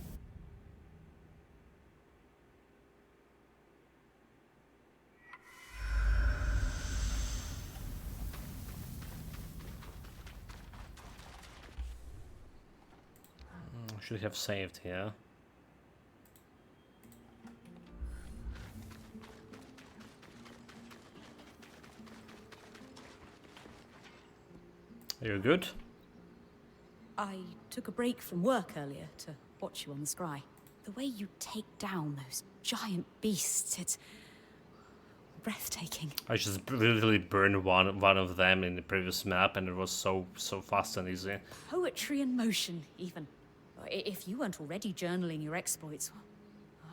Should have saved here. You're good? I took a break from work earlier to watch you on the scry. The way you take down those giant beasts, it's breathtaking. I just literally burned one of them in the previous map, and it was so fast and easy. Poetry in motion, even. If you weren't already journaling your exploits,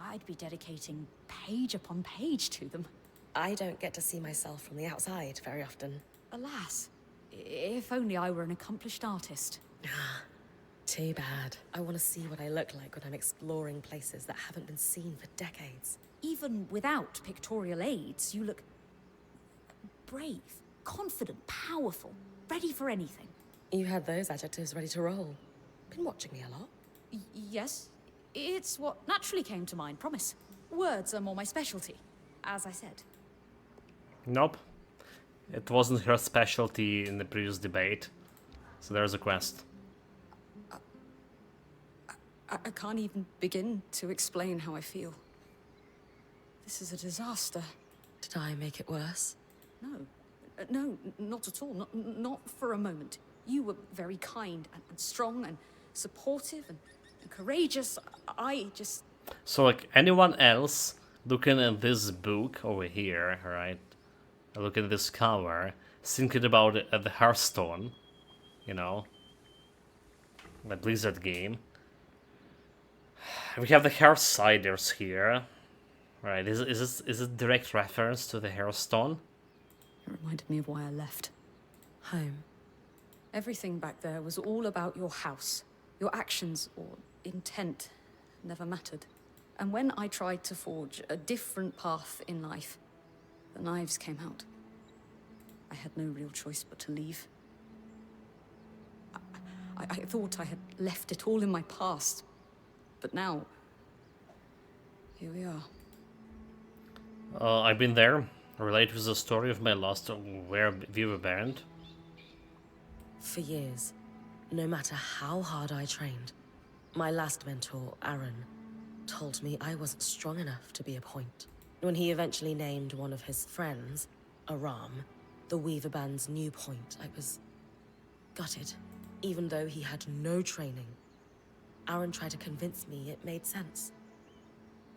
I'd be dedicating page upon page to them. I don't get to see myself from the outside very often. Alas, if only I were an accomplished artist. Too bad. I want to see what I look like when I'm exploring places that haven't been seen for decades. Even without pictorial aids, you look brave, confident, powerful, ready for anything. You had those adjectives ready to roll. Been watching me a lot. Yes, it's what naturally came to mind, promise. Words are more my specialty, as I said. Nope. It wasn't her specialty in the previous debate. So there's a quest. I can't even begin to explain how I feel. This is a disaster. Did I make it worse? No. No, not at all. Not for a moment. You were very kind and strong and supportive and courageous. I just... So, like, anyone else looking at this book over here, right? Looking at this cover, thinking about the Hearthstone, you know, the Blizzard game. We have the Hearthsiders here, right? Is it direct reference to the Hearthstone? It reminded me of why I left. Home. Everything back there was all about your house. Your actions or intent never mattered. And when I tried to forge a different path in life, the knives came out. I had no real choice but to leave. I thought I had left it all in my past. But now, here we are. I've been there. Relate with the story of my lost viewer band. For years, no matter how hard I trained, my last mentor, Aaron, told me I wasn't strong enough to be a point. When he eventually named one of his friends, Aram, the Weaver Band's new point, I was gutted. Even though he had no training, Aaron tried to convince me it made sense.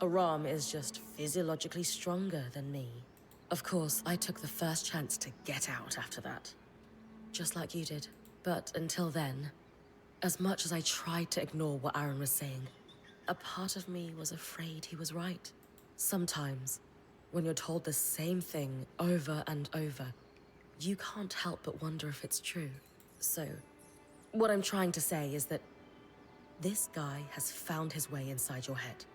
Aram is just physiologically stronger than me. Of course, I took the first chance to get out after that. Just like you did. But until then, as much as I tried to ignore what Aaron was saying, a part of me was afraid he was right. Sometimes, when you're told the same thing over and over, you can't help but wonder if it's true. So, what I'm trying to say is that this guy has found his way inside your head.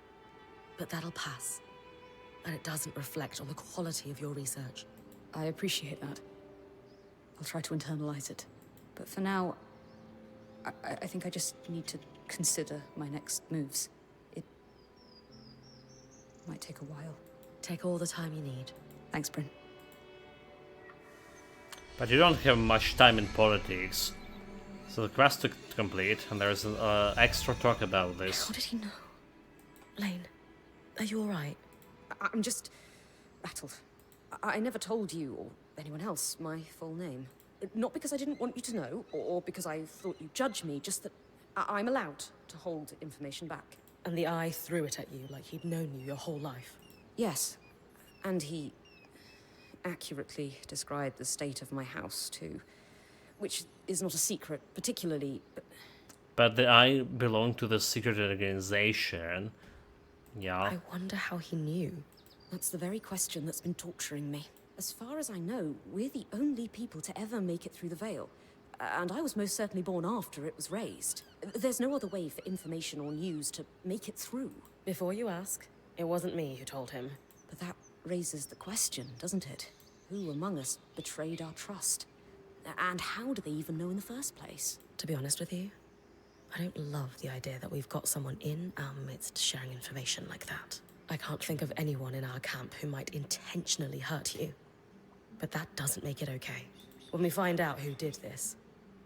But that'll pass. And it doesn't reflect on the quality of your research. I appreciate that. I'll try to internalize it. But for now, I think I just need to consider my next moves. It might take a while. Take all the time you need. Thanks, Bryn. But you don't have much time in politics. So the quest to complete, and there's an extra talk about this. How did he know? Lane, Are you alright? I'm just rattled. I never told you or anyone else my full name. Not because I didn't want you to know, or because I thought you'd judge me, just that I'm allowed to hold information back. And the Eye threw it at you like he'd known you your whole life. Yes. And he accurately described the state of my house, too. Which is not a secret, particularly, But the Eye belonged to the secret organization. Yeah. I wonder how he knew. That's the very question that's been torturing me. As far as I know, we're the only people to ever make it through the Veil. And I was most certainly born after it was raised. There's no other way for information or news to make it through. Before you ask, it wasn't me who told him. But that raises the question, doesn't it? Who among us betrayed our trust? And how do they even know in the first place? To be honest with you, I don't love the idea that we've got someone in our midst sharing information like that. I can't think of anyone in our camp who might intentionally hurt you. But that doesn't make it okay. When we find out who did this,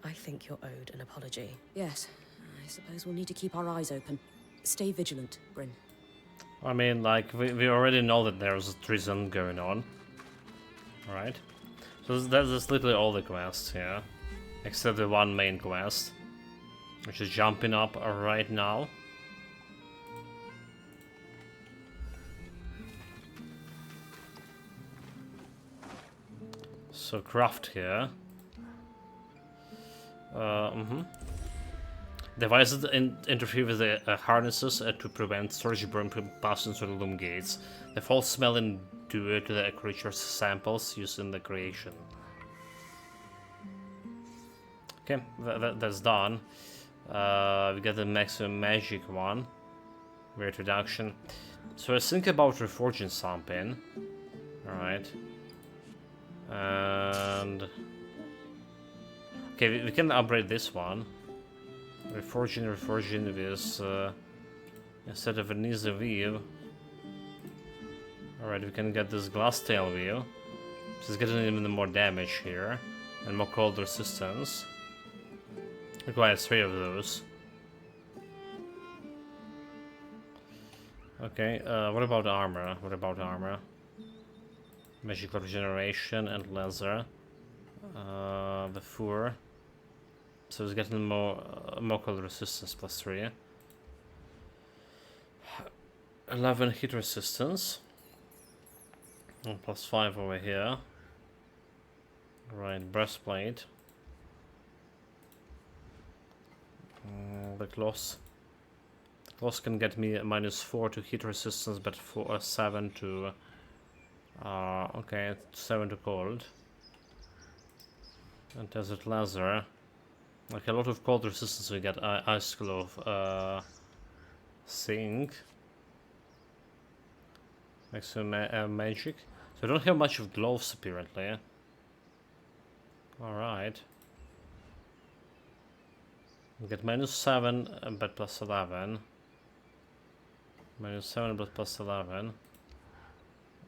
I think you're owed an apology. Yes, I suppose we'll need to keep our eyes open. Stay vigilant, Bryn. I mean, like, we already know that there's treason going on. Alright. So that's literally all the quests here. Except the one main quest. Which is jumping up right now. So craft here. Devices interfere with the harnesses to prevent storage burn from passing through the loom gates. The false smell and due to the creature's samples used in the creation. Okay, that's done. We got the maximum magic one. Weird reduction. So let's think about reforging something. Alright. And okay, we can upgrade this one. Reforging with instead of an easy weave. Alright, we can get this glass tail wheel. Just getting even more damage here and more cold resistance. Requires 3 of those. Okay, what about armor? Magical regeneration and laser. The fur. So it's getting more cold resistance plus 3. 11 hit resistance. And plus 5 over here. Right, breastplate. The claws. The claws can get me a -4 to hit resistance, but for 7 to okay, 7 to cold. And desert laser. Like a lot of cold resistance we get. Ice glove, sink. Maximum magic. So I don't have much of gloves apparently. Alright. We get -7 but plus 11. -7 but plus 11.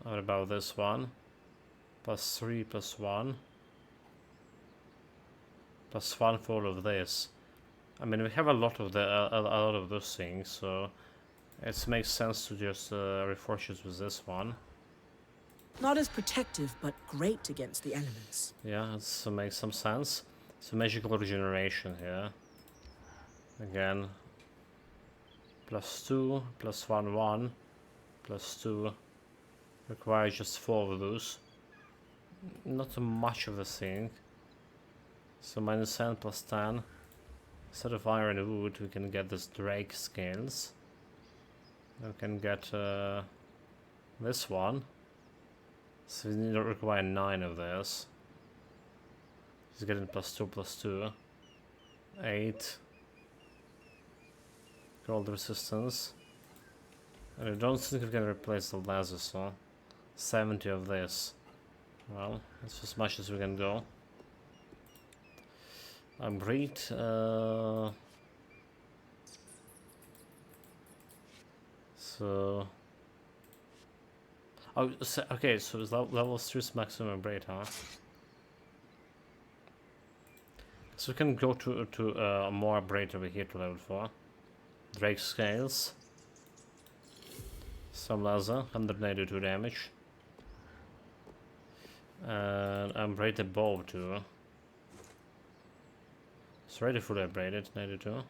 What about this one? +3 plus 1. +1 for all of this. I mean, we have a lot of a lot of those things, so it makes sense to just reforge it with this one. Not as protective, but great against the elements. Yeah, it makes some sense. So magical regeneration here. Again, +2, +1, 1, +2. Requires just 4 of those. Not much of a thing. So -10 plus 10. Instead of iron and wood, we can get this Drake scales. We can get this one. So we need to require 9 of this. He's getting +2, +2. 8. Cold resistance. And I don't think we can replace the laser, so 70 of this. Well, that's as much as we can go. Upgrade. So. Oh, so, okay. So it's level 3 maximum upgrade, huh? So we can go to more upgrade over here to level 4. Drake scales. Some laser, 192 damage. And I'm right above too. It's already fully upgraded, 92.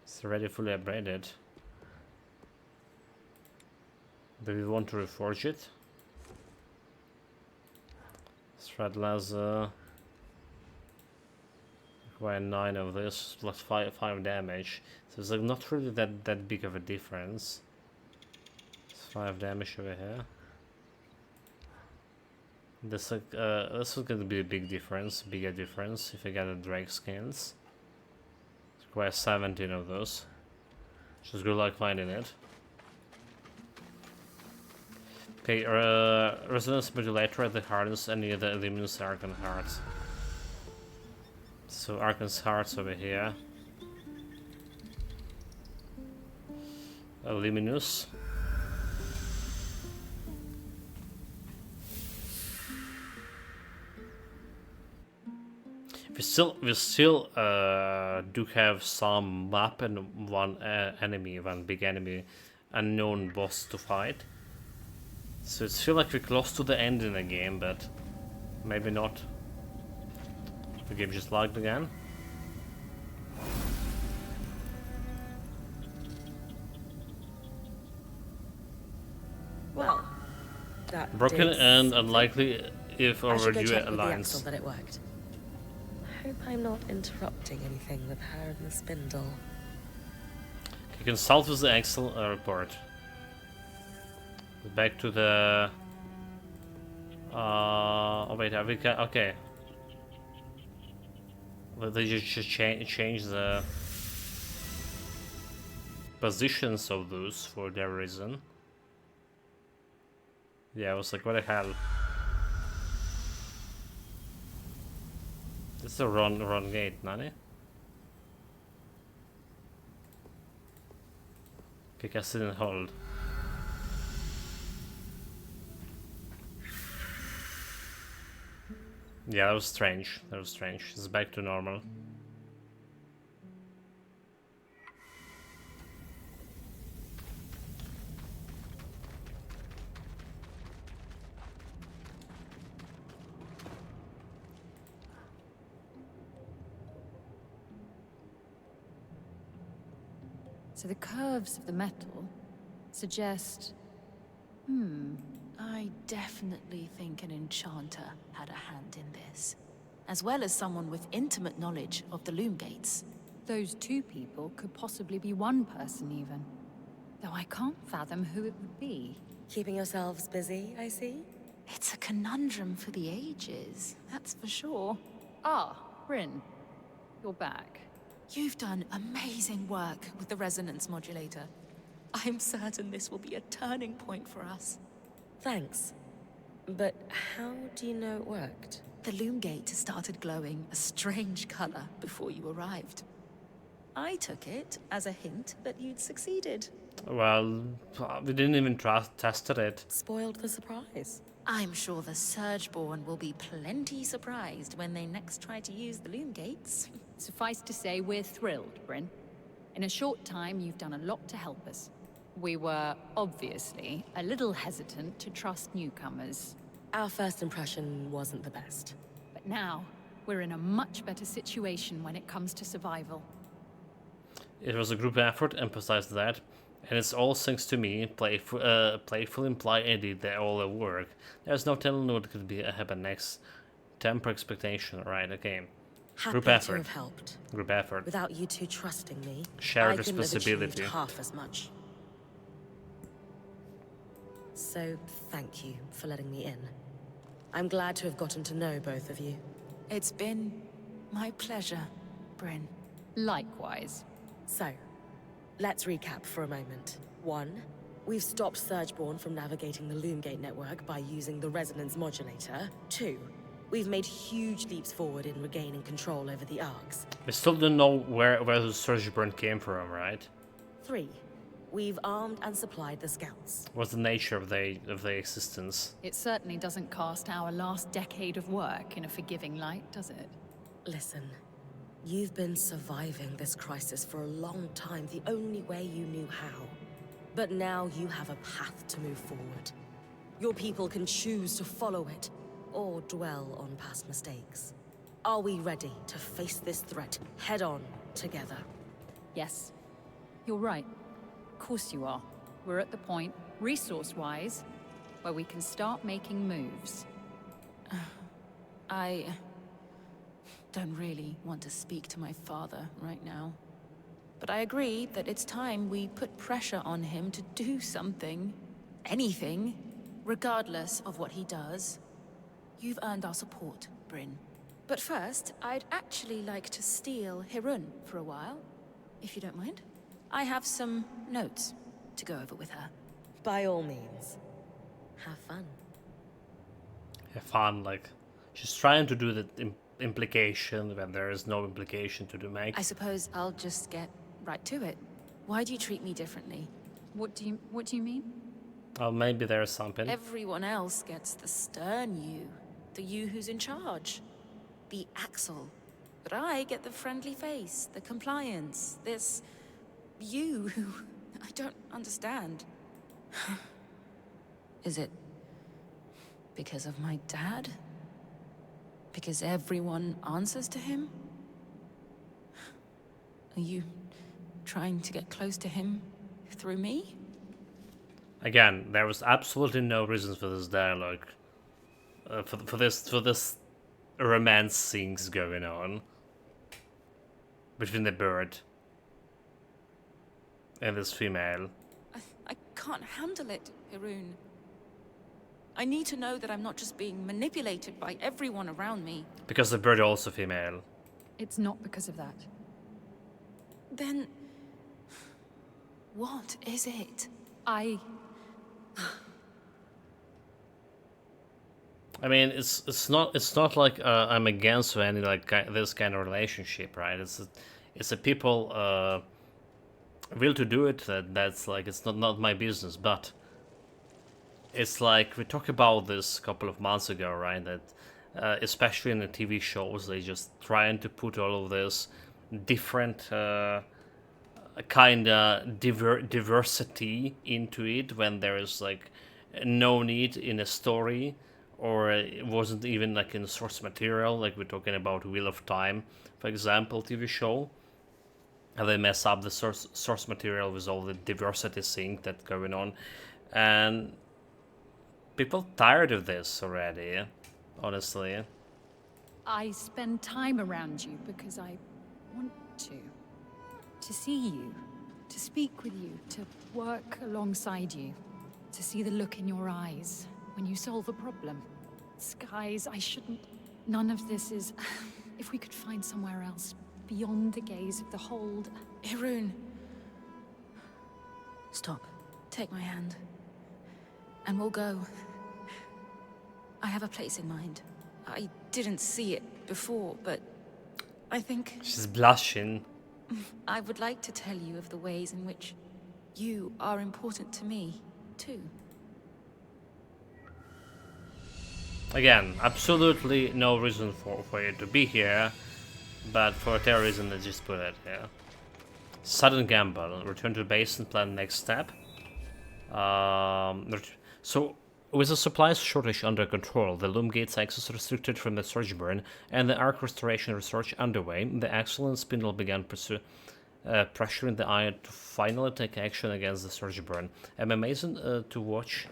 It's already fully upgraded. Do we want to reforge it? Thread laser. Require 9 of this, plus 5 damage. So it's like not really that big of a difference. It's 5 damage over here. This is gonna be a bigger difference if I get the Drake skins. It requires 17 of those. Just good luck finding it. Okay, resonance modulator at the hardest and near the luminous arcane hearts. So arcane's hearts over here. Luminous. We still do have some map and one big enemy, unknown boss to fight. So it feels like we're close to the end in the game, but maybe not. The game just lagged again. Well, that Broken did and something. unlikely if I should go overdue check with the alliance. Axel that it worked. I hope I'm not interrupting anything with her and the spindle. You can solve with the Excel report. Back to the. Oh wait, have we got okay? Well, they just change the positions of those for their reason. Yeah, I was like, what the hell? This is a wrong gate, Nani. Pick a sit and hold. Yeah, that was strange. That was strange. It's back to normal. So the curves of the metal suggest... I definitely think an enchanter had a hand in this, as well as someone with intimate knowledge of the loom gates. Those two people could possibly be one person even. Though I can't fathom who it would be. Keeping yourselves busy, I see? It's a conundrum for the ages, that's for sure. Ah, Bryn. You're back. You've done amazing work with the resonance modulator. I'm certain this will be a turning point for us. Thanks. But how do you know it worked? The loom gate started glowing a strange color before you arrived. I took it as a hint that you'd succeeded. Well, we didn't even tested it. Spoiled the surprise. I'm sure the Surgeborn will be plenty surprised when they next try to use the loom gates. Suffice to say, we're thrilled, Bryn. In a short time, you've done a lot to help us. We were, obviously, a little hesitant to trust newcomers. Our first impression wasn't the best. But now, we're in a much better situation when it comes to survival. It was a group effort, emphasize that. And it's all thanks to me, playful imply edit that all the work. There's no telling what could be happen next. Temper expectation, right, okay. Happy Group to effort. have helped. Group effort. Without you two trusting me, Shared I couldn't have responsibility. achieved half as much. So, thank you for letting me in. I'm glad to have gotten to know both of you. It's been my pleasure, Bryn. Likewise. So, let's recap for a moment. 1. We've stopped Surgeborn from navigating the Loomgate network by using the resonance modulator. 2. We've made huge leaps forward in regaining control over the Arcs. We still don't know where the surge burn came from, right? 3. We've armed and supplied the Scouts. What's the nature of their existence? It certainly doesn't cast our last decade of work in a forgiving light, does it? Listen, You've been surviving this crisis for a long time, the only way you knew how. But now you have a path to move forward. Your people can choose to follow it, or dwell on past mistakes. Are we ready to face this threat head-on together? Yes. You're right. Of course you are. We're at the point, resource-wise, where we can start making moves. I don't really want to speak to my father right now. But I agree that it's time we put pressure on him to do something. Anything. Regardless of what he does. You've earned our support, Bryn. But first, I'd actually like to steal Hirun for a while, if you don't mind. I have some notes to go over with her. By all means. Have fun. Have fun, like, she's trying to do the implication when there is no implication to make. I suppose I'll just get right to it. Why do you treat me differently? What do you mean? Oh, maybe there's something. Everyone else gets the stern you. The you who's in charge. The Axel. But I get the friendly face, the compliance, this you who I don't understand. Is it because of my dad? Because everyone answers to him? Are you trying to get close to him through me? Again, there was absolutely no reason for this dialogue. For this romance things going on between the bird and this female. I can't handle it, Hirun. I need to know that I'm not just being manipulated by everyone around me. Because the bird also female. It's not because of that. Then... what is it? I mean, it's not like I'm against any like this kind of relationship, right? It's a people will to do it. That's like it's not my business. But it's like we talked about this a couple of months ago, right? That especially in the TV shows, they just trying to put all of this different kind of diversity into it when there is like no need in a story. Or it wasn't even like in source material, like we're talking about Wheel of Time, for example, TV show. And they mess up the source material with all the diversity thing that's going on. And people tired of this already, honestly. I spend time around you because I want to see you, to speak with you, to work alongside you, to see the look in your eyes when you solve a problem. Skies, I shouldn't... None of this is... If we could find somewhere else, beyond the gaze of the hold... Hirun. Stop. Take my hand. And we'll go. I have a place in mind. I didn't see it before, but I think... She's blushing. I would like to tell you of the ways in which you are important to me, too. Again, absolutely no reason for you to be here, but for whatever reason they just put it here. Sudden gamble. Return to base and plan next step. So, with the supplies shortage under control, the Loom Gate's access restricted from the Surge Burn, and the Arc Restoration research underway, the Axel and Spindle began pressuring the Eye to finally take action against the Surge Burn. I'm amazed to watch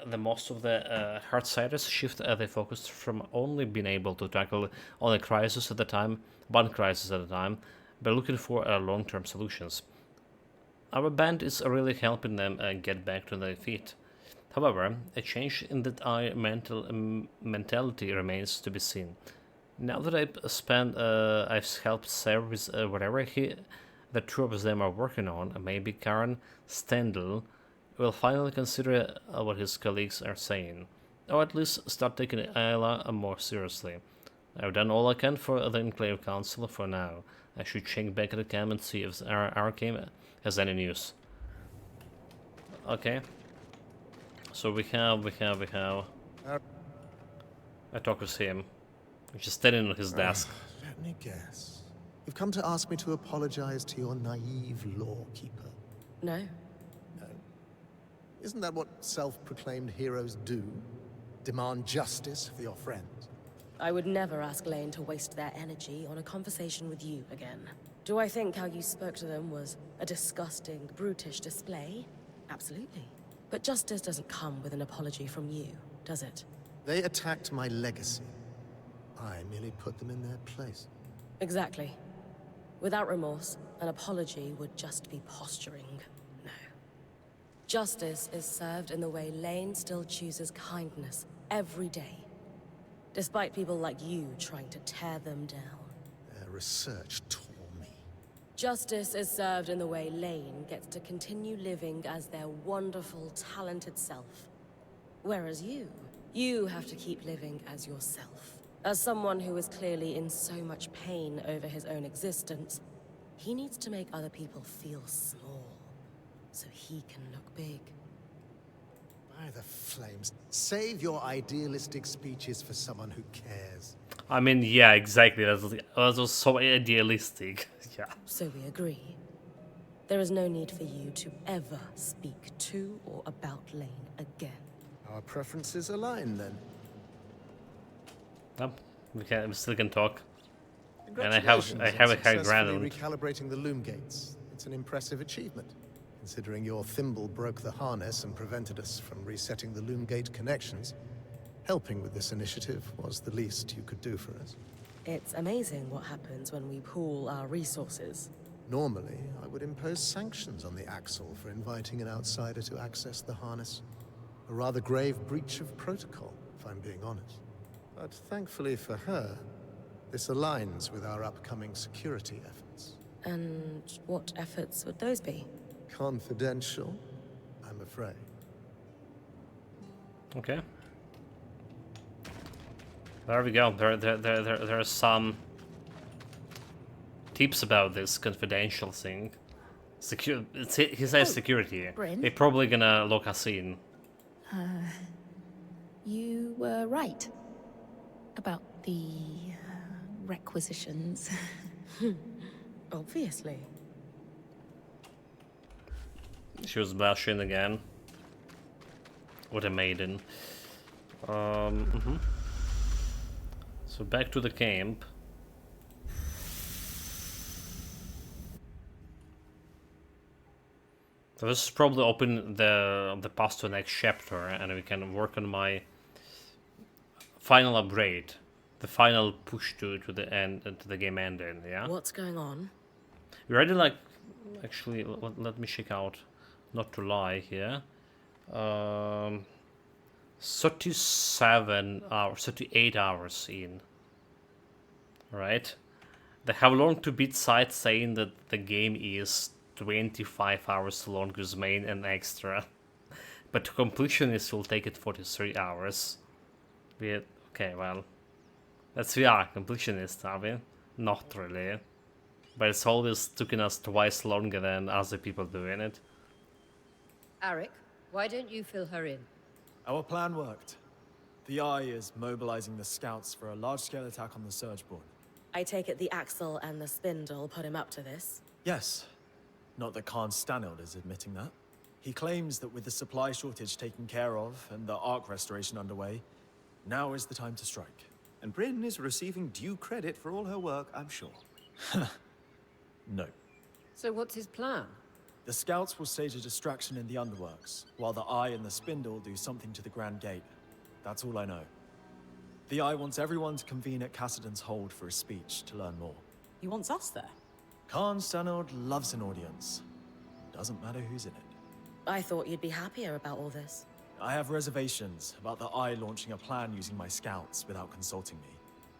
the most of the Heartsiders shift their focus from only being able to tackle only crisis at a time, one crisis at a time, but looking for long-term solutions. Our band is really helping them get back to their feet. However, a change in that Eye mentality remains to be seen. Now that I've helped Sarah with whatever the two of them are working on, maybe Karen Stendhal will finally consider what his colleagues are saying, or at least start taking Ayla more seriously. I've done all I can for the Enclave Council for now. I should check back at the camp and see if our Arcane has any news. Okay. So we have. I talk with him. He's just standing on his desk. Let me guess. You've come to ask me to apologize to your naive lawkeeper. No. No. Isn't that what self-proclaimed heroes do? Demand justice for your friends? I would never ask Lane to waste their energy on a conversation with you again. Do I think how you spoke to them was a disgusting, brutish display? Absolutely. But justice doesn't come with an apology from you, does it? They attacked my legacy. I merely put them in their place. Exactly. Without remorse, an apology would just be posturing. No. Justice is served in the way Lane still chooses kindness every day. Despite people like you trying to tear them down. Their research tore me. Justice is served in the way Lane gets to continue living as their wonderful, talented self. Whereas you have to keep living as yourself. As someone who is clearly in so much pain over his own existence, he needs to make other people feel small, so he can look big. By the flames. Save your idealistic speeches for someone who cares. I mean, yeah, exactly. That was so idealistic. Yeah. So we agree. There is no need for you to ever speak to or about Lane again. Our preferences align, then. We still can talk. And I Congratulations have on a high successfully ground. recalibrating the loom gates. It's an impressive achievement, considering your thimble broke the harness and prevented us from resetting the loom gate connections. Helping with this initiative was the least you could do for us. It's amazing what happens when we pool our resources. Normally, I would impose sanctions on the Axle for inviting an outsider to access the harness. A rather grave breach of protocol, if I'm being honest. But thankfully for her, this aligns with our upcoming security efforts. And what efforts would those be? Confidential, I'm afraid. Okay. There we go. There are some tips about this confidential thing. He says security. Bryn? They're probably gonna lock us in. You were right about the requisitions. Obviously. She was blushing again. What a maiden. So back to the camp. So this is probably open the path to the next chapter, and we can work on my final upgrade, the final push to the end, to the game ending. Yeah. What's going on? We already like, actually, let me check out, not to lie here. 37 hours, 38 hours in. Right? They have long to beat sites saying that the game is 25 hours long with main and extra. But to completionists will take it 43 hours. Okay, well. We are completionists, are we? Not really. But it's always taken us twice longer than other people doing it. Arik, why don't you fill her in? Our plan worked. The Eye is mobilizing the scouts for a large-scale attack on the Surgeborn. I take it the Axle and the Spindle put him up to this? Yes. Not that Khan Stanild is admitting that. He claims that with the supply shortage taken care of and the Ark restoration underway, now is the time to strike. And Bryn is receiving due credit for all her work, I'm sure. No. So what's his plan? The scouts will stage a distraction in the underworks, while the Eye and the Spindle do something to the Grand Gate. That's all I know. The Eye wants everyone to convene at Cassidon's Hold for a speech to learn more. He wants us there. Khan Stanild loves an audience. Doesn't matter who's in it. I thought you'd be happier about all this. I have reservations about the Eye launching a plan using my scouts without consulting me.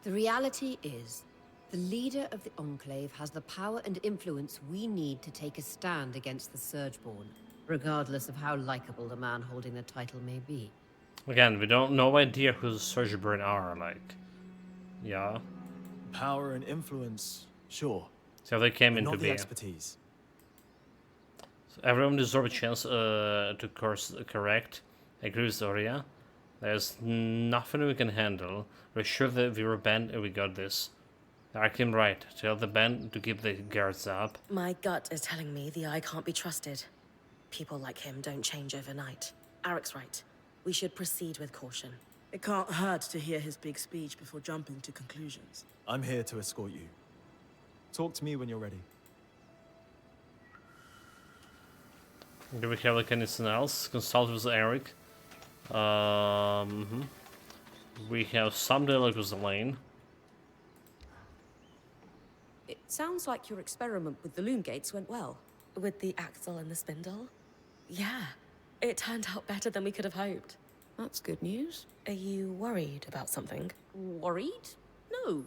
The reality is, the leader of the Enclave has the power and influence we need to take a stand against the Surgeborn, regardless of how likable the man holding the title may be. Again, we don't no idea who the Surgeborn are, like. Yeah. Power and influence, sure. So they came but into not the being. expertise. So everyone deserves a chance to course correct. I agree with Zoria. There's nothing we can handle. We're sure that we were banned and we got this. Arkin right. Tell the band to keep the guards up. My gut is telling me the Eye can't be trusted. People like him don't change overnight. Arek's right. We should proceed with caution. It can't hurt to hear his big speech before jumping to conclusions. I'm here to escort you. Talk to me when you're ready. Do we have like anything else? Consult with Eric. We have some dialogue with Elaine. It sounds like your experiment with the loom gates went well. With the axle and the spindle? Yeah. It turned out better than we could have hoped. That's good news. Are you worried about something? Worried? No.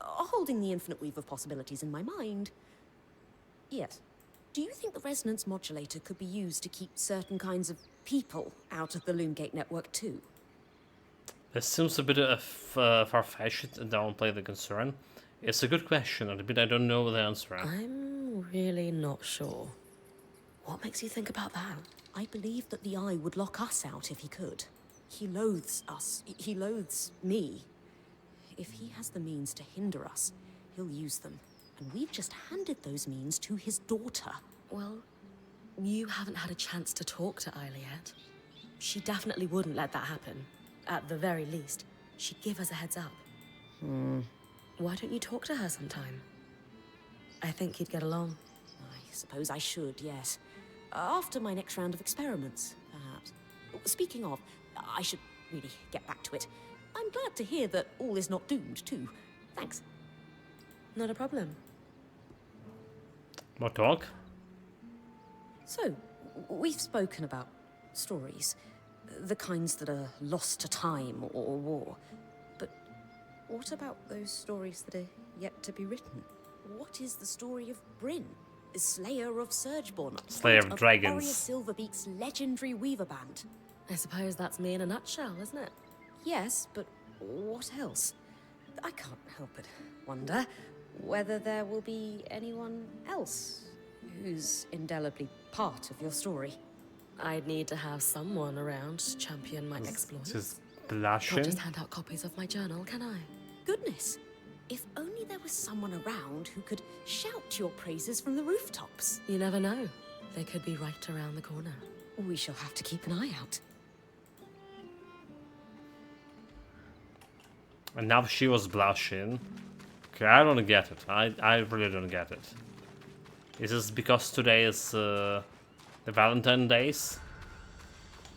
Holding the infinite weave of possibilities in my mind. Yes. Do you think the resonance modulator could be used to keep certain kinds of people out of the Loomgate network too? This seems a bit far-fetched and downplay the concern. It's a good question, and a bit I don't know the answer. I'm really not sure. What makes you think about that? I believe that the Eye would lock us out if he could. He loathes us. He loathes me. If he has the means to hinder us, he'll use them. And we've just handed those means to his daughter. Well, you haven't had a chance to talk to Isla yet. She definitely wouldn't let that happen. At the very least, she'd give us a heads up. Why don't you talk to her sometime? I think you'd get along. I suppose I should, yes. After my next round of experiments, perhaps. Speaking of, I should really get back to it. I'm glad to hear that all is not doomed, too. Thanks. Not a problem. More talk? So, we've spoken about stories. The kinds that are lost to time or war. But what about those stories that are yet to be written? What is the story of Bryn, the Slayer of Surgeborn? Slayer of Dragons. Warrior Silverbeak's legendary weaver band. I suppose that's me in a nutshell, isn't it? Yes, but what else? I can't help but wonder whether there will be anyone else who's indelibly part of your story. I'd need to have someone around to champion my exploits. This is blushing. Can't just hand out copies of my journal, can I? Goodness, if only there was someone around who could shout your praises from the rooftops. You never know. They could be right around the corner. We shall have to keep an eye out. And now she was blushing. Okay, I don't get it. I really don't get it. Is this because today is the Valentine days?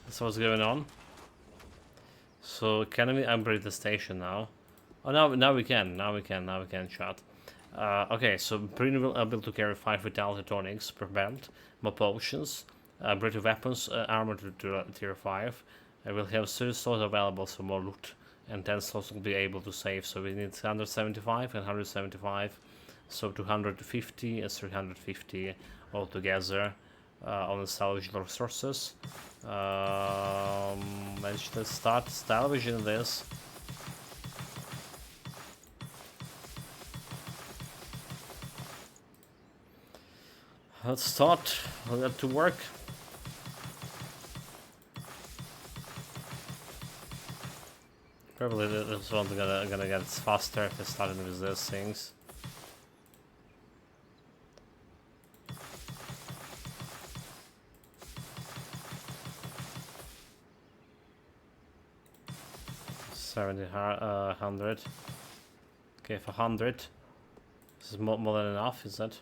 That's what's going on. So can we upgrade the station now? Oh, now we can. Now we can chat. Okay, so Bryn will be able to carry 5 vitality tonics per belt, more potions, British weapons, armor to tier 5. I will have 30 slots available for more loot, and 10 slots will be able to save. So we need 175 and 175, so 250 and 350 altogether on the salvageable resources. Let's start salvaging this. Let's start. We'll get to work. Probably this one's gonna get faster if I started with these things. $100. Okay, for 100. This is more than enough, is that?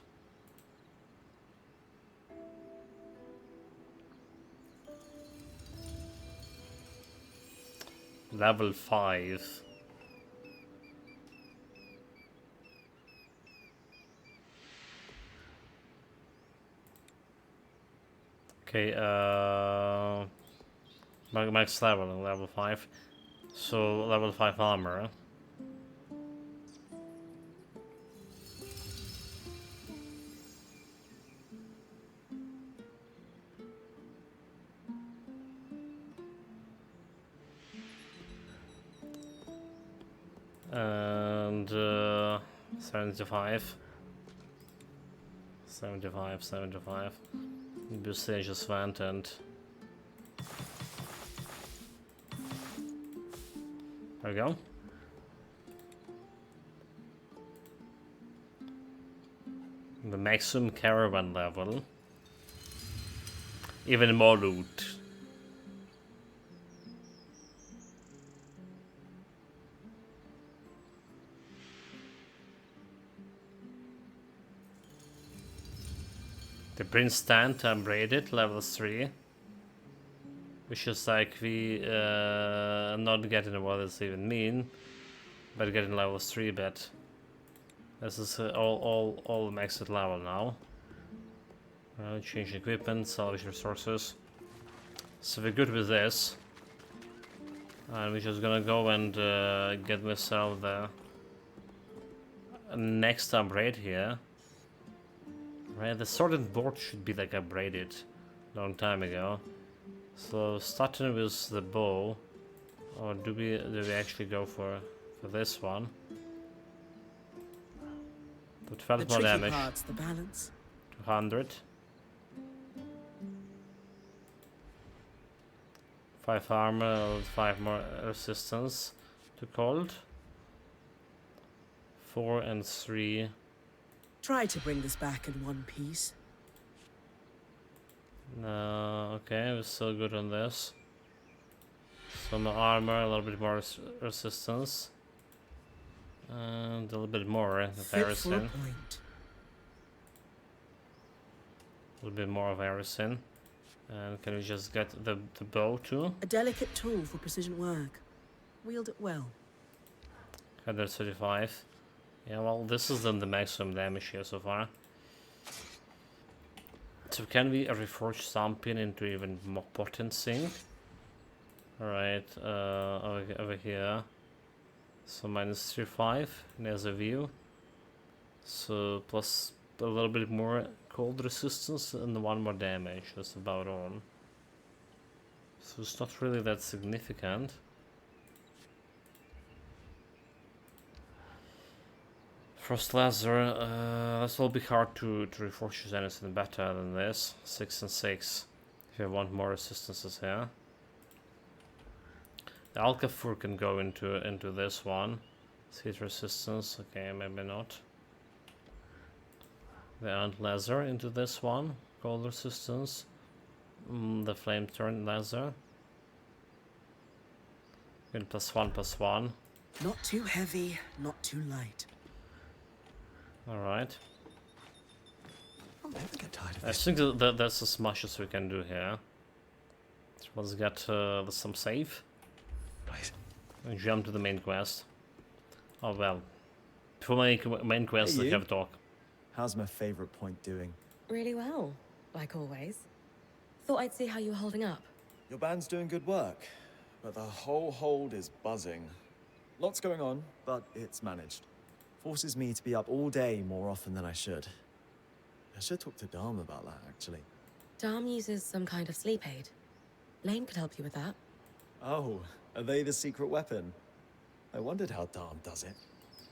Level 5. Okay, max level 5. So level 5 armor. And 75. Usage is went and there we go. maximum caravan level. Even more loot. The Prince stand upgraded, level 3. Which is like we not getting what does it even mean, but getting level 3 bet. This is all maxed level now. Change equipment, salvage resources. So we're good with this. And we're just gonna go and get myself the next upgrade here. Right, the sorted board should be like upgraded long time ago. So starting with the bow, or do we actually go for this one? The 12 more damage. Part's the balance. 200. 5 armor, 5 more resistance to cold. 4 and 3. Try to bring this back in one piece. No, okay, we're still good on this. Some armor, a little bit more resistance. And a little bit more of everything. A little bit more of everything. And can we just get the bow too? A delicate tool for precision work. Wield it well. 135. Yeah, well, this is then the maximum damage here so far. So can we reforge something into even more potency? Alright, over here. So minus 3.5, there's a view. So plus a little bit more cold resistance and 1 more damage, that's about all. So it's not really that significant. Frost Laser, this will be hard to reforge anything better than this. 6 and 6. If you want more resistances here. The Alcafur can go into this one. Heat resistance, okay, maybe not. The Ant Laser into this one. Cold resistance. The Flame Turn Laser. Good, +1/+1. Not too heavy, not too light. Alright. I'll never get tired of I think that's as much as we can do here. So let's get some save. Right. And jump to the main quest. Oh well. Before main quest, Hey, I have a talk. How's my favorite point doing? Really well, like always. Thought I'd see how you were holding up. Your band's doing good work, but the whole hold is buzzing. Lots going on, but it's managed. Forces me to be up all day more often than I should. I should talk to Dharm about that, actually. Dharm uses some kind of sleep aid. Lane could help you with that. Oh, are they the secret weapon? I wondered how Dharm does it.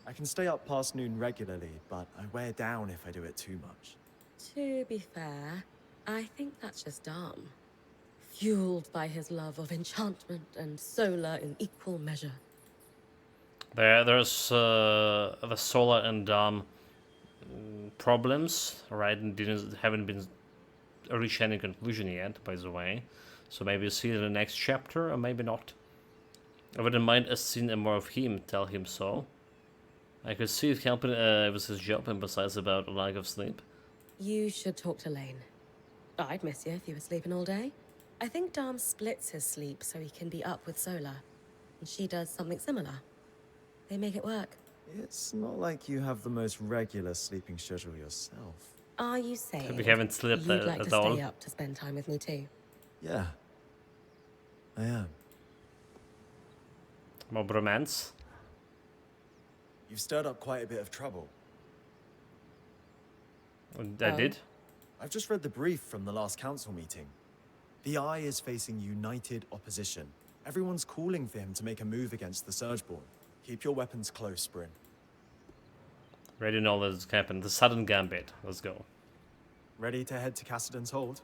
I can stay up past noon regularly, but I wear down if I do it too much. To be fair, I think that's just Dharm. Fueled by his love of enchantment and solar in equal measure. There's the Solar and problems, right? And haven't been reached any conclusion yet, by the way. So maybe see it in the next chapter, or maybe not. I wouldn't mind seeing more of him. Tell him so. I could see it helping with his job, and besides about a lack of sleep. You should talk to Lane. I'd miss you if you were sleeping all day. I think Dharm splits his sleep so he can be up with Solar, and she does something similar. They make it work. It's not like you have the most regular sleeping schedule yourself. Are you saying We haven't slept you'd like at to all. stay up to spend time with me too? Yeah, I am. More romance. You've stirred up quite a bit of trouble. I Oh. did. I've just read the brief from the last council meeting. The Eye is facing united opposition. Everyone's calling for him to make a move against the Surgeborn. Keep your weapons close, Bryn. Ready know that's happened. The sudden gambit. Let's go. Ready to head to Cassidon's Hold?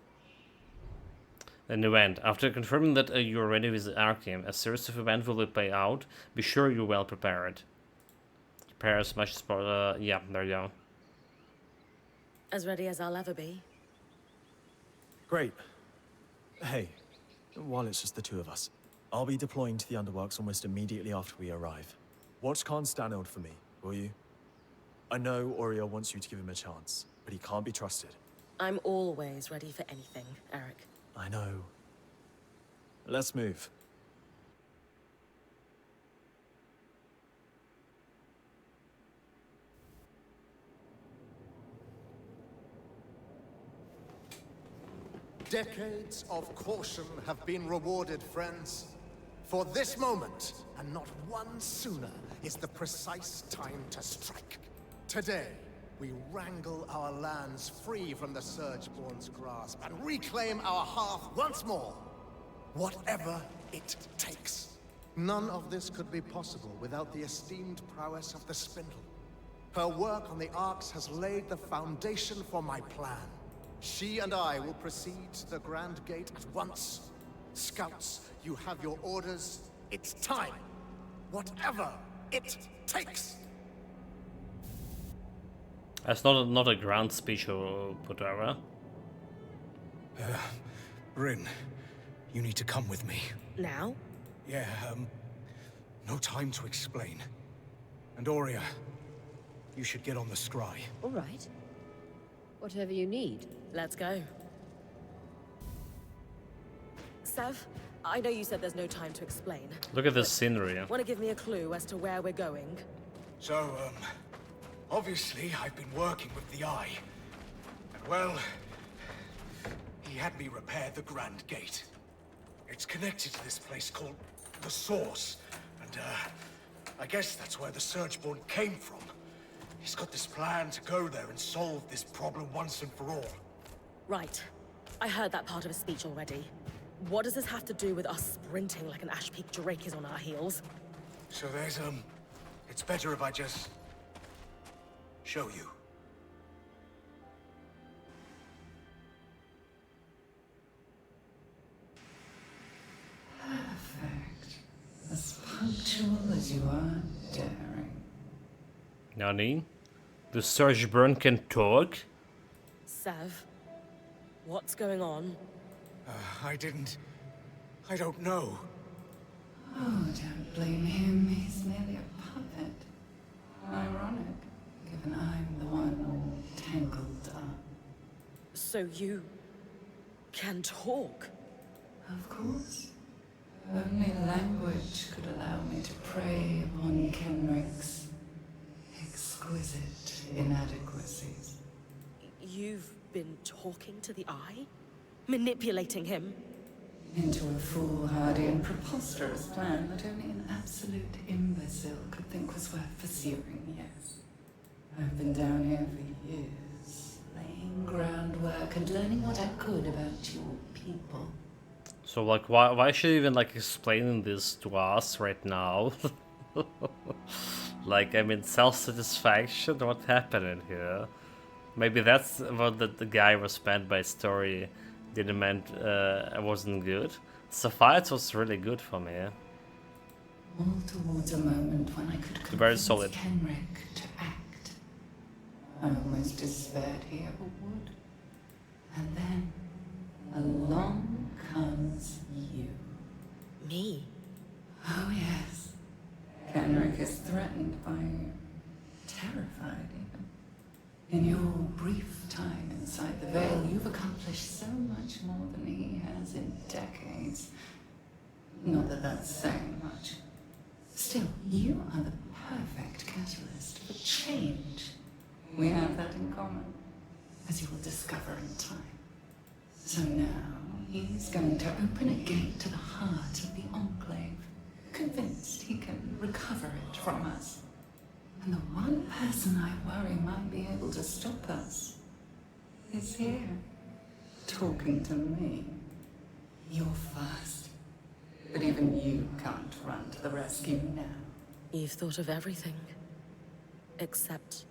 An event. After confirming that you're ready with Arkham, a series of events will play out. Be sure you're well prepared. Prepare as much as possible. Yeah, there you go. As ready as I'll ever be. Great. Hey, while it's just the two of us, I'll be deploying to the Underworks almost immediately after we arrive. Watch Khan Stanild for me, will you? I know Oriel wants you to give him a chance, but he can't be trusted. I'm always ready for anything, Eric. I know. Let's move. Decades of caution have been rewarded, friends. For this moment, and not one sooner, is the precise time to strike. Today, we wrangle our lands free from the Surgeborn's grasp and reclaim our hearth once more. Whatever it takes. None of this could be possible without the esteemed prowess of the Spindle. Her work on the Arks has laid the foundation for my plan. She and I will proceed to the Grand Gate at once. Scouts, you have your orders. It's time. Whatever it takes. That's not a grand speech or whatever. Rin, you need to come with me. Now? Yeah, no time to explain. And Aurea, you should get on the scry. All right. Whatever you need. Let's go. Sev, I know you said there's no time to explain. Look at this scenery. Want to give me a clue as to where we're going? So, obviously I've been working with the Eye. And well, he had me repair the Grand Gate. It's connected to this place called the Source. And, I guess that's where the Surgeborn came from. He's got this plan to go there and solve this problem once and for all. Right. I heard that part of his speech already. What does this have to do with us sprinting like an Ash Peak Drake is on our heels? So there's, it's better if I just show you. Perfect. As punctual as you are daring. Nani? The Surgeborn can talk? Sev, what's going on? I don't know. Oh, don't blame him. He's merely a puppet. Ironic, given I'm the one tangled up. So you can talk? Of course. Only language could allow me to prey upon Kenrick's exquisite inadequacies. You've been talking to the Eye? Manipulating him? Into a foolhardy and preposterous plan that only an absolute imbecile could think was worth pursuing, yes. I've been down here for years, laying groundwork and learning what I could about your people. So, like, why should you even, like, explaining this to us right now? Like, I mean, self-satisfaction? What happened here? Maybe that's what the guy was meant by story didn't meant wasn't good. The fight was really good for me. All towards a moment when I could Very convince solid. Kenrick to act. I almost despaired he ever would. And then, along comes you. Me? Oh yes. Kenrick is threatened by you. Terrified even. In your brief time inside the Veil, you've accomplished so much more than he has in decades. Not that that's saying much. Still, you are the perfect catalyst for change. We have that in common, as you will discover in time. So now, he's going to open a gate to the heart of the Enclave, convinced he can recover it from us. And the one person I worry might be able to stop us is here, talking to me. You're fast, but even you can't run to the rescue now. You've thought of everything. Except,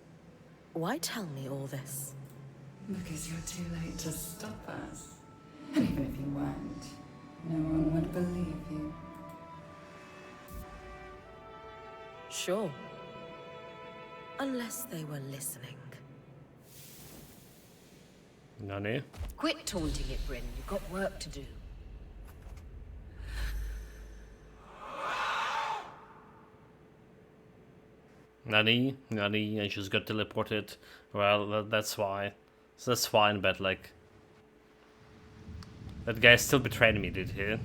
why tell me all this? Because you're too late to stop us. And even if you weren't, no one would believe you. Sure. Unless they were listening. Nani? Quit taunting it, Bryn. You've got work to do. Nani, I just got teleported. Well, that's why. So that's fine, but like... That guy still betrayed me, did he?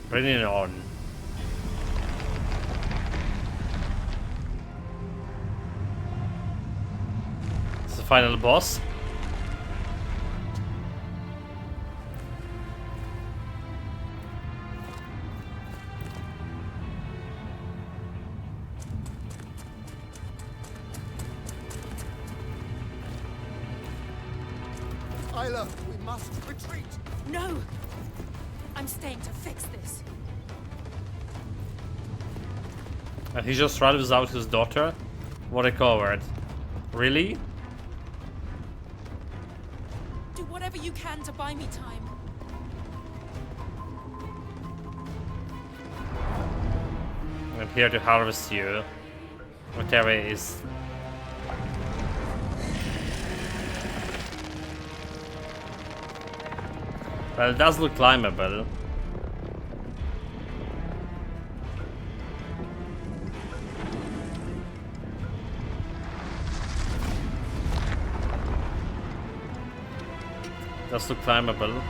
Bring it on. It's the final boss. Isla, we must retreat. No! I'm staying to fix this. And he just ran without his daughter? What a coward. Really? Do whatever you can to buy me time. I'm here to harvest you. Whatever it is. Well, it does look climbable. Does look climbable.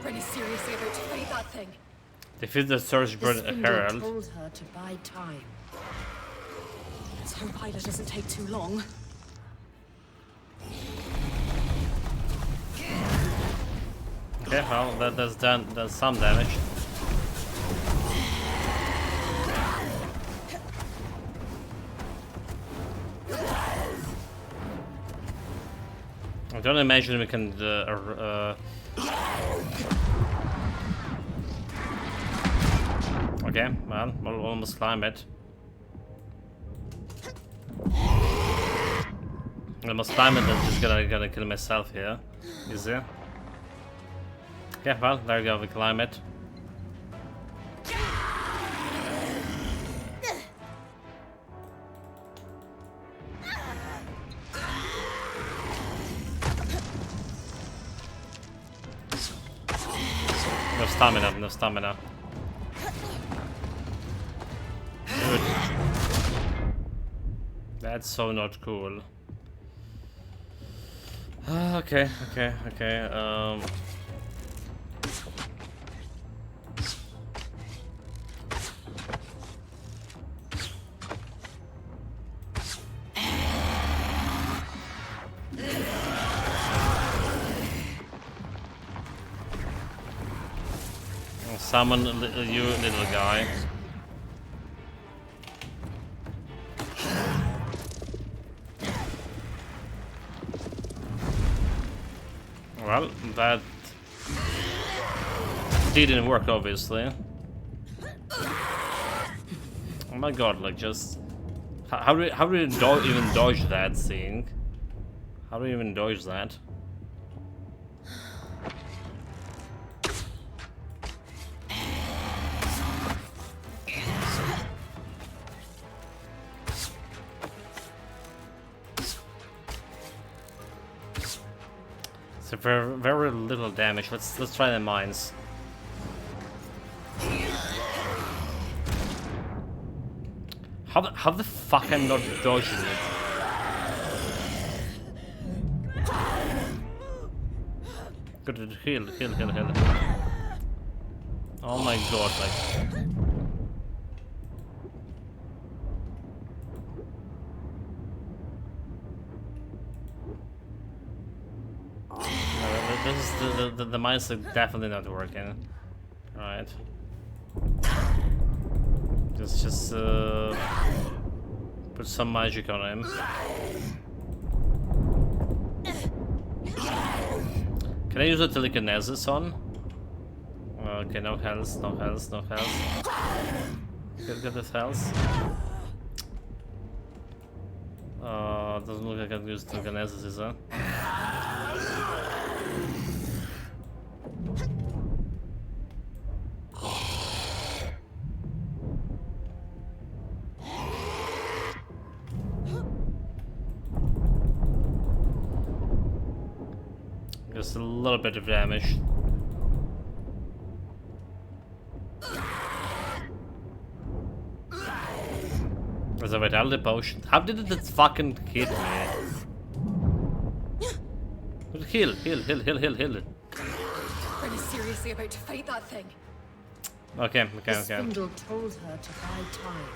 Bryn is seriously about to fight that thing. Defeat the Surgeborn Herald. Told her to buy time. Let's hope Isla doesn't take too long. Okay, well, that's some damage. I don't imagine we can okay, well, we'll almost climb it. I must climb it, I'm just gonna kill myself here. Easy. Okay, well, there you go, we climb it. No stamina. Good. That's so not cool. Okay. Summon you, little guy. Well, that didn't work, obviously. Oh my god, like just... How do you even dodge that thing? How do you even dodge that? Very, very little damage. Let's try the mines. How the fuck I'm not dodging it? Good, heal. Oh my god, like. This is the mines are definitely not working. Alright. Just put some magic on him. Can I use a telekinesis on? Okay, no health. Get this health. Doesn't look like I can use telekinesis, huh? Just a little bit of damage. There's a vitality potion. How did it fucking hit me? Heal. Ren is seriously about to fight that thing. Okay. The spindle told her to buy time.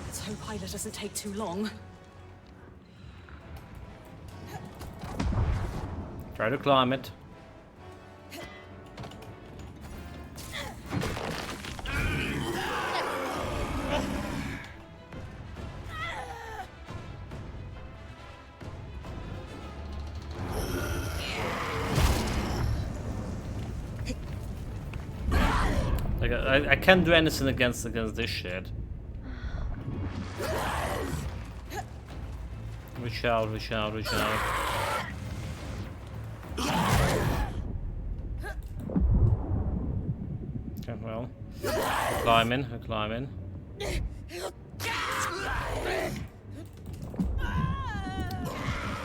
Let's hope Hyla doesn't take too long. Try to climb it. Like I can't do anything against this shit. Reach out. Okay, well. Climbing.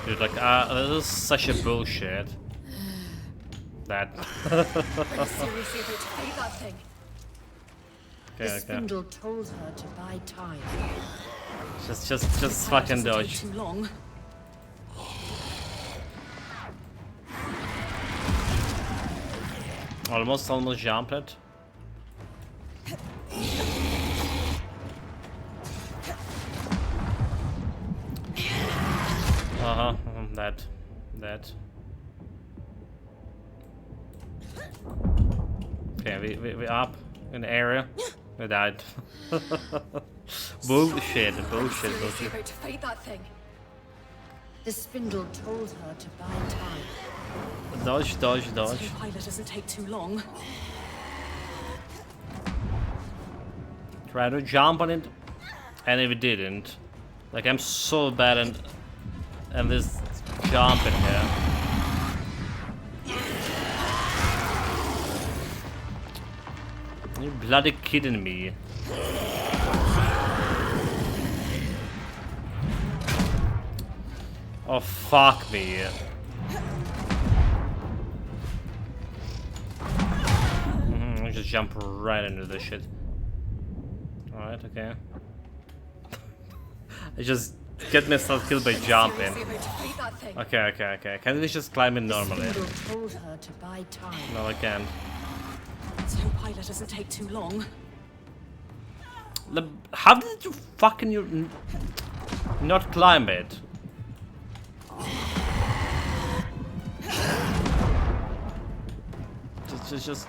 Dude, like, this is such a bullshit. That. Ren is seriously about to fight that thing. The spindle told her to buy time. Just fucking dodge. Too long. Almost jumped it. That. Okay, we up in the area. We died. Bullshit. About to fight that thing. The spindle told her to buy time. Dodge. Let's hope Hyla doesn't take too long. Try to jump on it, and if it didn't, like I'm so bad and this jumping here. You bloody kidding me? Oh fuck me. I just jump right into this shit. Alright, okay. I just get myself killed by jumping. Okay. Can we just climb in normally? The spindle told her to buy time. No, I can't. Let's hope Hyla doesn't take too long. How did you fucking not climb it? Just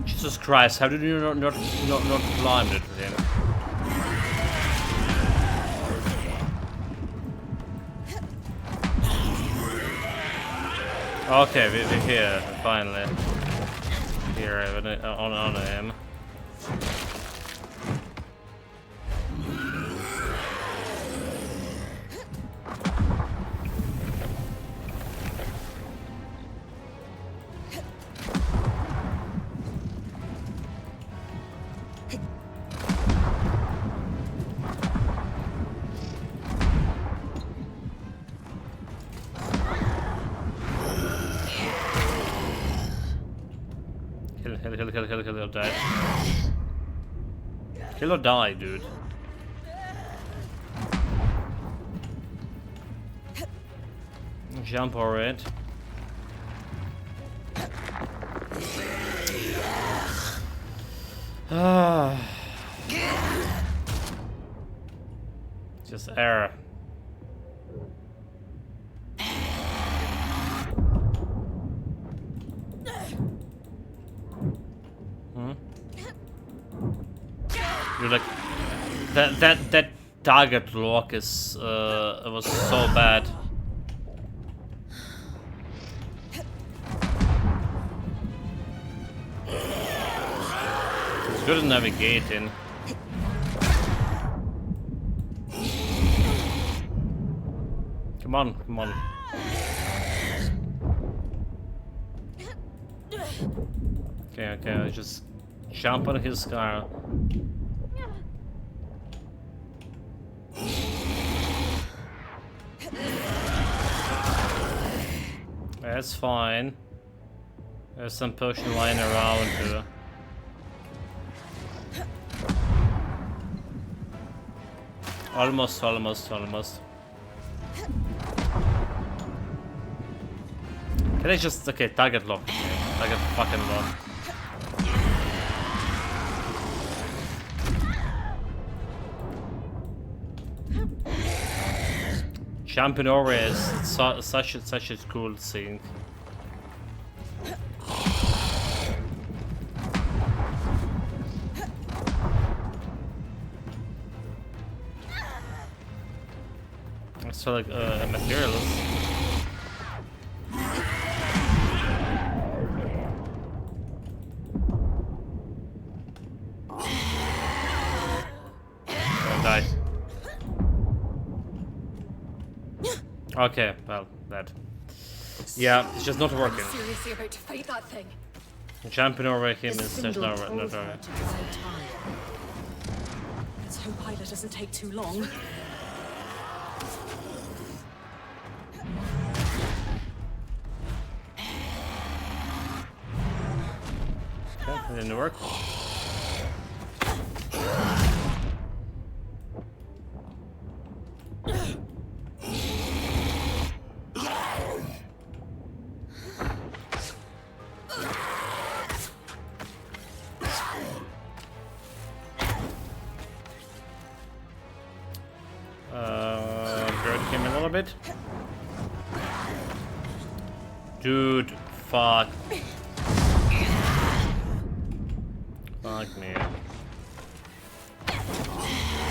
Jesus Christ! How did you not climb it with him? Okay, we're here finally. Here, on him. Kill or die. Kill or die, dude. Jump over it. Just error. You're like that target lock is it was so bad. It's good at navigating. on, come on. Okay, just jump on his car. That's fine. There's some potion lying around too. Almost. Can I just... okay, target lock. Target fucking lock. Jumping over is such a cool thing. It's so like a materialist. Don't die. Okay, well, that. Yeah, it's just not working. I'm seriously about to fight that thing. Jumping over him is just not right. Let's hope Hyla doesn't take too long. Okay, it didn't work. Burn him a little bit. Dude, fuck. Fuck me.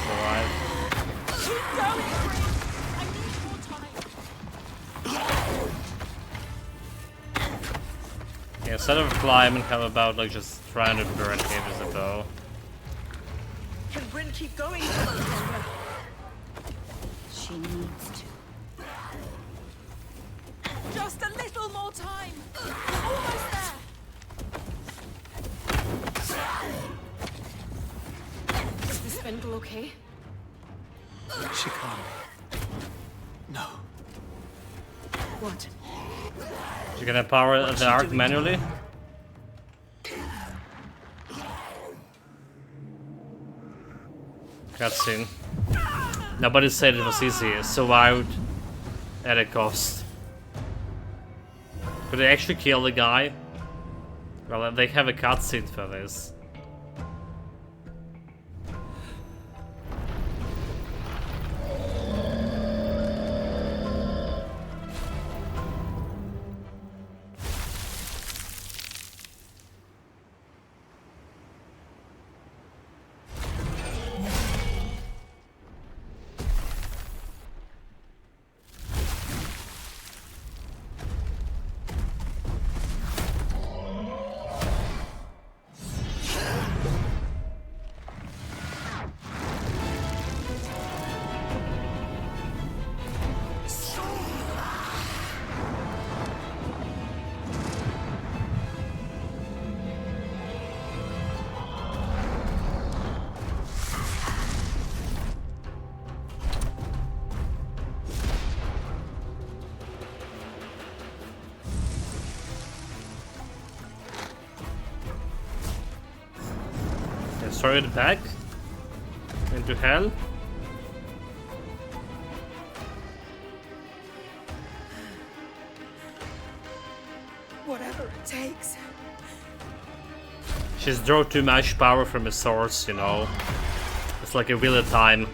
Survive. Keep going, I need more time. Yeah, instead of climbing, how about like just trying to burn him with a bow? Can Bryn keep going? She needs to. Just a little more time. Almost there. Is the spindle okay? She can't be. No. What? You're gonna power the arc manually? Cutscene. Nobody said it was easy. Survived at a cost. Could they actually kill the guy? Well, they have a cutscene for this. Throw it back into hell. Whatever it takes. She's draw too much power from a source, you know. It's like a wheel of time.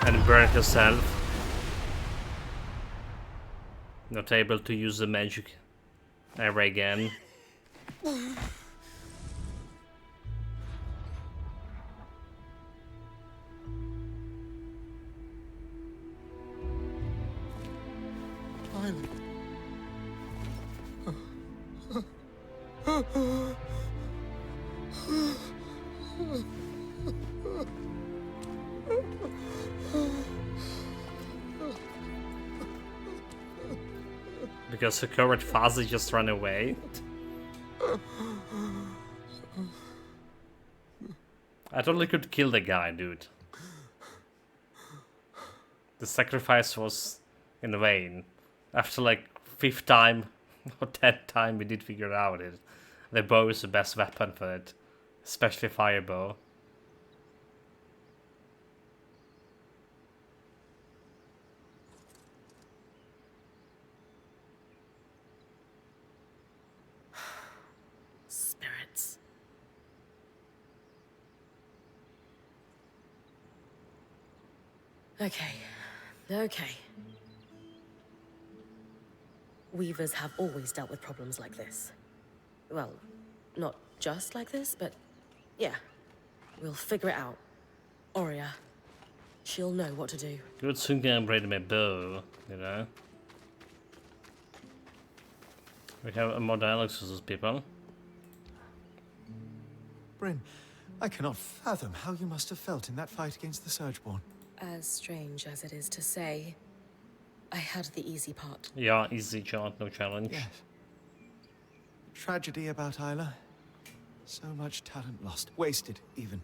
And burn herself. Not able to use the magic ever again. because her covered Fuzzy just ran away. I totally could kill the guy, dude. The sacrifice was in vain. After like 5th time or 10th time we did figure out it. The bow is the best weapon for it. Especially fire bow. Spirits. Okay. Okay. Weavers have always dealt with problems like this. Well, not just like this, but yeah. We'll figure it out. Oria, she'll know what to do. Good soon can upgrade my bow, you know. We have more dialogues with those people. Bryn, I cannot fathom how you must have felt in that fight against the Surgeborn. As strange as it is to say, I had the easy part. Yeah, easy chart, no challenge. Yes. Tragedy about Isla. So much talent lost. Wasted, even.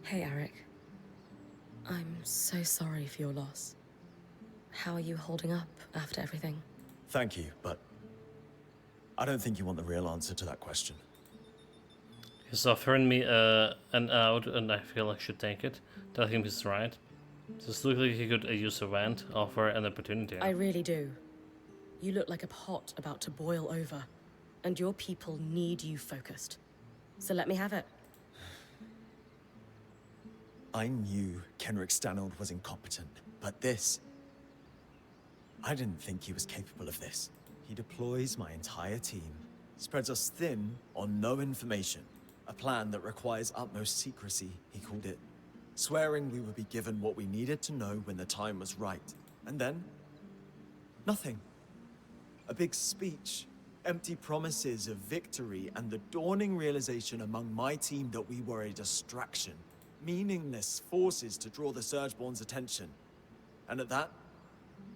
Hey, Eric. I'm so sorry for your loss. How are you holding up after everything? Thank you, but I don't think you want the real answer to that question. He's offering me an out, and I feel I should take it. Tell him he's right. Just look like he could use a vent, offer an opportunity. I really do. You look like a pot about to boil over, and your people need you focused. So let me have it. I knew Kenrick Stanold was incompetent, but this... I didn't think he was capable of this. He deploys my entire team, spreads us thin on no information. A plan that requires utmost secrecy, he called it. Swearing we would be given what we needed to know when the time was right. And then... nothing. A big speech, empty promises of victory, and the dawning realization among my team that we were a distraction. Meaningless forces to draw the Surgeborn's attention. And at that,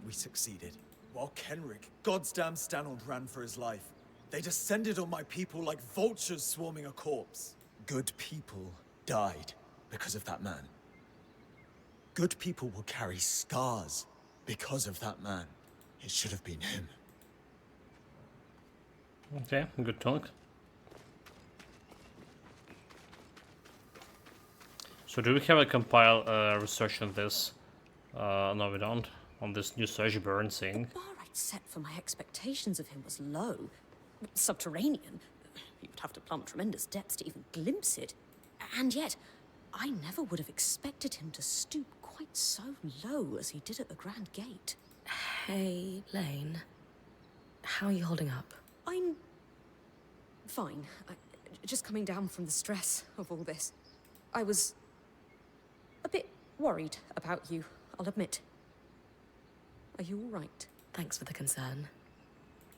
we succeeded. While Kenrick, goddamn Stanold, ran for his life, they descended on my people like vultures swarming a corpse. Good people died because of that man. Good people will carry scars because of that man. It should have been him. Okay, good talk. So do we have a compile research on this? No, we don't. On this new Surgeborn thing. The bar I'd set for my expectations of him was low. Subterranean. You would have to plumb tremendous depths to even glimpse it. And yet, I never would have expected him to stoop quite so low as he did at the Grand Gate. Hey, Lane. How are you holding up? I'm... fine. Just coming down from the stress of all this. I was... a bit worried about you, I'll admit. Are you all right? Thanks for the concern.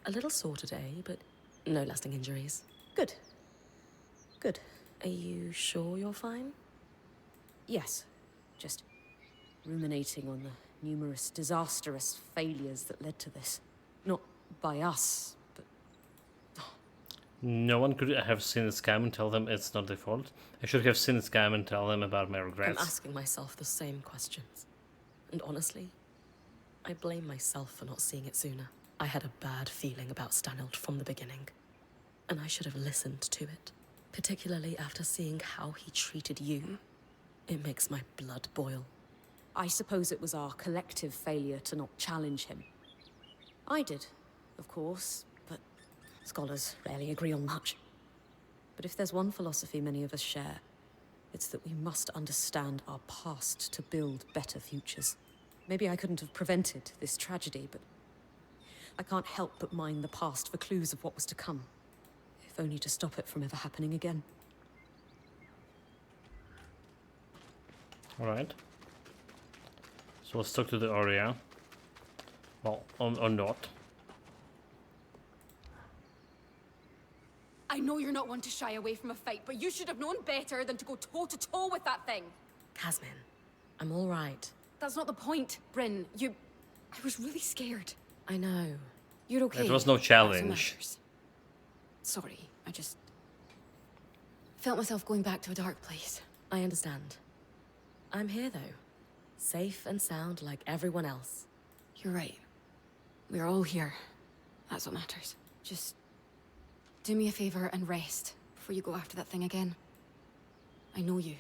A little sore today, but no lasting injuries. Good. Good. Are you sure you're fine? Yes. Just ruminating on the numerous disastrous failures that led to this. Not by us, but... No one could have seen the scam and tell them it's not their fault. I should have seen the scam and tell them about my regrets. I'm asking myself the same questions. And honestly, I blame myself for not seeing it sooner. I had a bad feeling about Stanold from the beginning, and I should have listened to it. Particularly after seeing how he treated you. It makes my blood boil. I suppose it was our collective failure to not challenge him. I did, of course, but scholars rarely agree on much. But if there's one philosophy many of us share, it's that we must understand our past to build better futures. Maybe I couldn't have prevented this tragedy, but I can't help but mine the past for clues of what was to come. If only to stop it from ever happening again. Alright. So let's talk to the Aria. Well, or not. I know you're not one to shy away from a fight, but you should have known better than to go toe-to-toe with that thing. Casmin, I'm all right. That's not the point, Bryn. I was really scared. I know. You're okay. It was no That's what challenge. matters. Sorry, I just felt myself going back to a dark place. I understand. I'm here, though. Safe and sound like everyone else. You're right. We're all here. That's what matters. Just do me a favor and rest before you go after that thing again. I know you.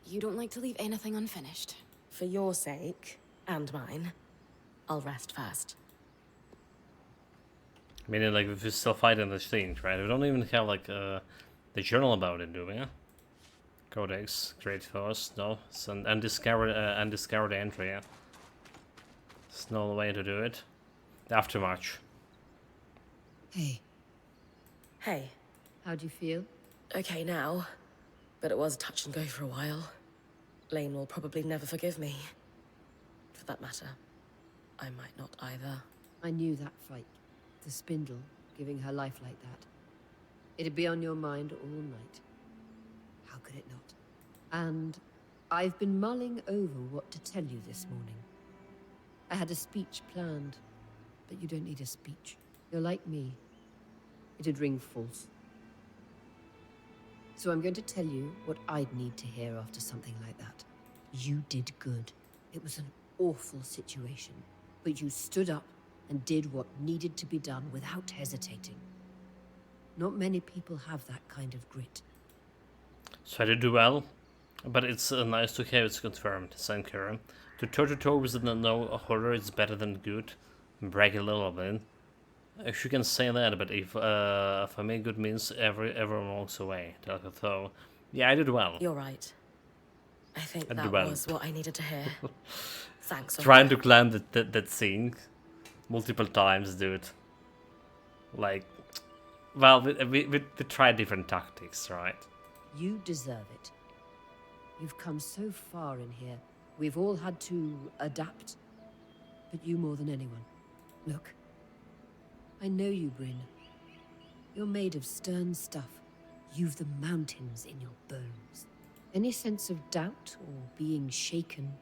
You don't like to leave anything unfinished. For your sake, and mine, I'll rest first. Meaning, like, we're still fighting this thing, right? We don't even have, like, the journal about it, do we? Codex, Great Force, no. It's an undiscovered entry, yeah. There's no way to do it. Aftermatch. Hey. Hey. How do you feel? Okay now, but it was touch and go for a while. Lane will probably never forgive me. For that matter, I might not either. I knew that fight. The spindle, giving her life like that. It'd be on your mind all night. How could it not? And I've been mulling over what to tell you this morning. I had a speech planned, but you don't need a speech. You're like me. It'd ring false. So I'm going to tell you what I'd need to hear after something like that. You did good. It was an awful situation, but you stood up and did what needed to be done without hesitating. Not many people have that kind of grit. So I did do well, but it's nice to have it confirmed, Sankara. To toe-to-toe with the no horror is better than good. Brag a little bit. If you can say that, but if for me good means everyone walks away. So, yeah, I did well. You're right. I think I that did well. was what I needed to hear. Thanks. Trying to climb that scene multiple times, dude. Like, well, we tried different tactics, right? You deserve it. You've come so far in here. We've all had to adapt. But you more than anyone. Look. I know you, Bryn. You're made of stern stuff. You've the mountains in your bones. Any sense of doubt or being shaken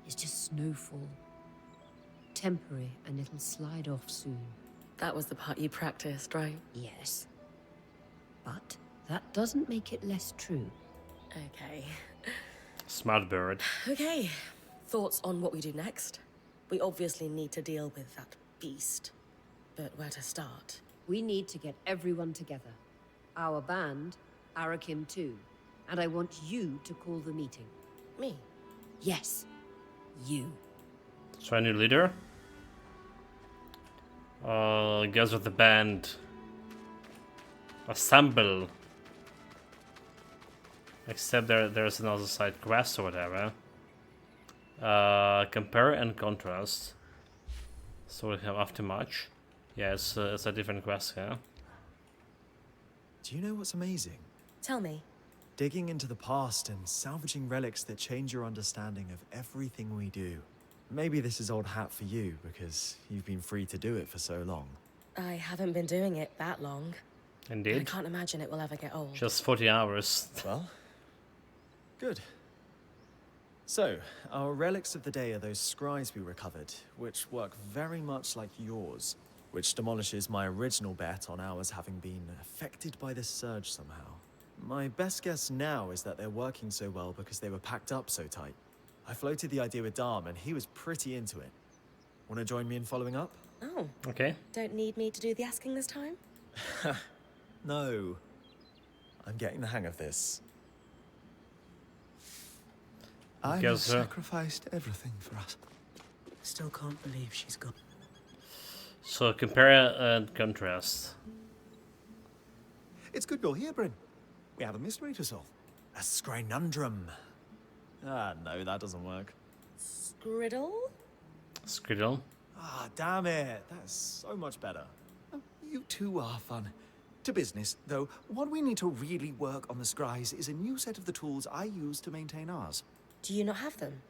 is just snowfall. Temporary, and it'll slide off soon. That was the part you practiced, right? Yes. But that doesn't make it less true. Okay. Smart bird. Okay. Thoughts on what we do next? We obviously need to deal with that beast. But where to start? We need to get everyone together. Our band, Arakim too. And I want you to call the meeting. Me? Yes. You. So, a new leader? Guys with the band. Assemble. Except there's another side quest or whatever. Compare and contrast. So we have Aftermatch. Yeah, it's a different quest here. Do you know what's amazing? Tell me. Digging into the past and salvaging relics that change your understanding of everything we do. Maybe this is old hat for you, because you've been free to do it for so long. I haven't been doing it that long. Indeed. I can't imagine it will ever get old. Just 40 hours. Well, good. So, our relics of the day are those scries we recovered, which work very much like yours, which demolishes my original bet on ours having been affected by this surge somehow. My best guess now is that they're working so well because they were packed up so tight. I floated the idea with Dharm and he was pretty into it. Want to join me in following up? Oh. Okay. Don't need me to do the asking this time? No. I'm getting the hang of this. I have Guess, sacrificed everything for us. Still can't believe she's gone. So compare and contrast. It's good you're here, Bryn. We have a mystery to solve. A scrinundrum. Ah, no, that doesn't work. Scriddle? Scriddle. Ah, damn it. That's so much better. Oh, you two are fun. To business, though, what we need to really work on the scries is a new set of the tools I use to maintain ours. Do you not have them?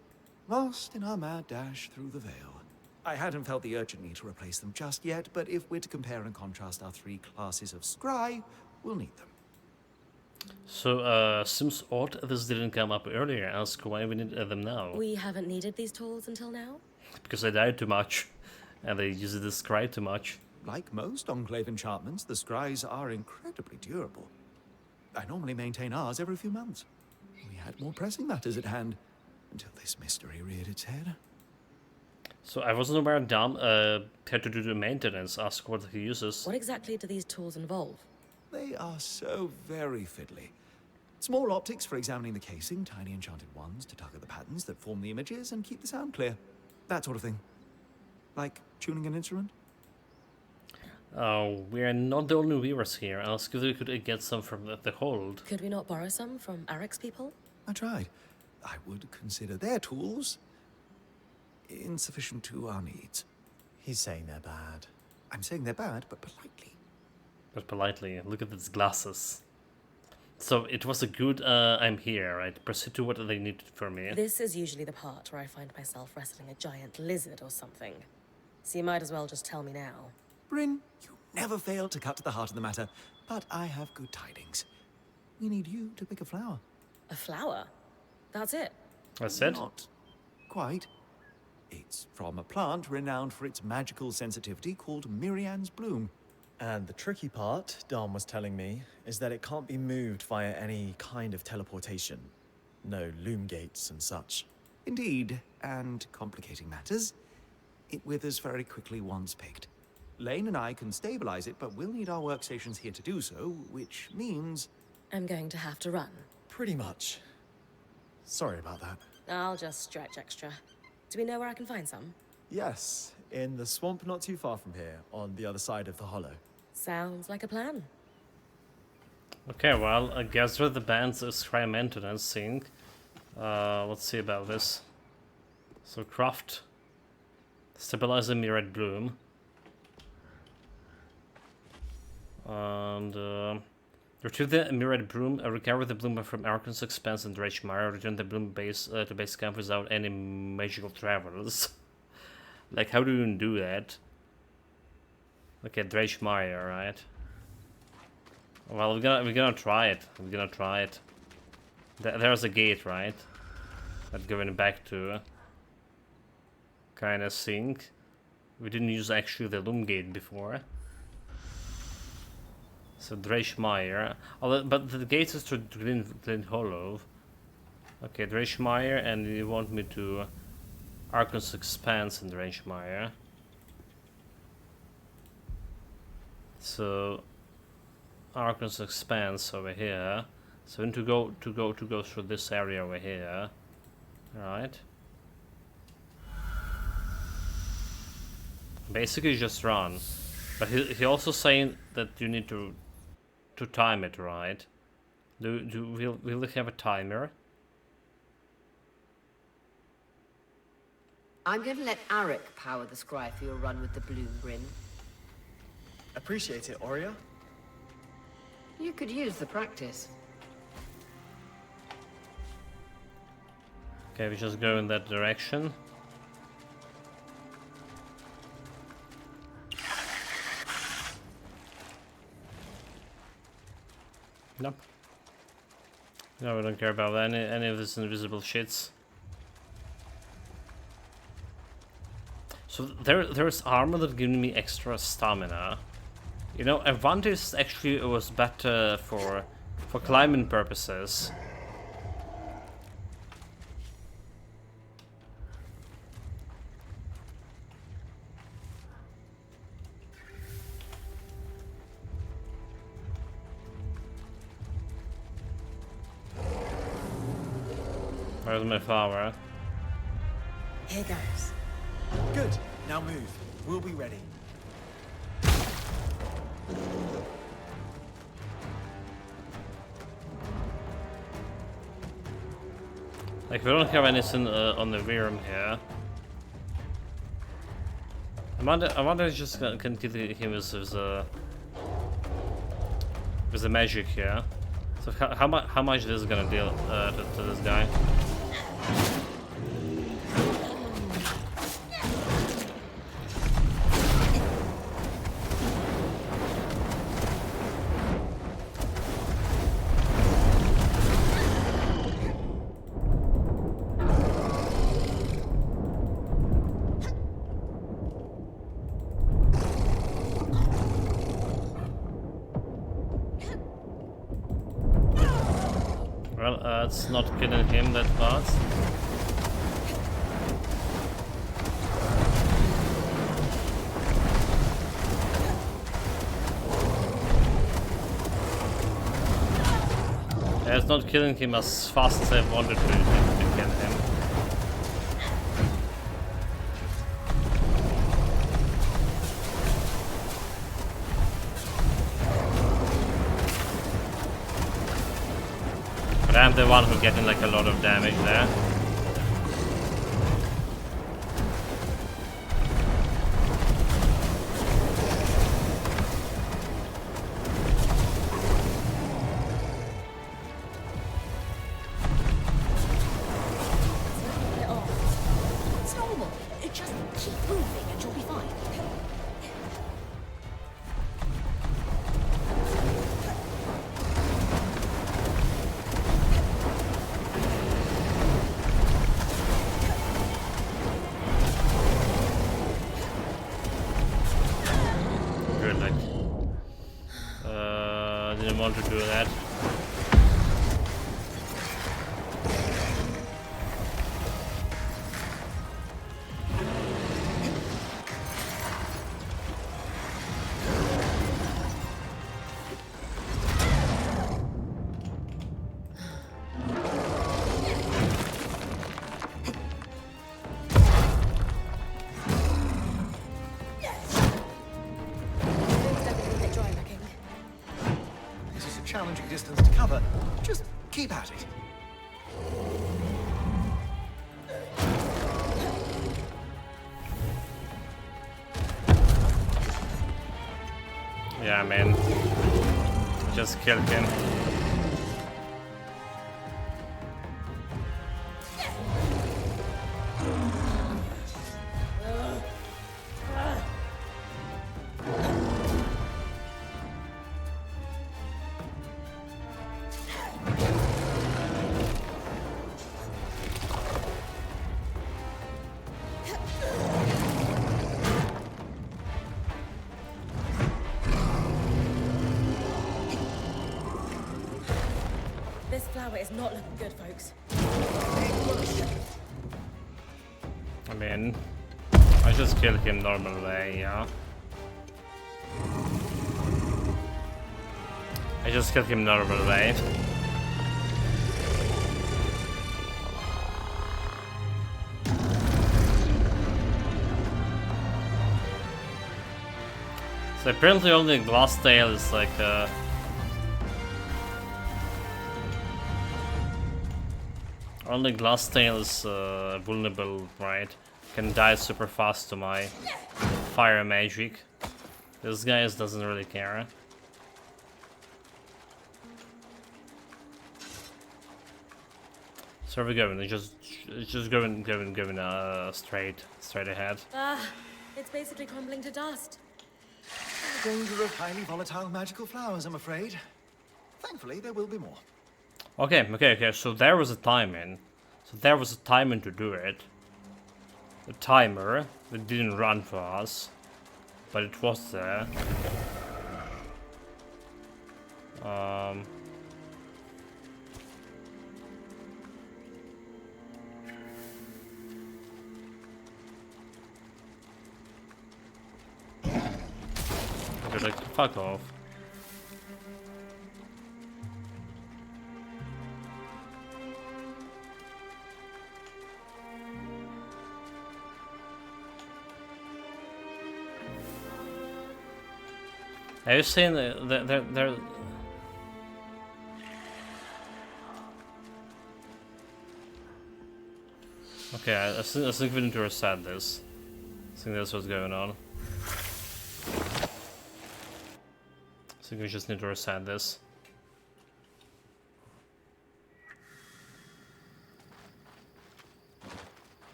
Lost in our mad dash through the Veil. I hadn't felt the urgent need to replace them just yet, but if we're to compare and contrast our three classes of scry, we'll need them. So, seems odd this didn't come up earlier. Ask why we need them now. We haven't needed these tools until now? Because they died too much, and they used the scry too much. Like most Enclave enchantments, the scries are incredibly durable. I normally maintain ours every few months. We had more pressing matters at hand, until this mystery reared its head. So I wasn't aware Dom had to do the maintenance. Ask what he uses. What exactly do these tools involve? They are so very fiddly. Small optics for examining the casing, tiny enchanted ones to tug at the patterns that form the images and keep the sound clear. That sort of thing. Like tuning an instrument? Oh, we're not the only weavers here. Ask if we could get some from the hold. Could we not borrow some from Arek's people? I tried. I would consider their tools insufficient to our needs. He's saying they're bad. I'm saying they're bad, but politely. But politely, look at these glasses. So it was a good I'm here, right? Proceed to what they needed from me. This is usually the part where I find myself wrestling a giant lizard or something. So you might as well just tell me now. Bryn, you never fail to cut to the heart of the matter, but I have good tidings. We need you to pick a flower. A flower? That's it? That's it? Not quite. It's from a plant renowned for its magical sensitivity called Mirian's Bloom. And the tricky part, Dom was telling me, is that it can't be moved via any kind of teleportation. No loom gates and such. Indeed, and complicating matters, it withers very quickly once picked. Lane and I can stabilize it, but we'll need our workstations here to do so, which means... I'm going to have to run. Pretty much. Sorry about that. I'll just stretch extra. Do we know where I can find some? Yes, in the swamp not too far from here, on the other side of the hollow. Sounds like a plan. Okay, well, I guess with the band's scry maintenance thing. Let's see about this. So craft. Stabilize the mirrored bloom. And retrieve the mirrored bloom, recover the bloom from Arkansas Expanse and Dredgemire, return the bloom base to base camp without any magical travels. Like, how do you do that? Okay, Dredgemire, right? Well, we're gonna try it. We're gonna try it. There's a gate, right? That going back to kind of thing. We didn't use actually the loom gate before. So Dredgemire, but the gate is to Glyn Hollow. Okay, Dredgemire, and you want me to Arkansas Expanse and Dredgemire. So Arkansas Expanse over here. So we need to go through this area over here. Alright. Basically just run. But he also saying that you need to time it, right? Will we have a timer? I'm going to let Arek power the scry for your run with the bloom, Bryn. Appreciate it, Aurea. You could use the practice. Okay, we just go in that direction. Nope. No, we don't care about any of this invisible shits. So there's armor that gives me extra stamina. You know, I wonder if actually it was better for climbing purposes. Where's my flower? Here goes. Good. Now move. We'll be ready. Like, we don't have anything on the realm here. I wonder if just can kill him with the magic here. So how much this is gonna deal to this guy? That's not killing him that fast. Yeah, it's not killing him as fast as I wanted to kill him. But I'm the one who's getting like a lot of damage there. It's normal. It just keep moving and you'll be fine. Good, like, didn't want to do that. This is a challenging distance to cover. Just keep at it. Yeah, man. Just kill him. This flower is not looking good, folks. I mean, I just kill him normal way, yeah. I just kill him normal way. So apparently only glass tail is like only glass tail is vulnerable, right? Can die super fast to my fire magic. This guy doesn't really care. So we're going. It's just going straight ahead. Ah, it's basically crumbling to dust. Danger of highly volatile magical flowers, I'm afraid. Thankfully, there will be more. Okay. So there was a timing. To do it. A timer that didn't run for us, but it was there. They're like, fuck off. Are you saying that they're okay, I think we need to reset this. I think that's what's going on. I think we just need to reset this.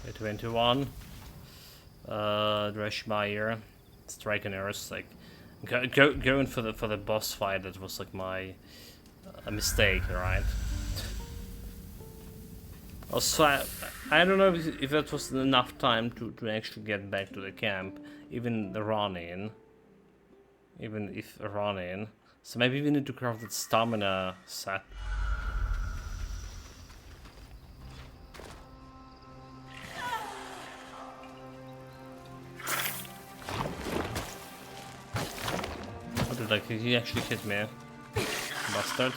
Okay, 21. Dreschmeyer, striking Earth, like going for the boss fight. That was like a mistake, right? Also, I don't know if that was enough time to actually get back to the camp, even if running. So maybe we need to craft that stamina set. What did like he actually hit me? Bastard.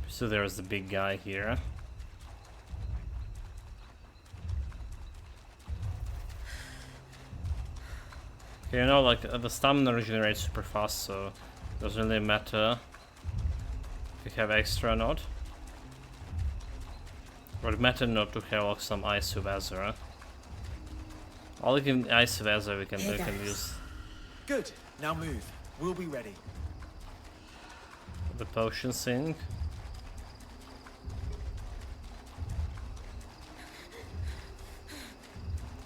So there's the big guy here. Okay, you know, like the stamina regenerates super fast, so it doesn't really matter if you have extra or not. But it matters not to have like some ice with Azure. All we can ice with Azure we can use. Good. Now move. We'll be ready. The potion thing.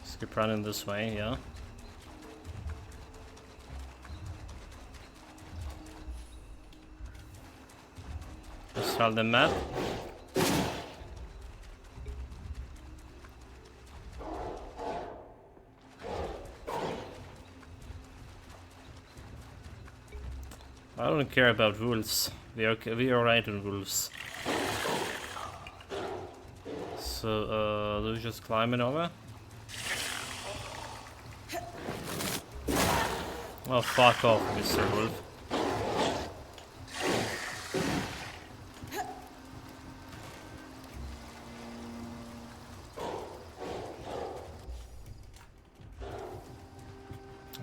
Just keep running this way, yeah. Let's try the map. I don't care about rules. We are right on rules. So do we just climb it over? Oh, fuck off, Mr. Wolf.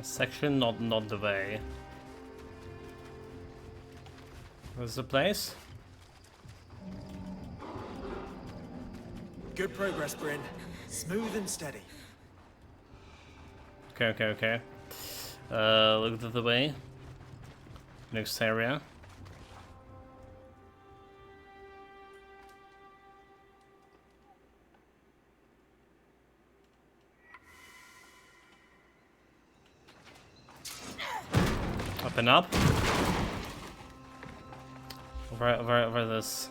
Section not the way. Where's the place? Good progress, Bryn. Smooth and steady. Okay. Look at the way. Next area. Up and up. Where this?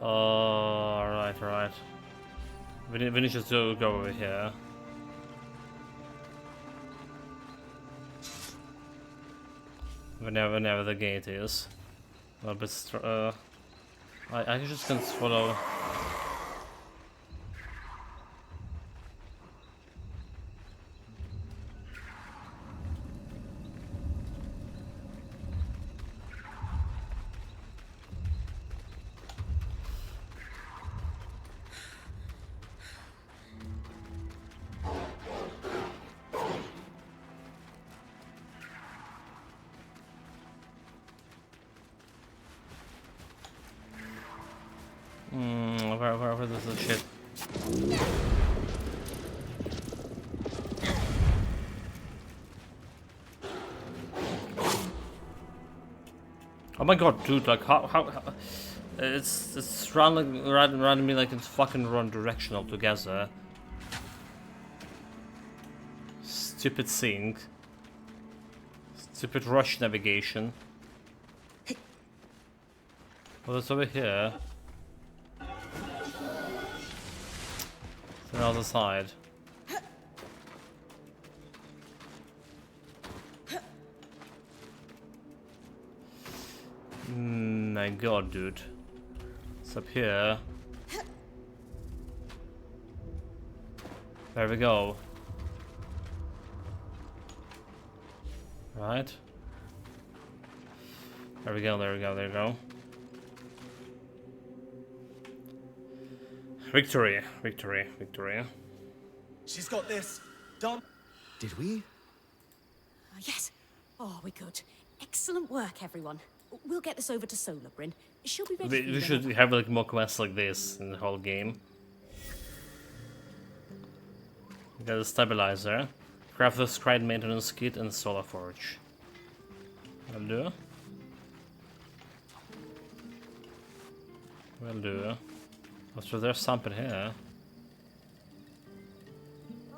Oh, right. We need just to go over here. Whenever the gate is. A bit I just can follow. Where is this shit? Oh my god, dude! Like how it's running me like it's fucking wrong direction altogether. Stupid thing. Stupid rush navigation. Well, it's over here. The other side. My god, dude. It's up here. There we go. Right. There we go. Victory. She's got this. Done. Did we? Yes. Oh, we could. Excellent work, everyone. We'll get this over to Solar, Bryn. She'll be ready. We should have like more quests like this in the whole game. We got a stabilizer. Craft the Scribe maintenance kit and solar forge. Will do. Oh, so there's something here.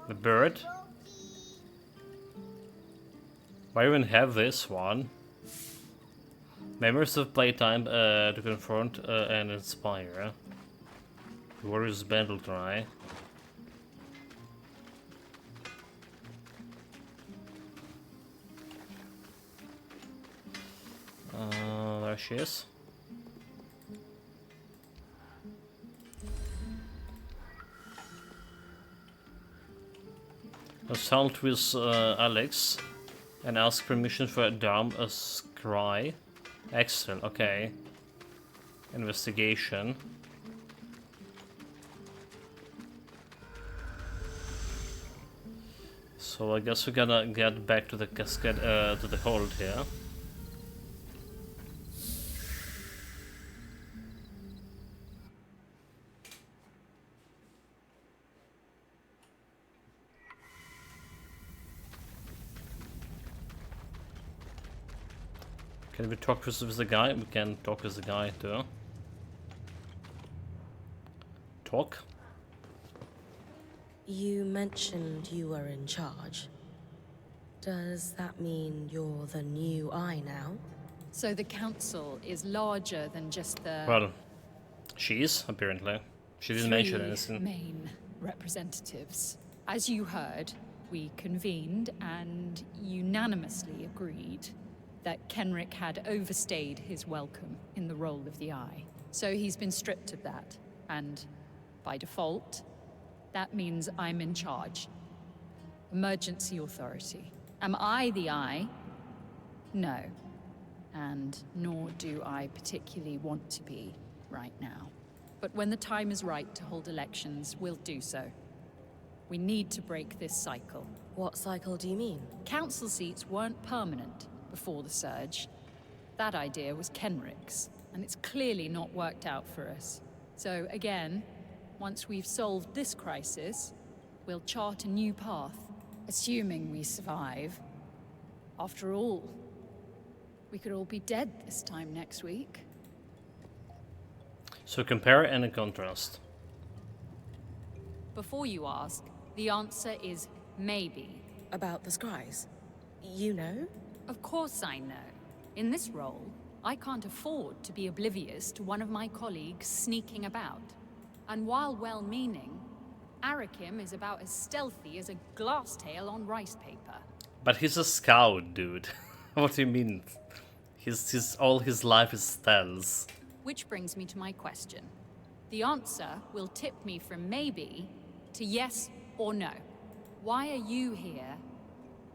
The bird. Why even have this one? Memories of playtime to confront and inspire. Warrior's battle cry. There she is. Consult with Alex and ask permission for Dom a scry. Excellent, okay. Investigation. So I guess we're gonna get back to the cascade, to the hold here. Can we talk with the guy? We can talk with the guy too. Talk? You mentioned you were in charge. Does that mean you're the new Eye now? So the council is larger than just the Well, she is, apparently. She didn't mention anything. main representatives. As you heard, we convened and unanimously agreed that Kenrick had overstayed his welcome in the role of the Eye. So he's been stripped of that, and by default, that means I'm in charge. Emergency authority. Am I the Eye? No. And nor do I particularly want to be right now. But when the time is right to hold elections, we'll do so. We need to break this cycle. What cycle do you mean? Council seats weren't permanent before the surge. That idea was Kenrick's, and it's clearly not worked out for us. So again, once we've solved this crisis, we'll chart a new path, assuming we survive. After all, we could all be dead this time next week. So compare and contrast. Before you ask, the answer is maybe. About the scries? You know? Of course I know. In this role, I can't afford to be oblivious to one of my colleagues sneaking about. And while well-meaning, Arakim is about as stealthy as a glass tail on rice paper. But he's a scout, dude. What do you mean? All his life is stealth. Which brings me to my question. The answer will tip me from maybe to yes or no. Why are you here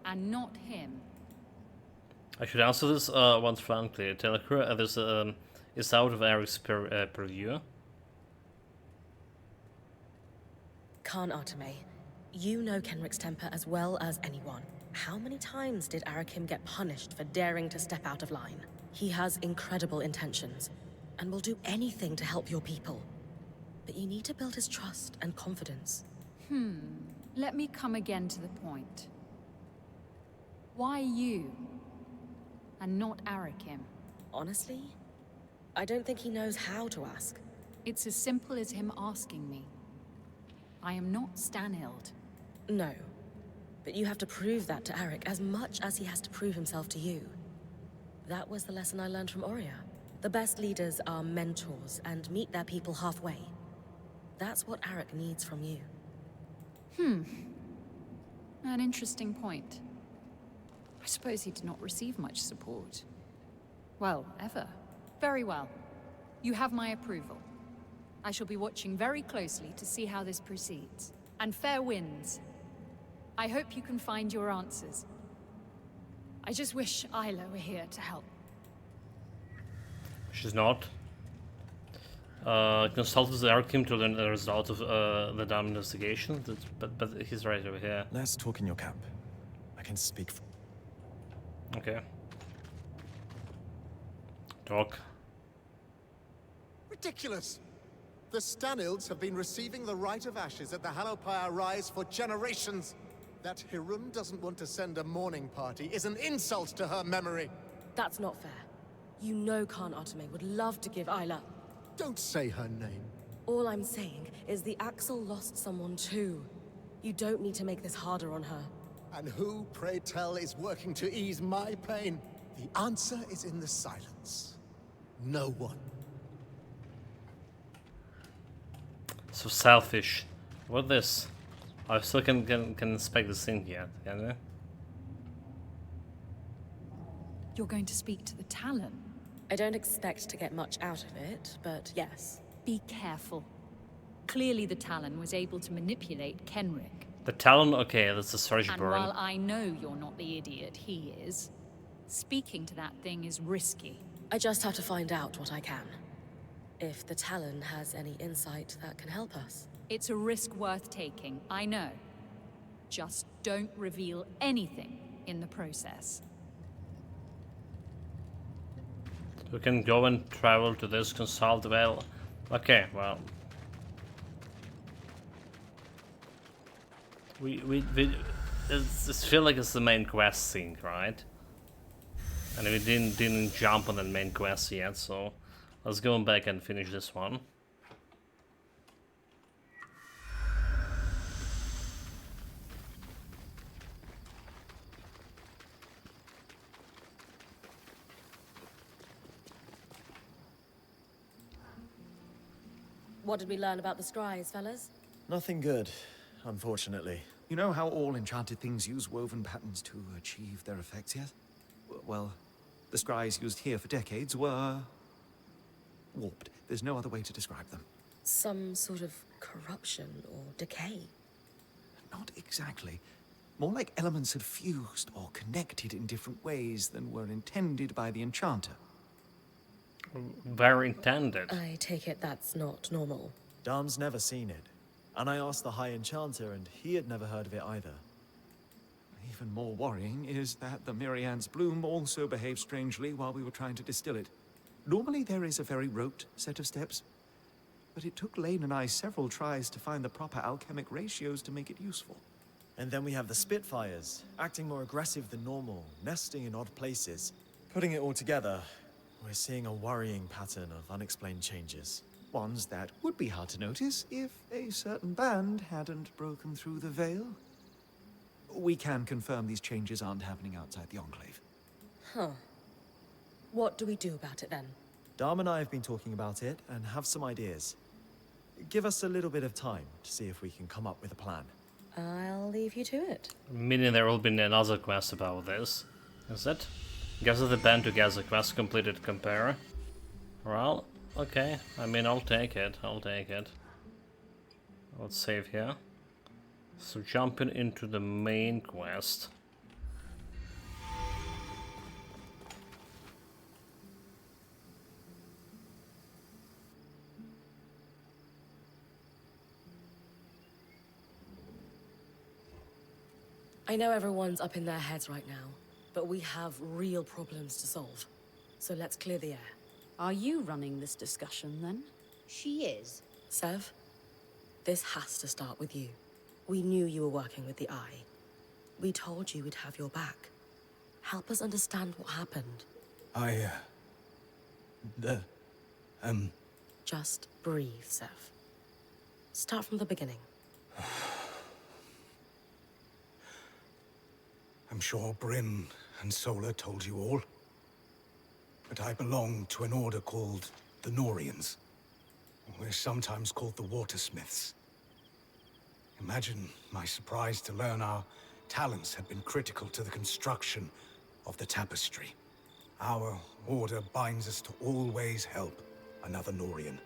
and not him? I should answer this once frankly. Tell her this is out of Eric's purview. Khan Arteme, you know Kenrick's temper as well as anyone. How many times did Arakim get punished for daring to step out of line? He has incredible intentions, and will do anything to help your people. But you need to build his trust and confidence. Let me come again to the point. Why you? And not Arakim? Honestly, I don't think he knows how to ask. It's as simple as him asking me. I am not Stanild. No. But you have to prove that to Arik as much as he has to prove himself to you. That was the lesson I learned from Oria. The best leaders are mentors and meet their people halfway. That's what Arik needs from you. An interesting point. I suppose he did not receive much support. Well, ever. Very well. You have my approval. I shall be watching very closely to see how this proceeds. And fair winds. I hope you can find your answers. I just wish Isla were here to help. She's not. Consult with Arakim to learn the result of the damn investigation. But he's right over here. Let's talk in your camp. I can speak for... Okay. Talk. Ridiculous! The Stanilds have been receiving the Rite of Ashes at the Hallowpire Rise for generations. That Hiram doesn't want to send a mourning party is an insult to her memory. That's not fair. You know Khan Arteme would love to give Isla... Don't say her name. All I'm saying is the Axel lost someone too. You don't need to make this harder on her. And who, pray tell, is working to ease my pain? The answer is in the silence. No one. So selfish. What this? I still can inspect this thing here, can I? You're going to speak to the Talon? I don't expect to get much out of it, but yes. Be careful. Clearly the Talon was able to manipulate Kenrick. The Talon, okay, that's the Surge And burn. while I know you're not the idiot he is, speaking to that thing is risky. I just have to find out what I can. If the Talon has any insight that can help us. It's a risk worth taking, I know. Just don't reveal anything in the process. We can go and travel to this consult well. Okay, well. It's feel like it's the main quest thing, right? And we didn't jump on the main quest yet, so let's go back and finish this one. What did we learn about the scries, fellas? Nothing good, unfortunately. You know how all enchanted things use woven patterns to achieve their effects yet? Well, the scries used here for decades were warped. There's no other way to describe them. Some sort of corruption or decay? Not exactly. More like elements had fused or connected in different ways than were intended by the enchanter. Very intended. I take it that's not normal. Darm's never seen it. And I asked the High Enchanter, and he had never heard of it either. Even more worrying is that the Myriad's bloom also behaved strangely while we were trying to distill it. Normally there is a very rote set of steps, but it took Lane and I several tries to find the proper alchemic ratios to make it useful. And then we have the Spitfires, acting more aggressive than normal, nesting in odd places. Putting it all together, we're seeing a worrying pattern of unexplained changes. Ones that would be hard to notice if a certain band hadn't broken through the veil. We can confirm these changes aren't happening outside the Enclave. Huh. What do we do about it then? Darm and I have been talking about it and have some ideas. Give us a little bit of time to see if we can come up with a plan. I'll leave you to it. Meaning there will be another quest about this. Is it? Gather the band together, quest completed, compare. Well, okay. I mean, I'll take it. I'll take it. Let's save here. So jumping into the main quest. I know everyone's up in their heads right now, but we have real problems to solve. So let's clear the air. Are you running this discussion, then? She is. Sev, this has to start with you. We knew you were working with the Eye. We told you we'd have your back. Help us understand what happened. Just breathe, Sev. Start from the beginning. I'm sure Bryn and Sola told you all. But I belong to an order called the Norians. We're sometimes called the Watersmiths. Imagine my surprise to learn our talents had been critical to the construction of the tapestry. Our order binds us to always help another Norian.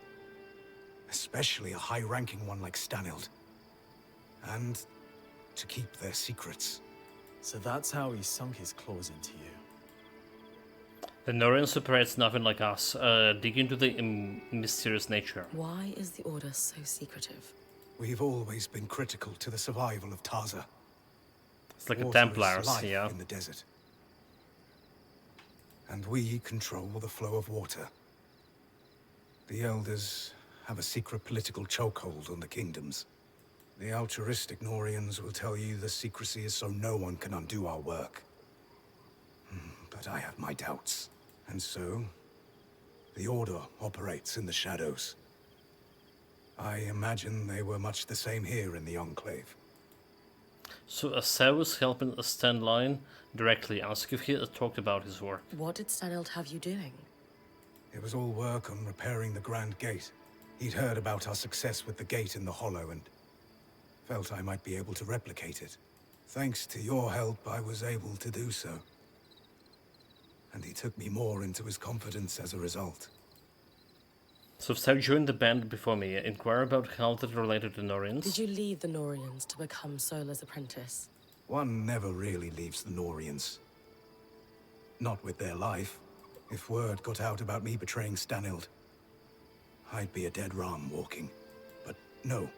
Especially a high-ranking one like Stanild. And to keep their secrets. So that's how he sunk his claws into you. The Norian separates nothing like us. Dig into the mysterious nature. Why is the Order so secretive? We've always been critical to the survival of Taza. It's like Water a Templars, is life yeah. in the desert. And we control the flow of water. The Elders have a secret political chokehold on the kingdoms. The altruistic Norians will tell you the secrecy is so no one can undo our work. But I have my doubts. And so, the Order operates in the shadows. I imagine they were much the same here in the Enclave. So Sev was helping Stanline directly. Ask if he talked about his work. What did Stanild have you doing? It was all work on repairing the Grand Gate. He'd heard about our success with the gate in the Hollow and felt I might be able to replicate it. Thanks to your help, I was able to do so. and he took me more into his confidence as a result. So Sev joined the band before me. Inquire about how that related to Norians. Did you leave the Norians to become Sola's apprentice? One never really leaves the Norians. Not with their life. If word got out about me betraying Stanild, I'd be a dead ram walking. But no.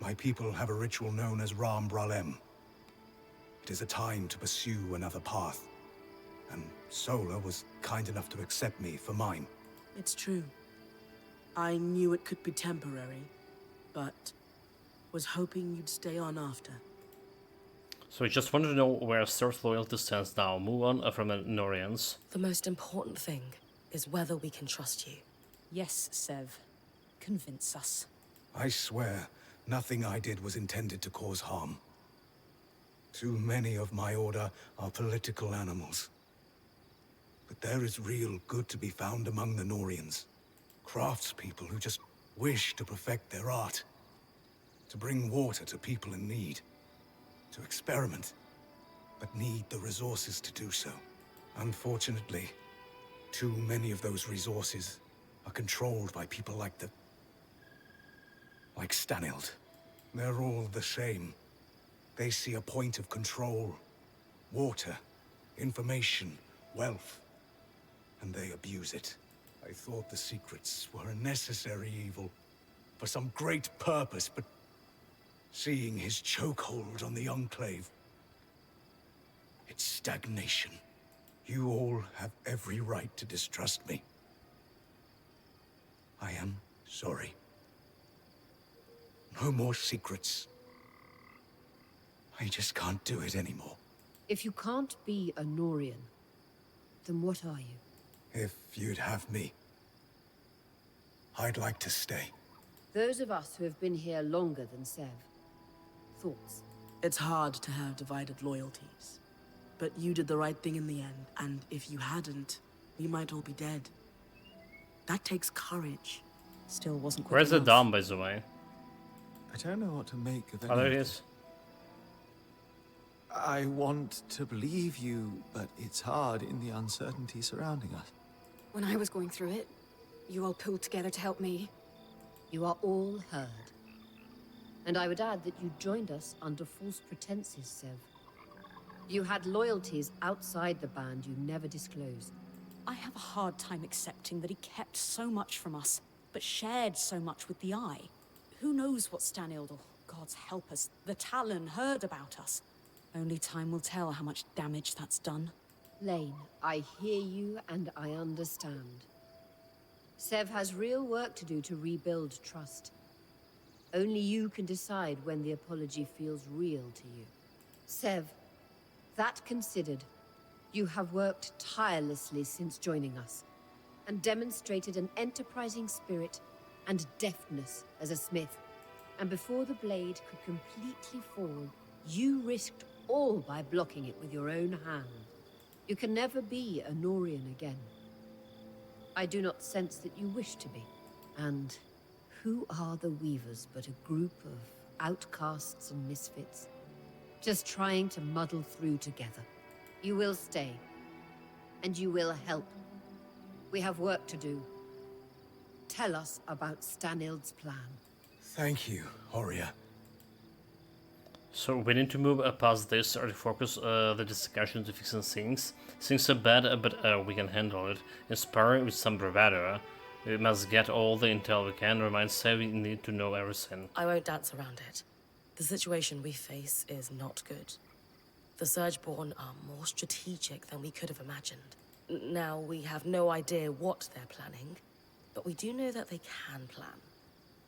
My people have a ritual known as Ram Bralem. It is a time to pursue another path. And Sola was kind enough to accept me for mine. It's true. I knew it could be temporary, but was hoping you'd stay on after. So I just wanted to know where Sir's loyalty stands now. Move on from the Norians. The most important thing is whether we can trust you. Yes, Sev. Convince us. I swear, nothing I did was intended to cause harm. Too many of my order are political animals. But there is real good to be found among the Norians. Craftspeople who just wish to perfect their art. To bring water to people in need. To experiment, but need the resources to do so. Unfortunately, too many of those resources are controlled by people like Stanild. They're all the same. They see a point of control, water, information, wealth, and they abuse it. I thought the secrets were a necessary evil for some great purpose, but seeing his chokehold on the Enclave, it's stagnation. You all have every right to distrust me. I am sorry. No more secrets. I just can't do it anymore. If you can't be a Norian, then what are you? If you'd have me, I'd like to stay. Those of us who have been here longer than Sev. Thoughts? It's hard to have divided loyalties. But you did the right thing in the end, and if you hadn't, we might all be dead. That takes courage. Still wasn't quick Where's the enough. Dom, by the way? I don't know what to make of any Oh, there of he it. is. I want to believe you, but it's hard in the uncertainty surrounding us. When I was going through it, you all pulled together to help me. You are all heard. And I would add that you joined us under false pretenses, Sev. You had loyalties outside the band you never disclosed. I have a hard time accepting that he kept so much from us, but shared so much with the Eye. Who knows what Stanild, or gods help us, the Talon heard about us. Only time will tell how much damage that's done. Lane, I hear you and I understand. Sev has real work to do to rebuild trust. Only you can decide when the apology feels real to you. Sev, that considered, you have worked tirelessly since joining us, and demonstrated an enterprising spirit and deftness as a smith. And before the blade could completely fall, you risked all by blocking it with your own hand. You can never be a Norian again. I do not sense that you wish to be. And who are the Weavers but a group of outcasts and misfits? Just trying to muddle through together. You will stay. And you will help. We have work to do. Tell us about Stanild's plan. Thank you, Horia. So we need to move past this or to focus the discussion to fixing things. Things are bad, but we can handle it. Inspire with some bravado. We must get all the intel we can. Remind Sev we need to know everything. I won't dance around it. The situation we face is not good. The Surgeborn are more strategic than we could have imagined. Now, we have no idea what they're planning, but we do know that they can plan.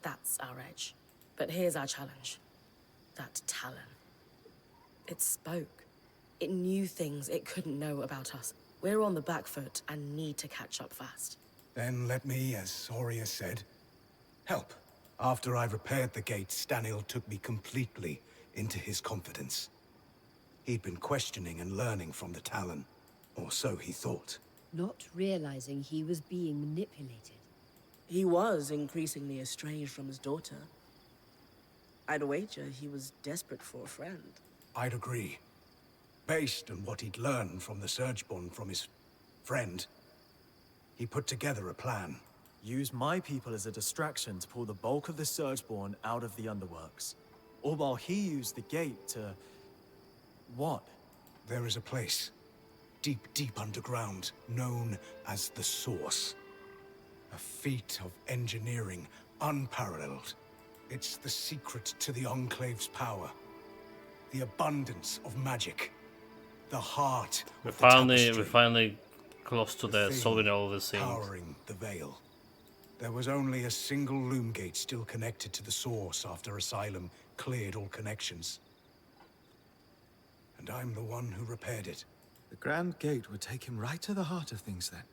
That's our edge. But here's our challenge. That Talon. It spoke. It knew things it couldn't know about us. We're on the back foot and need to catch up fast. Then let me, as Horia said, help. After I repaired the gate, Stanild took me completely into his confidence. He'd been questioning and learning from the Talon, or so he thought. Not realizing he was being manipulated. He was increasingly estranged from his daughter. I'd wager he was desperate for a friend. I'd agree. Based on what he'd learned from the Surgeborn from his friend, he put together a plan. Use my people as a distraction to pull the bulk of the Surgeborn out of the underworks. All while he used the gate to... what? There is a place, deep, deep underground, known as the Source. A feat of engineering unparalleled. It's the secret to the Enclave's power. The abundance of magic. The heart of the tapestry. We're finally close to The the thing solving all the things. powering the Veil. There was only a single loom gate still connected to the Source after Asylum cleared all connections. And I'm the one who repaired it. The Grand Gate would take him right to the heart of things then.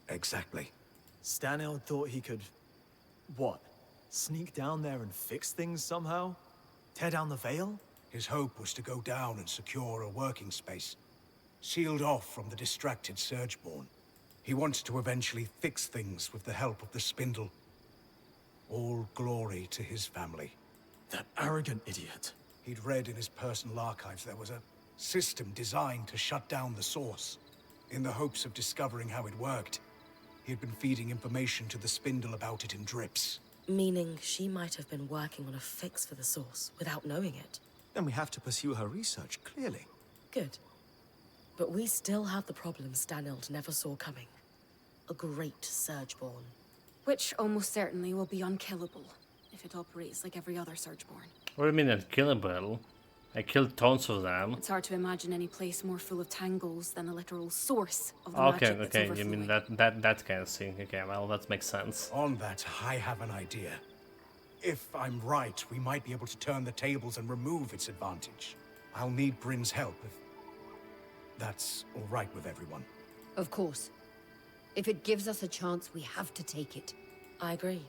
Exactly. Stanhill thought he could... what? Sneak down there and fix things somehow? Tear down the Veil? His hope was to go down and secure a working space, sealed off from the distracted Surgeborn. He wants to eventually fix things with the help of the Spindle. All glory to his family. That arrogant idiot. He'd read in his personal archives there was a system designed to shut down the Source. In the hopes of discovering how it worked, he had been feeding information to the Spindle about it in drips. Meaning she might have been working on a fix for the Source without knowing it. Then we have to pursue her research, clearly. Good. But we still have the problem Stanild never saw coming. A great Surgeborn. Which almost certainly will be unkillable if it operates like every other Surgeborn. What do you mean unkillable? I killed tons of them. It's hard to imagine any place more full of tangles than the literal source of the Okay, magic that's okay, you overflowing. mean that kind of thing. Okay, well, that makes sense. On that, I have an idea. If I'm right, we might be able to turn the tables and remove its advantage. I'll need Bryn's help if that's all right with everyone. Of course. If it gives us a chance, we have to take it. I agree.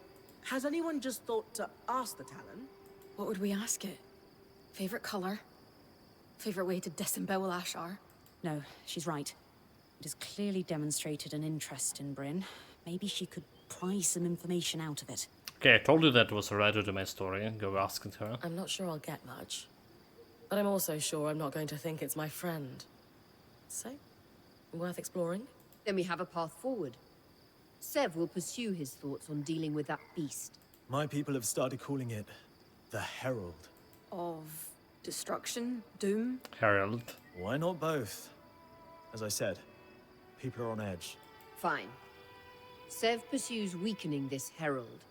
Has anyone just thought to ask the Talon? What would we ask it? Favorite color? Favorite way to disembowel Ashar? No, she's right. It has clearly demonstrated an interest in Bryn. Maybe she could pry some information out of it. Okay, I told you that was a writer to my story. Go ask it her. I'm not sure I'll get much. But I'm also sure I'm not going to think it's my friend. So, worth exploring? Then we have a path forward. Sev will pursue his thoughts on dealing with that beast. My people have started calling it the Herald. Of destruction? Doom? Herald. Why not both? As I said, people are on edge. Fine. Sev pursues weakening this herald.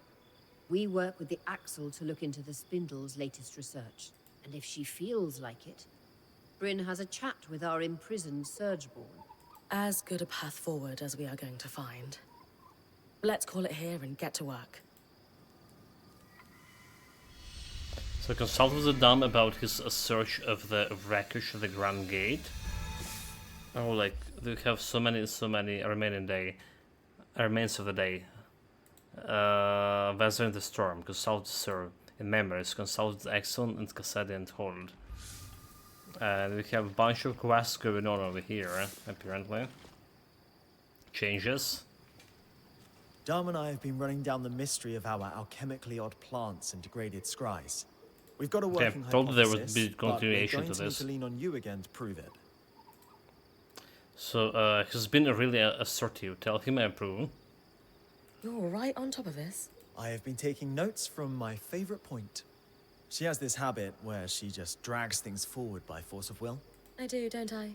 We work with the Axle to look into the Spindle's latest research. And if she feels like it, Bryn has a chat with our imprisoned Surgeborn. As good a path forward as we are going to find. Let's call it here and get to work. So consult with the Dom about his search of the wreckage of the Grand Gate. Oh, like, we have so many remains of the day. Weathering the storm, consult Sir in memories, consult Exxon and Cassady and Hold. And we have a bunch of quests going on over here, apparently. Changes. Dom and I have been running down the mystery of our alchemically odd plants and degraded scries. We've got a working told there would hypothesis, be but we're continuation going to to need this. to lean on you again to prove it. So, he's been really assertive. Tell him I approve. You're right on top of this. I have been taking notes from my favorite point. She has this habit where she just drags things forward by force of will. I do, don't I?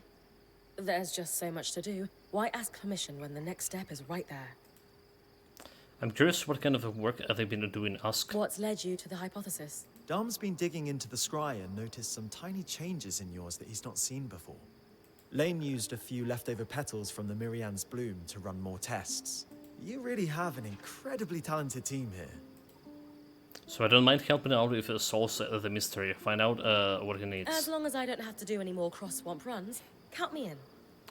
There's just so much to do. Why ask permission when the next step is right there? I'm curious what kind of work have they been doing Usk? What's led you to the hypothesis? Dom's been digging into the scry and noticed some tiny changes in yours that he's not seen before. Lane used a few leftover petals from the Mirian's bloom to run more tests. You really have an incredibly talented team here. So I don't mind helping out if it solves the mystery. Find out what he needs. As long as I don't have to do any more cross-swamp runs, count me in.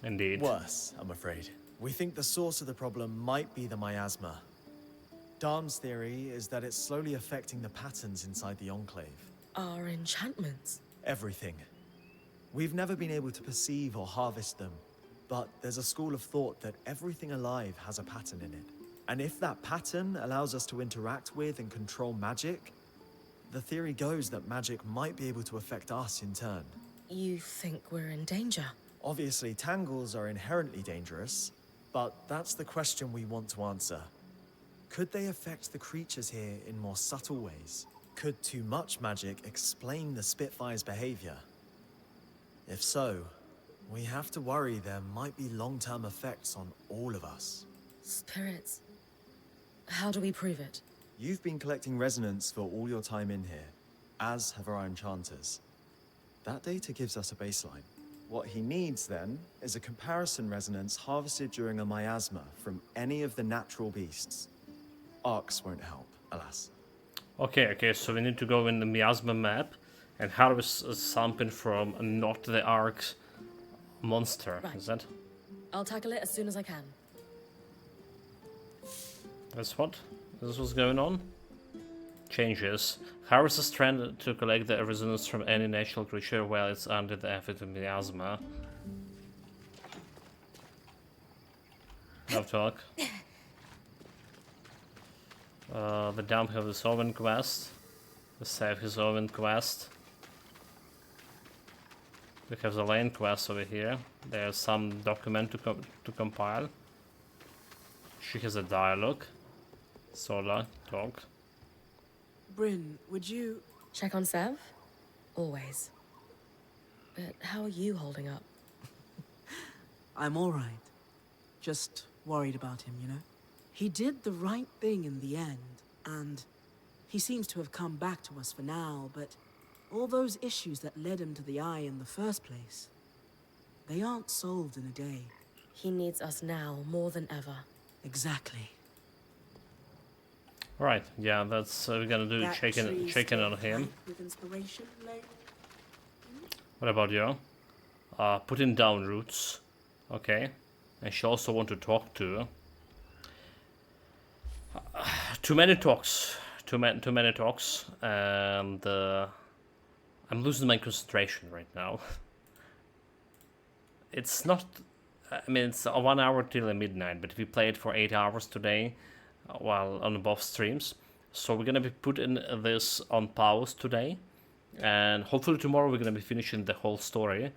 Indeed. Worse, I'm afraid. We think the source of the problem might be the miasma. Dom's theory is that it's slowly affecting the patterns inside the Enclave. Our enchantments? Everything. We've never been able to perceive or harvest them, but there's a school of thought that everything alive has a pattern in it. And if that pattern allows us to interact with and control magic, the theory goes that magic might be able to affect us in turn. You think we're in danger? Obviously, tangles are inherently dangerous, but that's the question we want to answer. Could they affect the creatures here in more subtle ways? Could too much magic explain the Spitfire's behavior? If so, we have to worry there might be long-term effects on all of us. Spirits. How do we prove it? You've been collecting resonance for all your time in here, as have our enchanters. That data gives us a baseline. What he needs, then, is a comparison resonance harvested during a miasma from any of the natural beasts. Arcs won't help, alas. Okay, so we need to go in the miasma map and harvest something from not the Ark monster, Right. is that? I'll tackle it as soon as I can. That's what? This was going on? Changes. Harvest a strand to collect the resonance from any natural creature while it's under the effect of miasma. No talk. The dump of the Solvent quest. The save his Solvent quest. We have the lane quest over here. There's some document to compile. She has a dialogue. Sola, talk. Bryn, would you... Check on Sev? Always. But how are you holding up? I'm alright. Just worried about him, you know? He did the right thing in the end, and he seems to have come back to us for now, but all those issues that led him to the Eye in the first place, they aren't solved in a day. He needs us now more than ever. Exactly. Right, yeah, that's we're gonna do checking on him. With inspiration, like... What about you? Putting down roots. Okay. And she also want to talk to. Too many talks. Too many talks. And I'm losing my concentration right now. It's not... I mean, it's 1 hour till midnight, but we played for 8 hours today while on both streams. So we're gonna be putting this on pause today. And hopefully tomorrow we're gonna be finishing the whole story.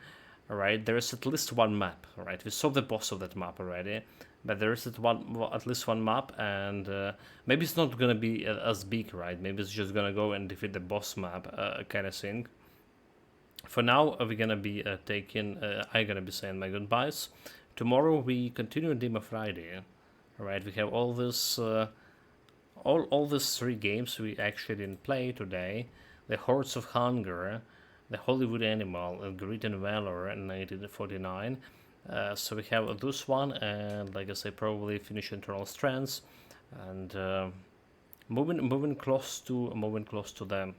Alright, there is at least one map. Alright, we saw the boss of that map already. But there is at least one map, and maybe it's not gonna be as big, right? Maybe it's just gonna go and defeat the boss map, kind of thing. For now, we're gonna be I'm gonna be saying my goodbyes. Tomorrow we continue Demo Friday. Alright, we have all this, all these 3 games we actually didn't play today. The Hordes of Hunger, the Hollywood Animal, and Grit and Valor in 1949. So we have this one, and like I say, probably finish Internal Strands, and moving close to the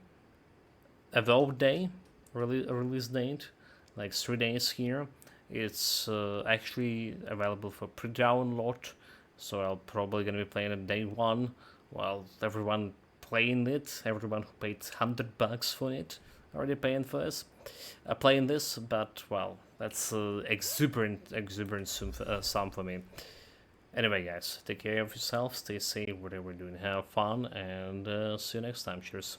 Evolve Day release date, like 3 days here. It's actually available for pre-download, so I'm probably gonna be playing it day 1. While everyone playing it, everyone who paid $100 for it, already paying for this, playing this, but well, that's exuberant sum for me. Anyway, guys, take care of yourself, stay safe, whatever you're doing, have fun, and see you next time. Cheers.